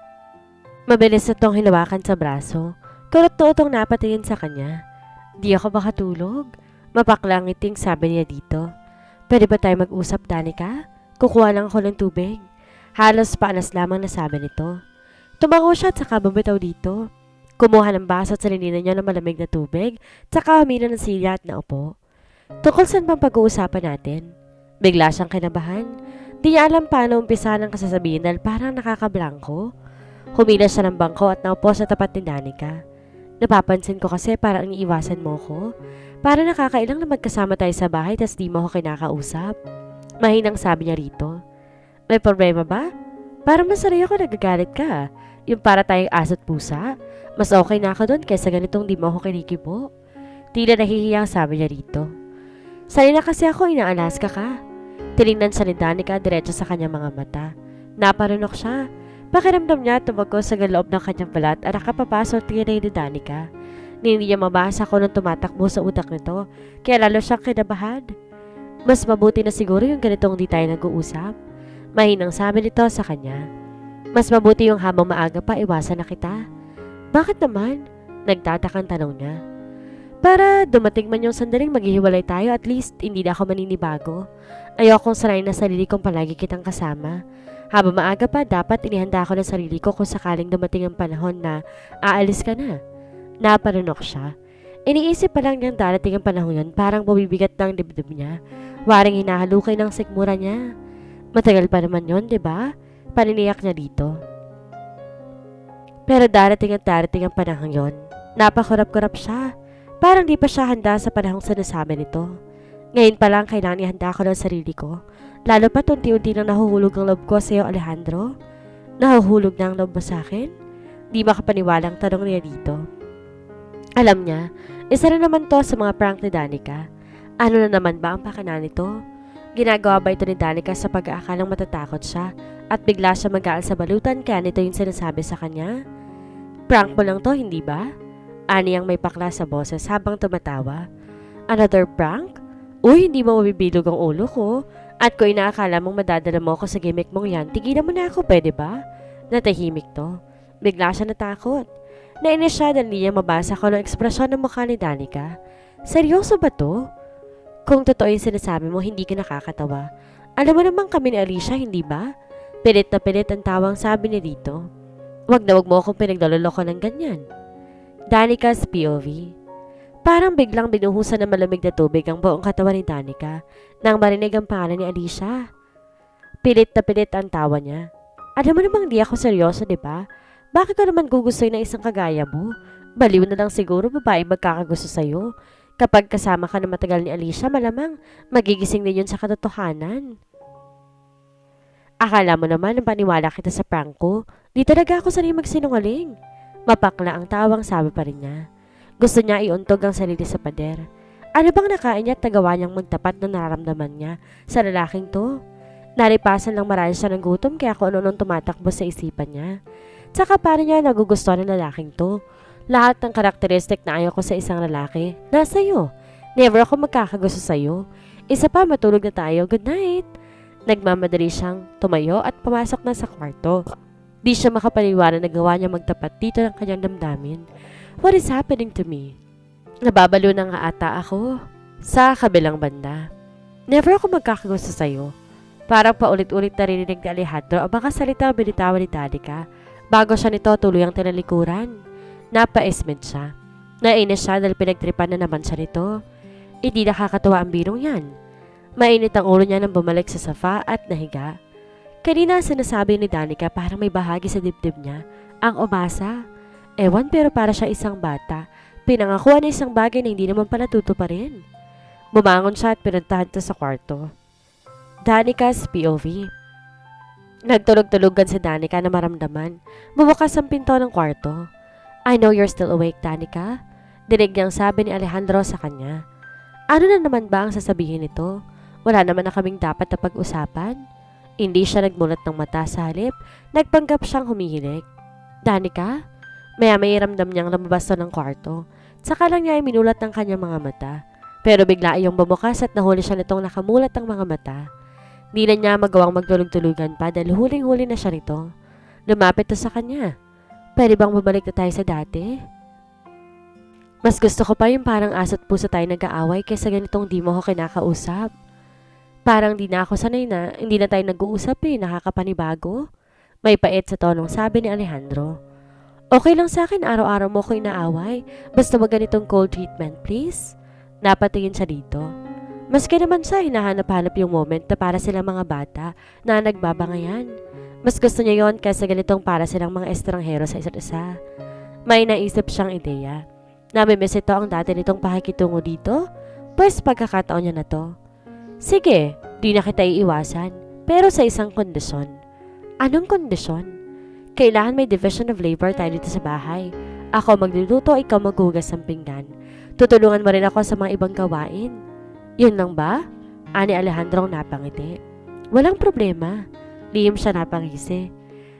Speaker 1: Mabilis na tong hinawakan sa braso. Kulot-tuotong napatingin sa kanya. Di ako makatulog. Mapaklang ngiting sabi niya dito. Pwede ba tayo mag-usap, Danica? Kukuha lang ako ng tubig. Halos paanas lamang nasabi nito. Tumango siya at saka bumitaw dito. Kumuha ng baso at salininan niya ng malamig na tubig, saka humina ng silya at naupo. Tungkol saan bang pag-uusapan natin? Bigla siyang kinabahan. Di niya alam paano umpisa ng kasasabihin dahil parang nakakablangko. Humila siya ng bangko at naupo sa tapat ni Danica. Napapansin ko kasi parang iniiwasan mo ko. Para nakakailang na magkasama tayo sa bahay tas di mo ako kinakausap. Mahinang sabi niya rito. May problema ba? Parang masarap ako nagagalit ka. Yung para tayong aso't pusa. Mas okay na ako doon kaysa ganitong di mo ako kinikibo. Tila nahihiyang sabi niya rito. Sanay na kasi ako inaalaska ka. Tinignan siya ni Danica diretso sa kanyang mga mata. Naparunok siya. Pakiramdam niya tumago sa loob ng kanyang balat at nakapapasok tingin ni Danica. Hindi niya mabasa kung anong tumatakbo sa utak nito, kaya lalo siyang kinabahan. Mas mabuti na siguro yung ganitong di tayo nag-uusap. Mahinang sabi nito sa kanya. Mas mabuti yung habang maaga pa iwasan na kita. Bakit naman? Nagtatakang tanong niya. Para dumating man yung sandaling maghihiwalay tayo, at least hindi na ako maninibago. Ayokong sanayin na sarili kong palagi kitang kasama. Habang maaga pa, dapat inihanda ko ng sarili ko kung sakaling dumating ang panahon na aalis ka na. Naparunok siya. Iniisip pa lang niyang darating ang panahon yun, parang bumibigat ng dibdib niya. Waring hinahalukay ng sikmura niya. Matagal pa naman yun, diba? Paniniyak niya dito. Pero darating ang panahon yun. Napakurap-kurap siya. Parang di pa siya handa sa panahong sinasabi nito. Ngayon pa lang kailangan ihanda ko ng sarili ko. Lalo pa unti-unti nang nahuhulog ang loob ko sa iyo, Alejandro. Nahuhulog na ang loob mo sa akin? Di makapaniwalang tanong niya dito. Alam niya, isa na naman to sa mga prank ni Danica. Ano na naman ba ang pakana nito? Ginagawa ba ito ni Danica sa pag-aakalang matatakot siya at bigla siya mag-aal sa balutan kaya nito yung sinasabi sa kanya? Prank mo lang to, hindi ba? Ani ang may pakla sa boses habang tumatawa. Another prank? Uy, hindi mo mabibilog ang ulo ko. At kung inaakala mong madadala mo ako sa gimmick mong yan, tigilan mo na ako, pwede ba? Natahimik to. Bigla siya natakot. Nainis siya dahil niya mabasa ko ng ekspresyon ng mukha ni Danica. Seryoso ba to? Kung totoo yung sinasabi mo, hindi ka nakakatawa. Alam mo naman kami ni Alicia, hindi ba? Pilit na pilit ang tawang sabi niya dito. Wag na wag mo akong pinagdaloloko ng ganyan. Danica's POV. Parang biglang binuhusan ng malamig na tubig ang buong katawan ni Danica nang marinig ang pangalan ni Alicia. Pilit na pilit ang tawa niya. Alam mo namang di ako seryoso, di ba? Bakit ko naman gugustuhin ng isang kagaya mo? Baliw na lang siguro babae magkakagusto sa'yo. Kapag kasama ka na matagal ni Alicia, malamang magigising din yun sa katotohanan. Akala mo naman ang paniwala kita sa prank ko. Di talaga ako sanay magsinungaling. Mapakla ang tawang sabi pa rin niya. Gusto niya iuntog ang sarili sa pader. Ano bang nakain niya at nagawa niyang magtapat na nararamdaman niya sa lalaking to? Naripasan lang marami siya ng gutom kaya kung ano-anong tumatakbo sa isipan niya. Tsaka paano niya nagugustuhan ng lalaking to? Lahat ng karakteristik na ayaw ko sa isang lalaki, nasa iyo. Never ako magkakagusto sa'yo. Isa pa, matulog na tayo. Good night. Nagmamadali siyang tumayo at pumasok na sa kwarto. Di siya makapaniwala na gawa niya magtapat dito ng kanyang damdamin. What is happening to me? Nababalo na nga ata ako. Sa kabilang banda. Never ako magkakagusto sa'yo. Parang paulit-ulit narinig ni Alejandro ang mga salitang binitawan ni Danica. Bago siya nito tuluyang tinalikuran. Napaismed siya. Nainis siya dahil pinagtripan na naman siya nito. Hindi nakakatuwa ang birong yan. Mainit ang ulo niya nang bumalik sa sofa at nahiga. Kanina sinasabi ni Danica parang may bahagi sa dibdib niya. Ang umasa. Ewan pero para siya isang bata. Pinangakuan na isang bagay na hindi naman pala tutuparin. Bumangon siya at pinuntahan ito sa kwarto. Danica's POV. Nagtulog-tulugan si Danica na maramdaman. Bubukas ang pinto ng kwarto. I know you're still awake, Danica. Dinig niyang sabi ni Alejandro sa kanya. Ano na naman ba ang sasabihin nito? Wala naman na kaming dapat na pag-usapan. Hindi siya nagmulat ng mata sa halip. Nagpanggap siyang humihilik. Danica? May ramdam niyang lumabas ng kwarto. Saka lang niya ay minulat ng kanyang mga mata. Pero bigla iyong bumukas at nahuli siya nitong nakamulat ng mga mata. Di na niya magawang magtulog-tulugan pa dahil huling-huli na siya nito. Lumapit na sa kanya. Pwede bang bumalik na tayo sa dati? Mas gusto ko pa yung parang aso't puso tayo nag-aaway kaysa ganitong di mo ako kinakausap. Parang di na ako sanay na hindi na tayo nag-uusap nakakapanibago. May pait sa tonong sabi ni Alejandro. Okay lang sa akin araw-araw mo ko inaaway. Basta wag ganitong cold treatment please. Napatingin siya dito. Maski naman siya hinahanap-hanap yung moment na para silang mga bata na nagbabangayan. Mas gusto niya yon kaysa ganitong para silang mga estranghero sa isa't isa. May naisip siyang ideya. Namimiss ito ang dati nitong pakikitungo dito? Pues pagkakataon niya na to. Sige, di na kita iiwasan. Pero sa isang kondisyon. Anong kondisyon? Kailangan may division of labor tayo dito sa bahay. Ako magluluto, ikaw maghugas ng pinggan. Tutulungan mo rin ako sa mga ibang gawain. Yun lang ba? Ani Alejandro napangiti. Walang problema. Lihim siya napangisi.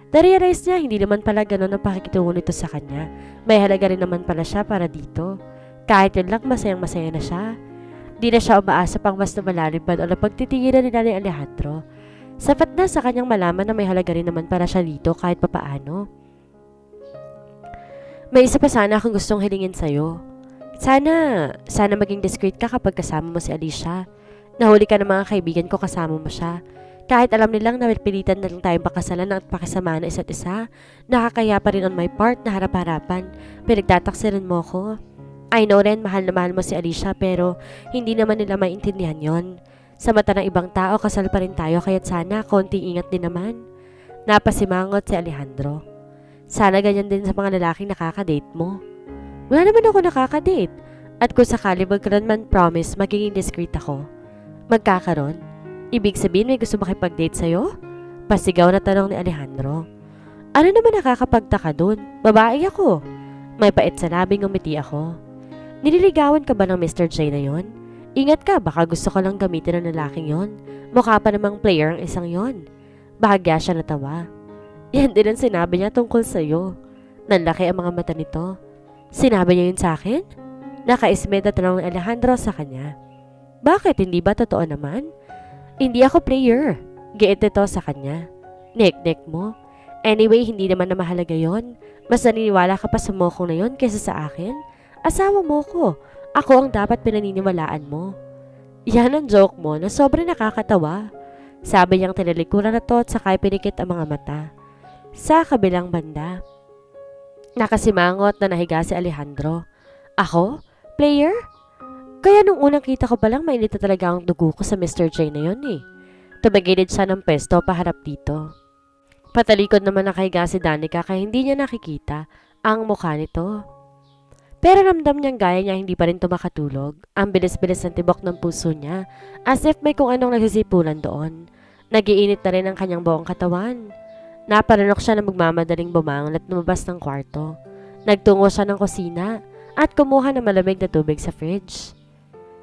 Speaker 1: Na-realize niya hindi naman pala ganun ang pakikitungo nito sa kanya. May halaga rin naman pala siya para dito. Kahit yun lang masayang-masaya na siya. Di na siya umaasa pang mas lumalalim pa o napagtitigilan ni Nanay Alejandro. Sapat na sa kanyang malaman na may halaga rin naman para siya dito kahit papaano. May isa pa sana akong gustong hilingin sa'yo. Sana maging discreet ka kapag kasama mo si Alicia. Nahuli ka ng mga kaibigan ko kasama mo siya. Kahit alam nilang na pilitan na lang tayong pakasalan at pakisama na isa't isa, nakakaya pa rin on my part na harap-harapan. Pinagtataksirin mo ko. I know rin mahal na mahal mo si Alicia pero hindi naman nila maintindihan yon. Sa mata ng ibang tao kasal pa rin tayo kaya't sana konting ingat din naman. Napasimangot si Alejandro. Sana ganyan din sa mga lalaking nakakadate mo. Wala naman ako nakakadate. At kung sakali magkaroon man promise magiging discreet ako. Magkakaroon? Ibig sabihin may gusto makipag-date sa'yo? Pasigaw na tanong ni Alejandro. Ano naman nakakapagtaka dun? Babae ako. May pait sa labing umiti ako. Nililigawan ka ba ng Mr. J na yon? Ingat ka, baka gusto ko lang gamitin ng lalaking yon. Mukha pa namang player ang isang yon. Bahagya siya natawa. Yan din ang sinabi niya tungkol sa'yo. Nanlaki ang mga mata nito. Sinabi niya yun sa akin? Nakaismed na tanong ni Alejandro sa kanya. Bakit? Hindi ba totoo naman? Hindi ako player. Giit ito sa kanya. Nek-nek mo. Anyway, hindi naman na mahalaga yon. Mas naniniwala ka pa sa mokong na yon kaysa sa akin. Asawa mo ko. Ako ang dapat pinaniniwalaan mo. Yan ang joke mo na sobrang nakakatawa. Sabi niyang tinalikuran na to at sakay pinikit ang mga mata. Sa kabilang banda. Nakasimangot na nahiga si Alejandro. Ako? Player? Kaya nung unang kita ko palang mainit na talaga ang dugo ko sa Mr. J na yun eh. Tumagilid siya ng pesto paharap dito. Patalikod naman nakahiga si Danica kaya hindi niya nakikita ang mukha nito. Pero ramdam niyang gaya niya hindi pa rin tumakatulog. Ang bilis-bilis ng tibok ng puso niya as if may kung anong nagsisipulan doon. Nagiinit na rin ang kanyang buong katawan. Naparanok siya na magmamadaling bumangon at lumabas ng kwarto. Nagtungo siya ng kusina at kumuha ng malamig na tubig sa fridge.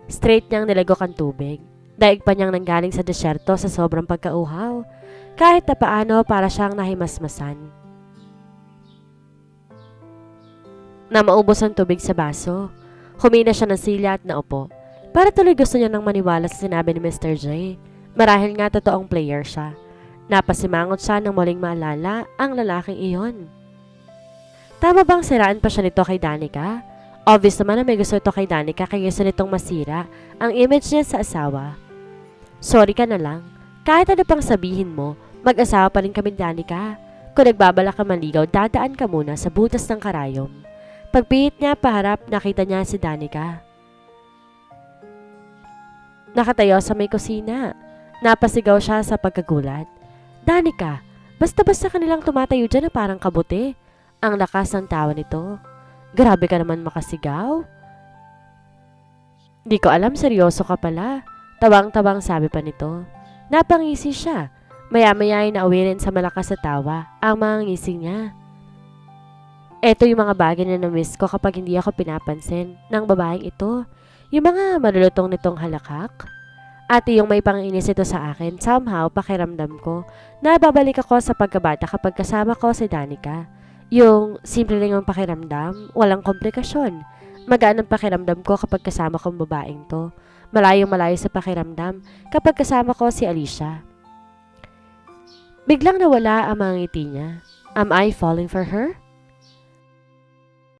Speaker 1: Straight niyang nilagok ang tubig. Daig pa niyang nanggaling sa desyerto sa sobrang pagkauhaw. Kahit na paano para siyang nahimasmasan. Na maubos ang tubig sa baso. Humina siya ng silya at naupo. Para tuloy gusto niya nang maniwala sa sinabi ni Mr. J. Marahil nga totoong player siya. Napasimangot siya nang muling maalala ang lalaking iyon. Tama bang siraan pa siya nito kay Danica? Obvious naman na may gusto ito kay Danica kaya gusto nitong masira ang image niya sa asawa. Sorry ka na lang. Kahit ano pang sabihin mo, mag-asawa pa rin kami Danica. Kung nagbabalak ka maligaw, dadaan ka muna sa butas ng karayom. Pagpihit niya paharap, nakita niya si Danica. Nakatayo sa may kusina. Napasigaw siya sa pagkagulat. Danica, basta-basta ka nilang tumatayo dyan na parang kabuti. Ang lakas ng tawa nito. Grabe ka naman makasigaw. Di ko alam, seryoso ka pala. Tawang-tawang sabi pa nito. Napangisi siya. Maya-maya ay nauwi rin sa malakas na tawa ang mga ngisi niya. Eto yung mga bagay na na-miss ko kapag hindi ako pinapansin ng babaeng ito. Yung mga malulutong nitong halakhak. At yung may panginis ito sa akin, somehow pakiramdam ko na babalik ako sa pagkabata kapag kasama ko si Danica. Yung simple lang yung pakiramdam, walang komplikasyon. Magaan ang pakiramdam ko kapag kasama kong babaeng to. Malayong-malayo sa pakiramdam kapag kasama ko si Alicia. Biglang nawala ang mga ngiti niya. Am I falling for her?